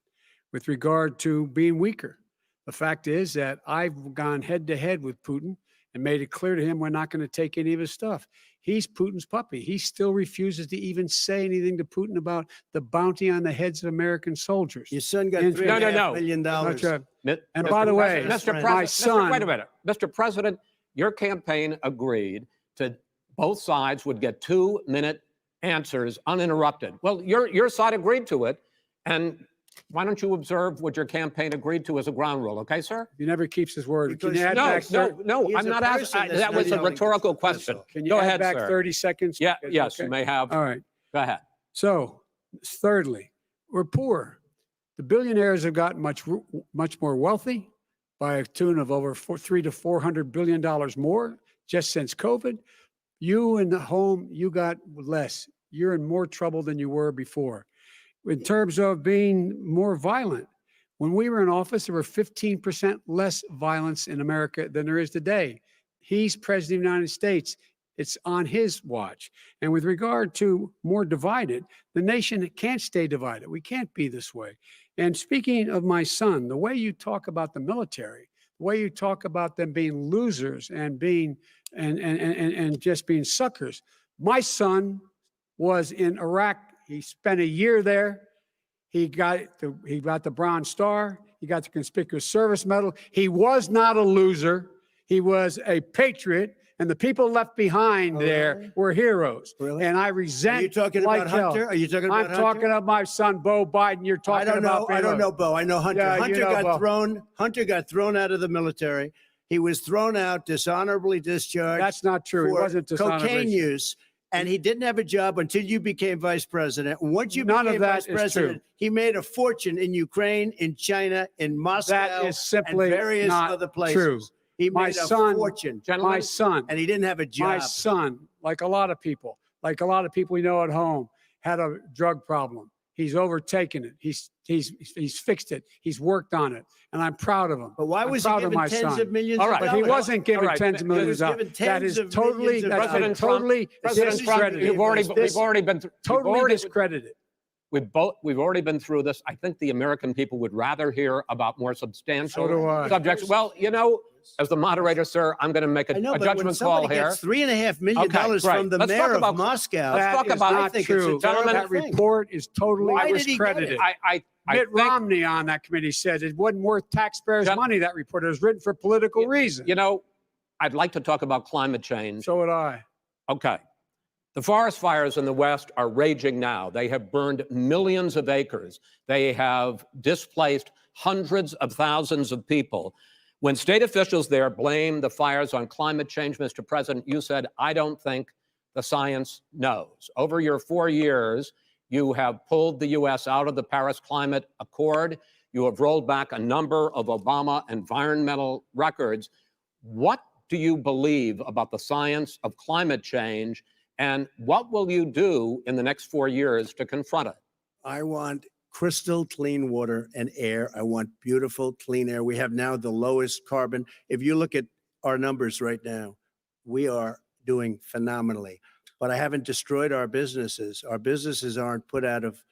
With regard to being weaker, the fact is that I've gone head to head with Putin and made it clear to him we're not going to take any of his stuff. He's Putin's puppy. He still refuses to even say anything to Putin about the bounty on the heads of American soldiers. Your son got And- $3.5 million. That's right. Mi- And Mr. by the way, President, my son- wait a minute. Mr. President, your campaign agreed to both sides would get 2-minute answers uninterrupted. Well, your side agreed to it, and Why don't you observe what your campaign agreed to as a ground rule, okay, sir? He never keeps his word. Can Because you add No, back no, He's I'm a not person asking. that's That was a not yelling rhetorical at us, question. that's all. Can you Go add ahead, back sir. 30 seconds? Yeah, Is yes, okay? you may have. All right. Go ahead. So, thirdly, we're poor. The billionaires have gotten much more wealthy by a tune of over $300 to $400 billion more just since COVID. You in the home, you got less. You're in more trouble than you were before. In terms of being more violent, when we were in office, there were 15% less violence in America than there is today. He's president of the United States. It's on his watch. And with regard to more divided, the nation can't stay divided. We can't be this way. And speaking of my son, the way you talk about the military, the way you talk about them being losers and being and just being suckers. My son was in Iraq. He spent a year there. He got the Bronze Star. He got the Conspicuous Service Medal. He was not a loser. He was a patriot. And the people left behind there were heroes. Really? And I resent. Are you talking like about hell. Hunter? Are you talking about I'm Hunter? talking about my son, Bo Biden. You're talking about. I don't know, Bo. I know Hunter. Yeah, Hunter you know got Bo. thrown. Hunter got thrown out of the military. He was thrown out, dishonorably discharged. That's not true. He for wasn't dishonorably. cocaine use, and he didn't have a job until you became vice president. And once you None of became that vice is president, true. he made a fortune in Ukraine, in China, in Moscow, That is simply and various not other places. true. He My made a son, fortune, My son, and he didn't have a job. my son, like a lot of people we know at home, had a drug problem. He's overtaken it. He's fixed it. He's worked on it, and I'm proud of him. But why I'm was he proud of given my tens son. of millions All of right. But dollars? he wasn't given All right. tens of millions of He was dollars. given That tens is of totally, millions of that's dollars. been totally President Trump, discredited. you've already been Totally discredited. We've already been through this. I think the American people would rather hear about more substantial So do I. subjects. Well, you know, as the moderator, sir, I'm going to make a, I know, a but when judgment call somebody here. gets $3.5 million Okay, great. from the Let's mayor talk of about- Moscow, let's talk That is about- I not think it's a true. terrible That thing. report is totally Why did he get discredited. it? I Mitt think, Romney on that committee said it wasn't worth taxpayers' Gen- money. That report, it was written for political reasons. you know, I'd like to talk about climate change. So would I. Okay. The forest fires in the West are raging now. They have burned millions of acres. They have displaced hundreds of thousands of people. When state officials there blame the fires on climate change, Mr. President, you said, I don't think the science knows. Over your 4 years, you have pulled the U.S. out of the Paris Climate Accord. You have rolled back a number of Obama environmental records. What do you believe about the science of climate change? And what will you do in the next 4 years to confront it? I want crystal clean water and air. I want beautiful, clean air. We have now the lowest carbon. If you look at our numbers right now, we are doing phenomenally. But I haven't destroyed our businesses. Our businesses aren't put out of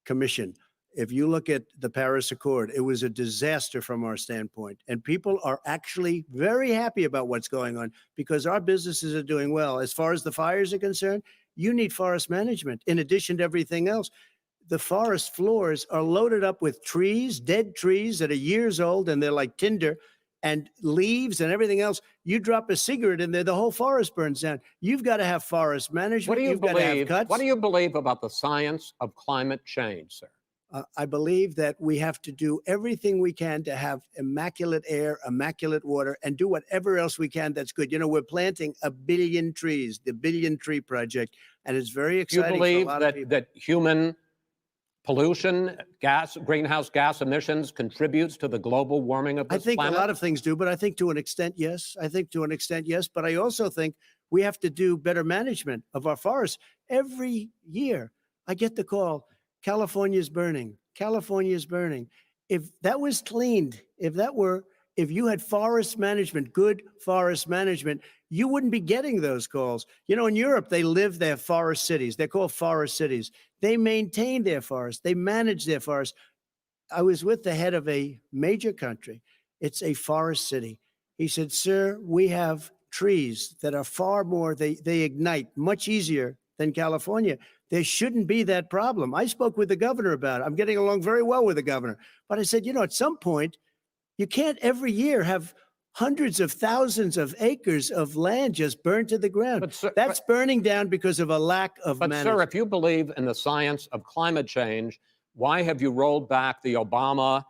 commission. If you look at the Paris Accord, it was a disaster from our standpoint. And people are actually very happy about what's going on because our businesses are doing well. As far as the fires are concerned, you need forest management in addition to everything else. The forest floors are loaded up with trees, dead trees that are years old, and they're like tinder, and leaves and everything else. You drop a cigarette in there, the whole forest burns down. You've got to have forest management. What do you You've got to have believe? cuts. What do you believe about the science of climate change, sir? I believe that we have to do everything we can to have immaculate air, immaculate water, and do whatever else we can that's good. You know, we're planting 1 billion trees, the Billion Tree Project, and it's very Do you exciting believe for a lot of people. that human pollution, greenhouse gas emissions contributes to the global warming of I this think planet? a lot of things do, but I think to an extent, yes. But I also think we have to do better management of our forests. Every year, I get the call, California's burning. California's burning. If that was cleaned, if you had forest management, good forest management, you wouldn't be getting those calls. You know, in Europe, they live their forest cities. They're called forest cities. They maintain their forests. They manage their forests. I was with the head of a major country. It's a forest city. He said, sir, we have trees that are far more, they ignite much easier than California. There shouldn't be that problem. I spoke with the governor about it. I'm getting along very well with the governor. But I said, you know, at some point, you can't every year have hundreds of thousands of acres of land just burned to the ground. But, sir, That's burning down because of a lack of But management. sir, if you believe in the science of climate change, Why have you rolled back the Obama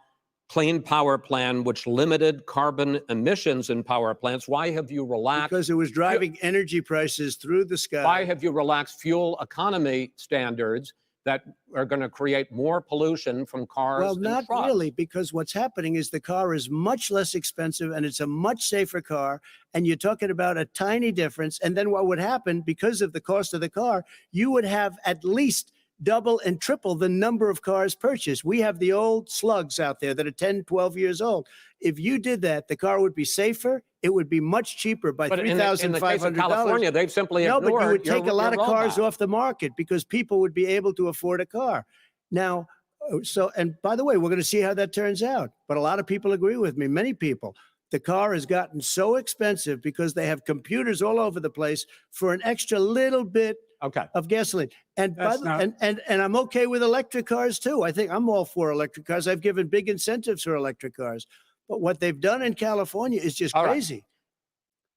Clean Power Plan, which limited carbon emissions in power plants? Why have you relaxed? Because it was driving energy prices through the sky. Why have you relaxed fuel economy standards that are going to create more pollution from cars Well, and not trucks? really, because what's happening is the car is much less expensive and it's a much safer car. And you're talking about a tiny difference. And then what would happen, because of the cost of the car, you would have at least double and triple the number of cars purchased. We have the old slugs out there that are 10, 12 years old. If you did that, the car would be safer. It would be much cheaper by But in the case of $3,500. California, they've simply No, but you ignored would take your a lot of cars rollback. off the market because people would be able to afford a car. Now, and by the way, we're going to see how that turns out. But a lot of people agree with me, many people. The car has gotten so expensive because they have computers all over the place for an extra little bit of gasoline. And and I'm okay with electric cars too. I think I'm all for electric cars. I've given big incentives for electric cars. But what they've done in California is just crazy.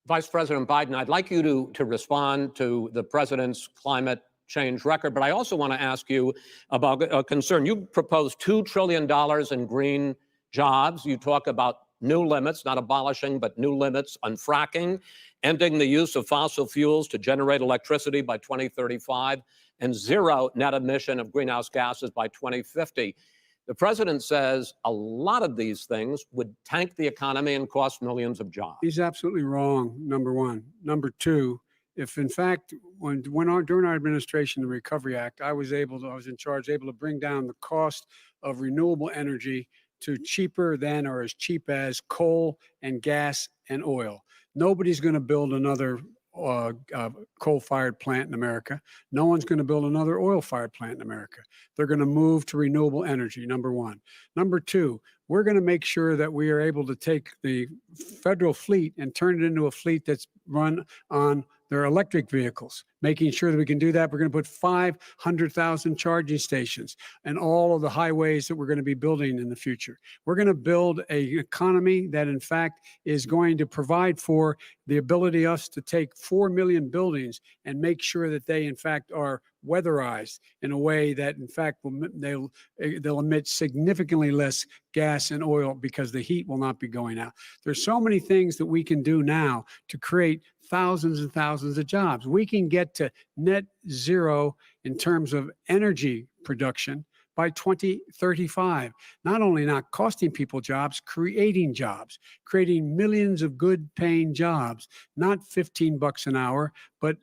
Vice President Biden, I'd like you to respond to the president's climate change record, but I also want to ask you about a concern. You proposed $2 trillion in green jobs. You talk about new limits, not abolishing, but new limits on fracking, ending the use of fossil fuels to generate electricity by 2035, and zero net emission of greenhouse gases by 2050. The president says a lot of these things would tank the economy and cost millions of jobs. He's absolutely wrong, number one. Number two, if in fact, during our administration, the Recovery Act, I was in charge, able to bring down the cost of renewable energy to cheaper than or as cheap as coal and gas and oil. Nobody's going to build another coal-fired plant in America. No one's going to build another oil-fired plant in America. They're going to move to renewable energy, number one. Number two, we're going to make sure that we are able to take the federal fleet and turn it into a fleet that's run on their electric vehicles. Making sure that we can do that, we're going to put 500,000 charging stations and all of the highways that we're going to be building in the future. We're going to build an economy that, in fact, is going to provide for the ability us to take 4 million buildings and make sure that they, in fact, are weatherized in a way that, in fact, they'll emit significantly less gas and oil because the heat will not be going out. There's so many things that we can do now to create thousands and thousands of jobs. We can get to net zero in terms of energy production by 2035. Not only not costing people jobs, creating millions of good paying jobs, not $15 an hour, but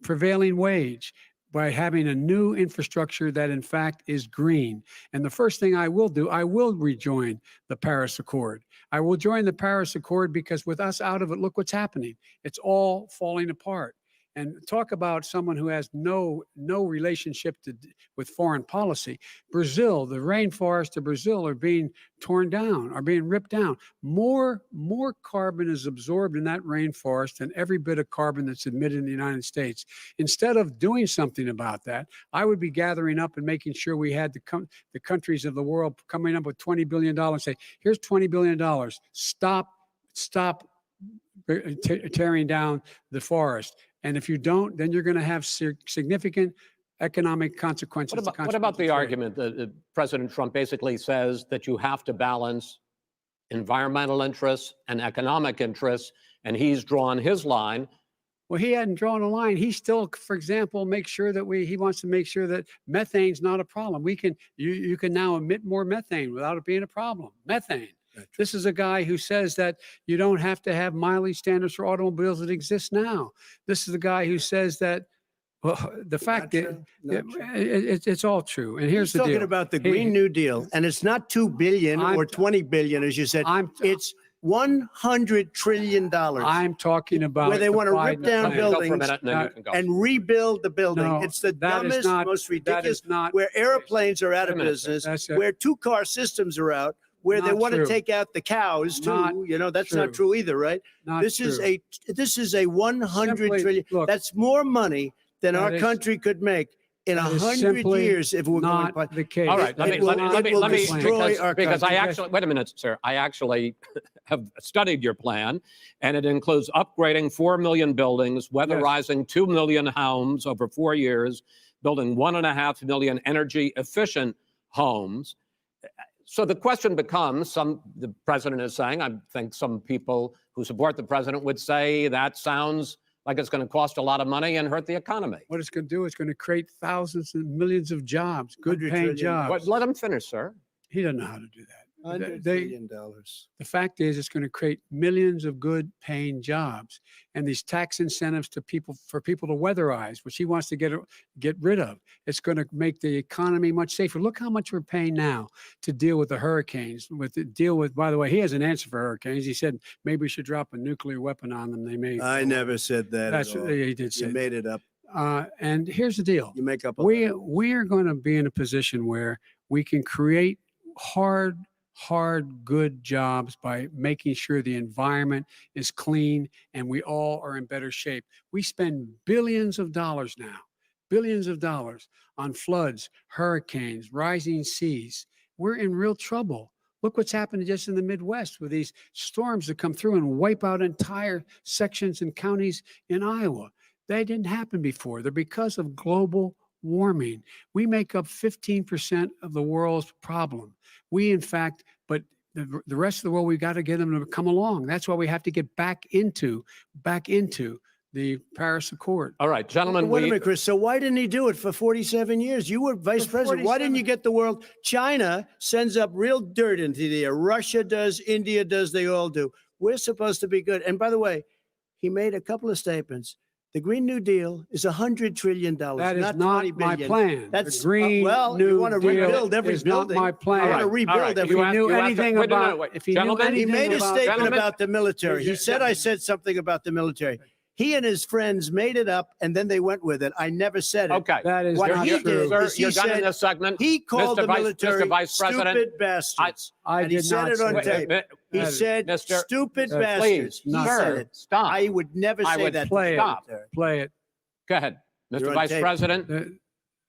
prevailing wage, by having a new infrastructure that in fact is green. And the first thing I will do, I will rejoin the Paris Accord. I will join the Paris Accord because with us out of it, look what's happening. It's all falling apart. And talk about someone who has no relationship with foreign policy. Brazil, the rainforests of Brazil are being torn down, are being ripped down. More carbon is absorbed in that rainforest than every bit of carbon that's emitted in the United States. Instead of doing something about that, I would be gathering up and making sure we had the countries of the world coming up with $20 billion and say, here's $20 billion. Stop tearing down the forest. And if you don't, then you're going to have significant economic consequences. What about the argument that President Trump basically says that you have to balance environmental interests and economic interests, and he's drawn his line? Well, he hadn't drawn a line. He still, for example, he wants to make sure that methane's not a problem. You can now emit more methane without it being a problem. Methane. This is a guy who says that you don't have to have mileage standards for automobiles that exist now. This is a guy who says that, well, the fact that it's all true. And here's the deal. He's talking about the Green New Deal, and it's not $2 billion or $20 billion, as you said. It's $100 trillion. I'm talking about where they want to rip down buildings and rebuild the building. No, it's the dumbest, most ridiculous, where airplanes are out of business, where two-car systems are out, where they want to take out the cows too. That's not true either, right? This is a $100 trillion. Look, that's more money than our country could make in 100 years if we're not going the case. All right, let me destroy our because I country. actually wait a minute, sir. I actually have studied your plan, and it includes upgrading 4 million buildings, weatherizing 2 million homes over 4 years, building 1.5 million energy efficient homes. So the question becomes, the president is saying, I think some people who support the president would say that sounds like it's going to cost a lot of money and hurt the economy. What it's going to do is going to create thousands and millions of jobs, good $100 paying trillion. jobs. Let him finish, sir. He doesn't know how to do that. $100 They- billion. The fact is, it's going to create millions of good paying jobs, and these tax incentives to people for people to weatherize, which he wants to get rid of. It's going to make the economy much safer. Look how much we're paying now to deal with the hurricanes. By the way, he has an answer for hurricanes. He said maybe we should drop a nuclear weapon on them. They may. I never said that. That's at all. he did say. You made it up. And here's the deal. You make up. We're going to be in a position where we can create hard, good jobs by making sure the environment is clean and we all are in better shape. We spend billions of dollars now, on floods, hurricanes, rising seas. We're in real trouble. Look what's happened just in the Midwest with these storms that come through and wipe out entire sections and counties in Iowa. They didn't happen before. They're because of global warming. We make up 15% of the world's problem. We, in fact, but the rest of the world, we've got to get them to come along. That's why we have to get back into the Paris Accord. All right, gentlemen. Wait a minute, Chris. So why didn't he do it for 47 years? You were vice president. Why didn't you get the world? China sends up real dirt into the air. Russia does. India does. They all do. We're supposed to be good. And by the way, he made a couple of statements. The Green New Deal is $100 trillion. That is not not $20 my billion. plan. That's the Green New you want to Deal rebuild every is building. not my plan. You want to rebuild every. If he knew anything about, if he knew anything he made a about, statement about the military. He said I said something about the military. He and his friends made it up, and then they went with it. I never said it. Okay. That is What not he true. did Sir, is you're he done in said this segment. he called the military Mr. Vice President, stupid bastards. I and he did said not it on say tape. He That- said Mr. stupid Please, bastards. He not said sir, it. stop. I would never I say would that. play it. Stop. Play it. Go ahead. Mr. You're on Vice tape. President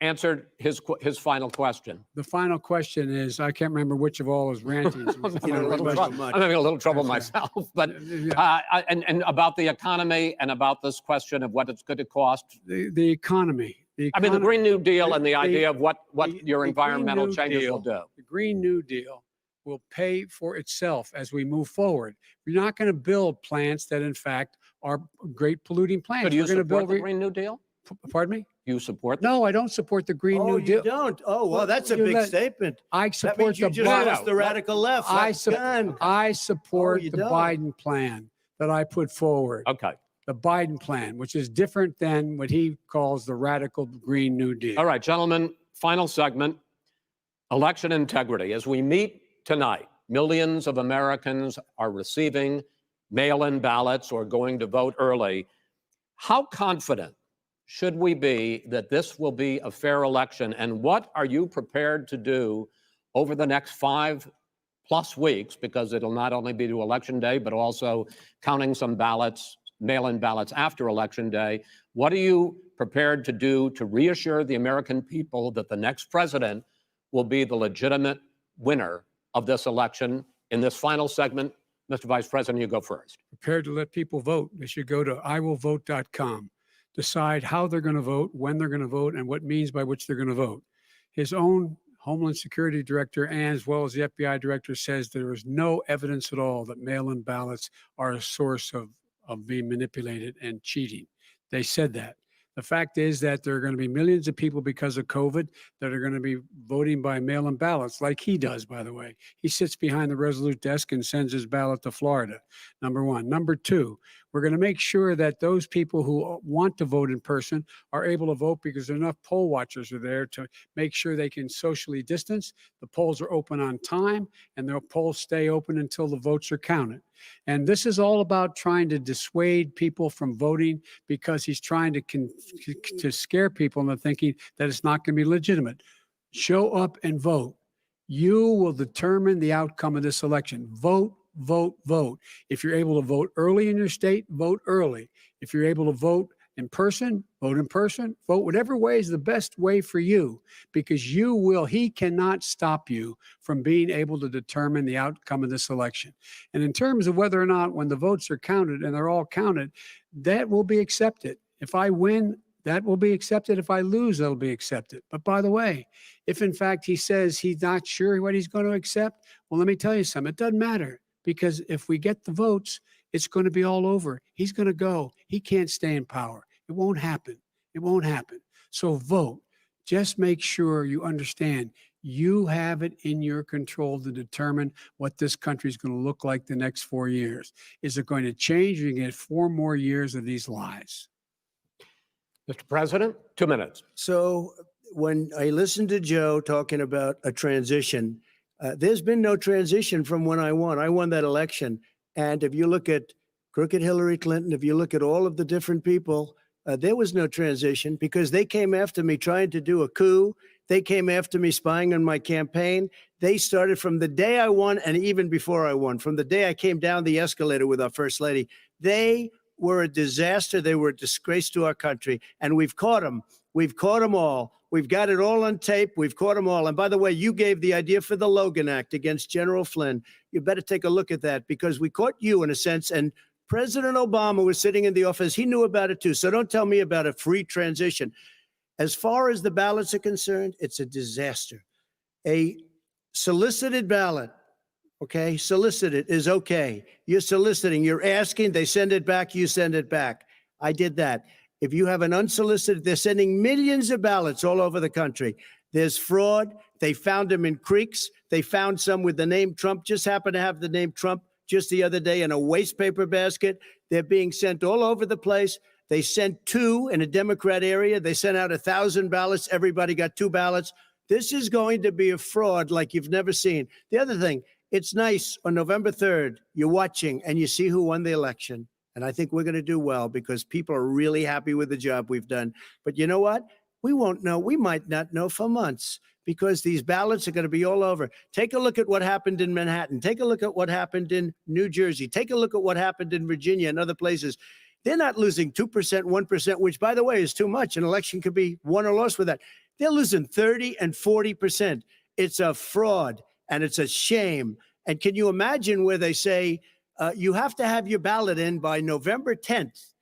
answered his final question. The final question is, I can't remember which of all his rantings. was the I'm final having a little question. trouble- I'm having a little trouble That's right. myself, but Yeah. and about the economy and about this question of what it's going to cost. The economy. I mean, the Green New Deal and the the- idea of what the- your the Green environmental New changes Deal- will do. The Green New Deal will pay for itself as we move forward. We're not going to build plants that, in fact, are great polluting plants. So do you We're going to support build. the Green New Deal? Pardon me? You support? No, I don't support the Green Oh, New you Deal. don't? Oh, well, that's a You big let- statement. I That support means you the just Biden. lost the radical left. I That's sup- gone. I support you the don't. Biden plan that I put forward. Okay. The Biden plan, which is different than what he calls the radical Green New Deal. All right, gentlemen, final segment, election integrity. As we meet tonight, millions of Americans are receiving mail-in ballots or going to vote early. How confident should we be that this will be a fair election? And what are you prepared to do over the next 5+ weeks? Because it'll not only be to Election Day, but also counting some ballots, mail-in ballots after Election Day. What are you prepared to do to reassure the American people that the next president will be the legitimate winner of this election? In this final segment, Mr. Vice President, you go first. Prepared to let people vote. They should go to iwillvote.com, decide how they're going to vote, when they're going to vote, and what means by which they're going to vote. His own Homeland Security Director, and as well as the FBI Director, says there is no evidence at all that mail-in ballots are a source of being manipulated and cheating. They said that. The fact is that there are going to be millions of people because of COVID that are going to be voting by mail-in ballots, like he does, by the way. He sits behind the Resolute desk and sends his ballot to Florida, number one. Number two, we're going to make sure that those people who want to vote in person are able to vote because enough poll watchers are there to make sure they can socially distance. The polls are open on time, and the polls stay open until the votes are counted. And this is all about trying to dissuade people from voting because he's trying to scare people into thinking that it's not going to be legitimate. Show up and vote. You will determine the outcome of this election. Vote, vote, vote. If you're able to vote early in your state, vote early. If you're able to vote in person, vote in person, vote whatever way is the best way for you, because he cannot stop you from being able to determine the outcome of this election. And in terms of whether or not when the votes are counted, and they're all counted, that will be accepted. If I win, that will be accepted. If I lose, that'll be accepted. But by the way, if in fact he says he's not sure what he's going to accept, well, let me tell you something. It doesn't matter, because if we get the votes, it's going to be all over. He's going to go. He can't stay in power. It won't happen. It won't happen. So vote. Just make sure you understand you have it in your control to determine what this country is going to look like the next 4 years. Is it going to change? You get 4 more years of these lies. Mr. President, 2 minutes. So when I listened to Joe talking about a transition, there's been no transition from when I won. I won that election. And if you look at crooked Hillary Clinton, if you look at all of the different people, there was no transition, because they came after me trying to do a coup. They came after me spying on my campaign. They started from the day I won, and even before I won, from the day I came down the escalator with our First Lady. They were a disaster. They were a disgrace to our country. And we've caught them. We've caught them all. We've got it all on tape. We've caught them all. And by the way, you gave the idea for the Logan Act against General Flynn. You better take a look at that, because we caught you in a sense. And President Obama was sitting in the office. He knew about it too. So don't tell me about a free transition. As far as the ballots are concerned, it's a disaster. A solicited ballot, okay, solicited is okay. You're soliciting, you're asking, they send it back, you send it back. I did that. If you have an unsolicited, they're sending millions of ballots all over the country. There's fraud. They found them in creeks. They found some with the name Trump, just happened to have the name Trump just the other day in a waste paper basket. They're being sent all over the place. They sent 2 in a Democrat area. They sent out 1,000 ballots. Everybody got 2 ballots. This is going to be a fraud like you've never seen. The other thing, it's nice on November 3rd, you're watching and you see who won the election. And I think we're going to do well, because people are really happy with the job we've done. But you know what? We won't know. We might not know for months, because these ballots are going to be all over. Take a look at what happened in Manhattan. Take a look at what happened in New Jersey. Take a look at what happened in Virginia and other places. They're not losing 2%, 1%, which, by the way, is too much. An election could be won or lost with that. They're losing 30 and 40%. It's a fraud, and it's a shame. And can you imagine where they say you have to have your ballot in by November 10th?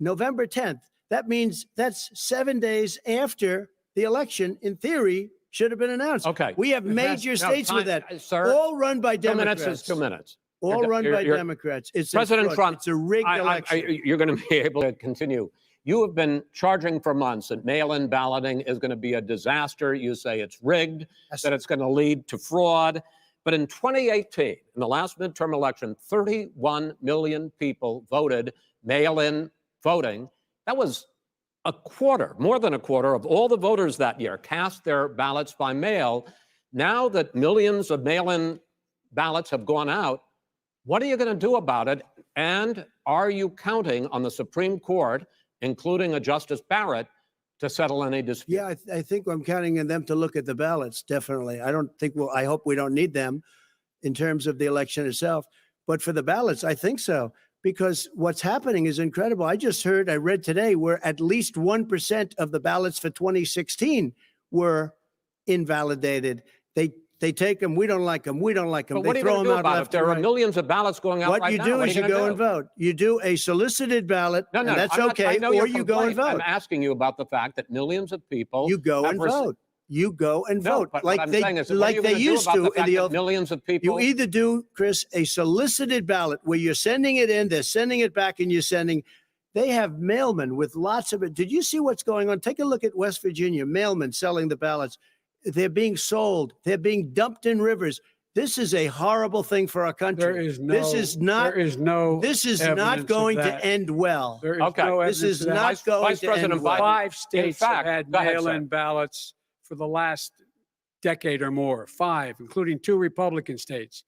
November 10th. That means that's 7 days after the election, in theory, should have been announced. Okay. We have major states with that, sir, all run by Democrats. 2 minutes is 2 minutes. All run by Democrats. It's President Trump. It's a rigged election. You're going to be able to continue. You have been charging for months that mail-in balloting is going to be a disaster. You say it's rigged, that it's going to lead to fraud. But in 2018, in the last midterm election, 31 million people voted mail-in voting. That was a quarter, more than a quarter of all the voters that year cast their ballots by mail. Now that millions of mail-in ballots have gone out, what are you going to do about it? And are you counting on the Supreme Court, including a Justice Barrett, to settle any dispute? Yeah, I think I'm counting on them to look at the ballots, definitely. I hope we don't need them in terms of the election itself. But for the ballots, I think so, because what's happening is incredible. I read today, where at least 1% of the ballots for 2016 were invalidated. They take them. We don't like them. We don't like them. But what they are you throw going them to do out about it? left If there and are right. millions of ballots going out What right you now, do what is are you gonna go do? and vote. You do a solicited ballot, No, and that's I okay, know or your you go and complaint. vote. I'm asking you about the fact that millions of people You go have and vote. You go and No, vote but what like I'm saying is, what are like you they gonna do used about to the in fact the that old. millions of people? You either do, Chris, a solicited ballot where you're sending it in, they're sending it back, and you're sending. They have mailmen with lots of it. Did you see what's going on? Take a look at West Virginia. Mailmen selling the ballots. They're being sold. They're being dumped in rivers. This is a horrible thing for our country. This is not going to end well. There is no This is evidence of that. not going to end well. 5 states fact, have had go ahead, mail-in ballots for the last decade or more. 5, including 2 Republican states.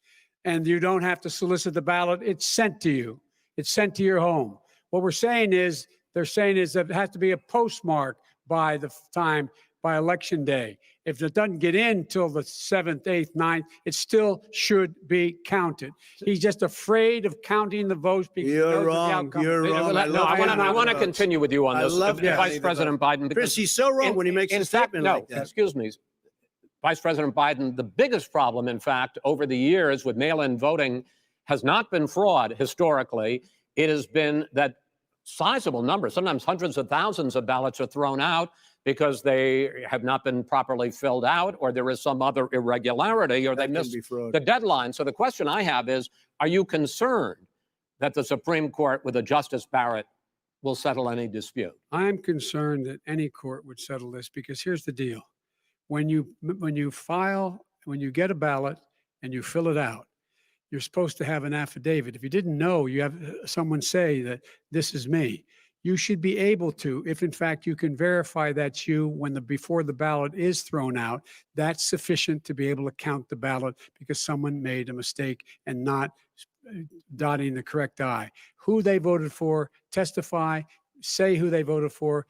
And you don't have to solicit the ballot. It's sent to you. It's sent to your home. What they're saying is that it has to be a postmark by election day. If it doesn't get in till the 7th, 8th, 9th, it still should be counted. He's just afraid of counting the votes because You're wrong. You're wrong. I want to continue with you on this, Vice President Biden. Chris, he's so wrong when he makes a statement like that. Excuse me, Vice President Biden, the biggest problem, in fact, over the years with mail-in voting has not been fraud historically. It has been that sizable numbers, sometimes hundreds of thousands of ballots are thrown out because they have not been properly filled out, or there is some other irregularity, or they missed the deadline. So the question I have is, are you concerned that the Supreme Court with a Justice Barrett will settle any dispute? I'm concerned that any court would settle this, because here's the deal. When you get a ballot and you fill it out, you're supposed to have an affidavit. If you didn't know, you have someone say that this is me. You should be able to, if in fact you can verify that's you before the ballot is thrown out, that's sufficient to be able to count the ballot because someone made a mistake and not dotting the correct I. Who they voted for, testify, say who they voted for,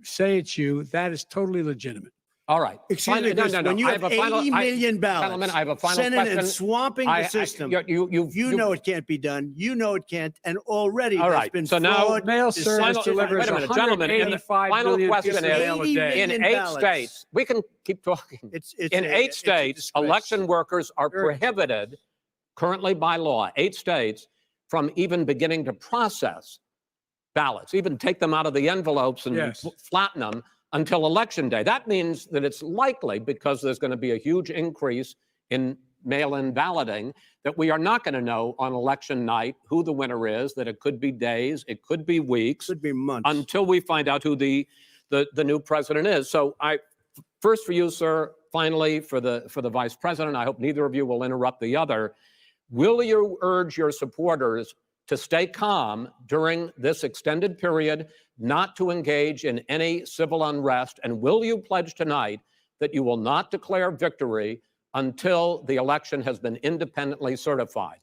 say it's you. That is totally legitimate. All right. Excuse me, Chris, when you have 80 million ballots, I have a final Senate question. and swamping the system, you know it can't be done. You know it can't, and already there's been so now fraud. Mail service delivers wait a minute, gentlemen. And the final question is: in 8 states, we can keep talking. In 8 states, election workers are prohibited currently by law. 8 states from even beginning to process ballots, even take them out of the envelopes and flatten them until Election Day. That means that it's likely, because there's going to be a huge increase in mail-in balloting, that we are not going to know on election night who the winner is, that it could be days, it could be weeks, could be months, until we find out who the new president is. So first for you, sir, finally for the vice president, I hope neither of you will interrupt the other. Will you urge your supporters to stay calm during this extended period, not to engage in any civil unrest? And will you pledge tonight that you will not declare victory until the election has been independently certified?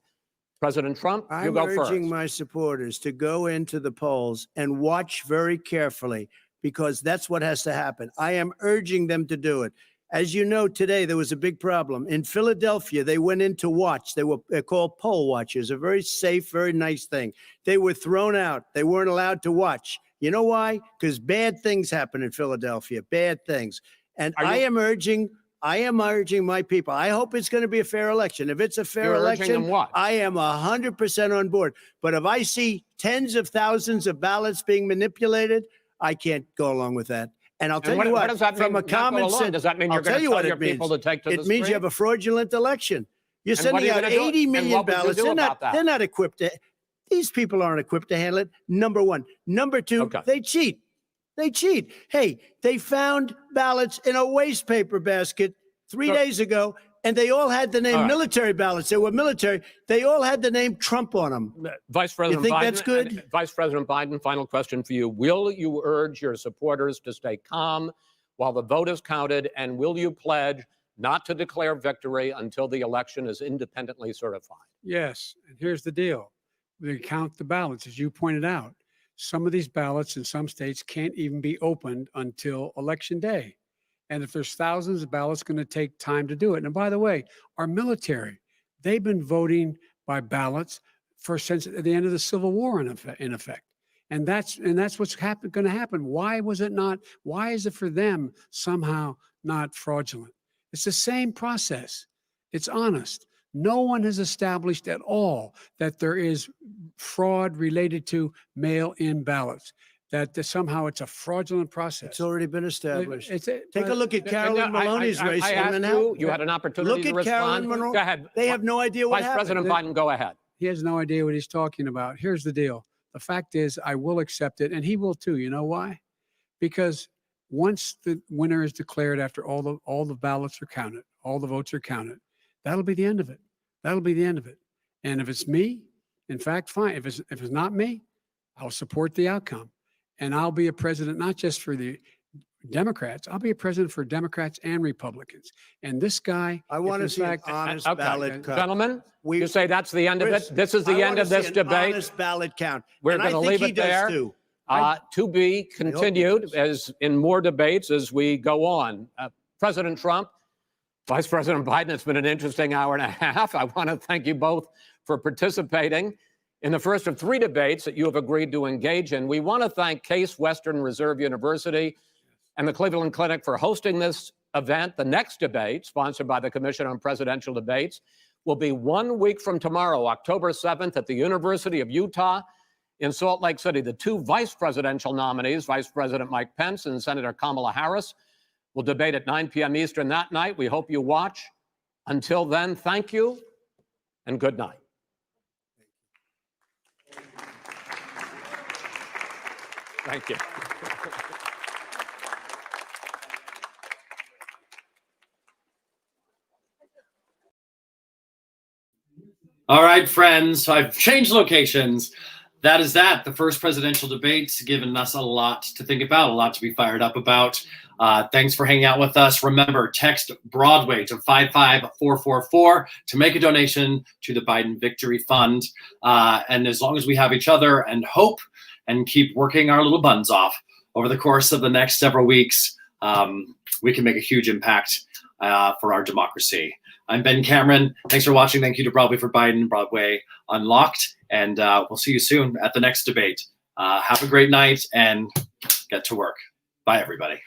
President Trump, you go first. I'm urging my supporters to go into the polls and watch very carefully, because that's what has to happen. I am urging them to do it. As you know, today there was a big problem. In Philadelphia, they went in to watch. They're called poll watchers, a very safe, very nice thing. They were thrown out. They weren't allowed to watch. You know why? Because bad things happen in Philadelphia, bad things. And I am urging my people. I hope it's going to be a fair election. If it's a fair election, I am 100% on board. But if I see tens of thousands of ballots being manipulated, I can't go along with that. And I'll tell you what, does that from mean, a common sense, does that mean you're going to tell your people to take to the street? It means you have a fraudulent election. You're sending out 80 million ballots. They're not equipped to. These people aren't equipped to handle it. Number one. Number two, they cheat. They cheat. Hey, they found ballots in a waste paper basket 3 days ago, and they all had the name military ballots. They were military. They all had the name Trump on them. Vice President you think Biden, that's good? Vice President Biden, final question for you. Will you urge your supporters to stay calm while the vote is counted, and will you pledge not to declare victory until the election is independently certified? Yes, and here's the deal. We count the ballots, as you pointed out. Some of these ballots in some states can't even be opened until Election Day. And if there's thousands of ballots, it's going to take time to do it. And by the way, our military, they've been voting by ballots since the end of the Civil War, in effect. And that's what's going to happen. Why was it not? Why is it for them somehow not fraudulent? It's the same process. It's honest. No one has established at all that there is fraud related to mail-in ballots, that somehow it's a fraudulent process. It's already been established. Take a look at Carolyn Maloney's race. I asked you had an opportunity to respond. Carolyn Maloney. Go ahead. They have no idea what happened. Vice President Biden, go ahead. He has no idea what he's talking about. Here's the deal. The fact is, I will accept it, and he will too. You know why? Because once the winner is declared, after all the ballots are counted, all the votes are counted, that'll be the end of it. That'll be the end of it. And if it's me, in fact, fine. If it's not me, I'll support the outcome. And I'll be a president, not just for the Democrats. I'll be a president for Democrats and Republicans. And this guy, I want to see an honest ballot count. Gentlemen, you say that's the end of it? This is the end of this debate? Honest ballot count. We're going to leave it there. To be continued as in more debates as we go on. President Trump, Vice President Biden, it's been an interesting hour and a half. I want to thank you both for participating in the first of 3 debates that you have agreed to engage in. We want to thank Case Western Reserve University and the Cleveland Clinic for hosting this event. The next debate, sponsored by the Commission on Presidential Debates, will be 1 week from tomorrow, October 7th, at the University of Utah. In Salt Lake City, the two vice presidential nominees, Vice President Mike Pence and Senator Kamala Harris, will debate at 9 p.m. Eastern that night. We hope you watch. Until then, thank you and good night. Thank you. All right, friends, I've changed locations. That is that. The first presidential debate's given us a lot to think about, a lot to be fired up about. Thanks for hanging out with us. Remember, text Broadway to 55444 to make a donation to the Biden Victory Fund. And as long as we have each other and hope and keep working our little buns off over the course of the next several weeks, we can make a huge impact for our democracy. I'm Ben Cameron. Thanks for watching. Thank you to Broadway for Biden, Broadway Unlocked. And we'll see you soon at the next debate. Have a great night and get to work. Bye, everybody.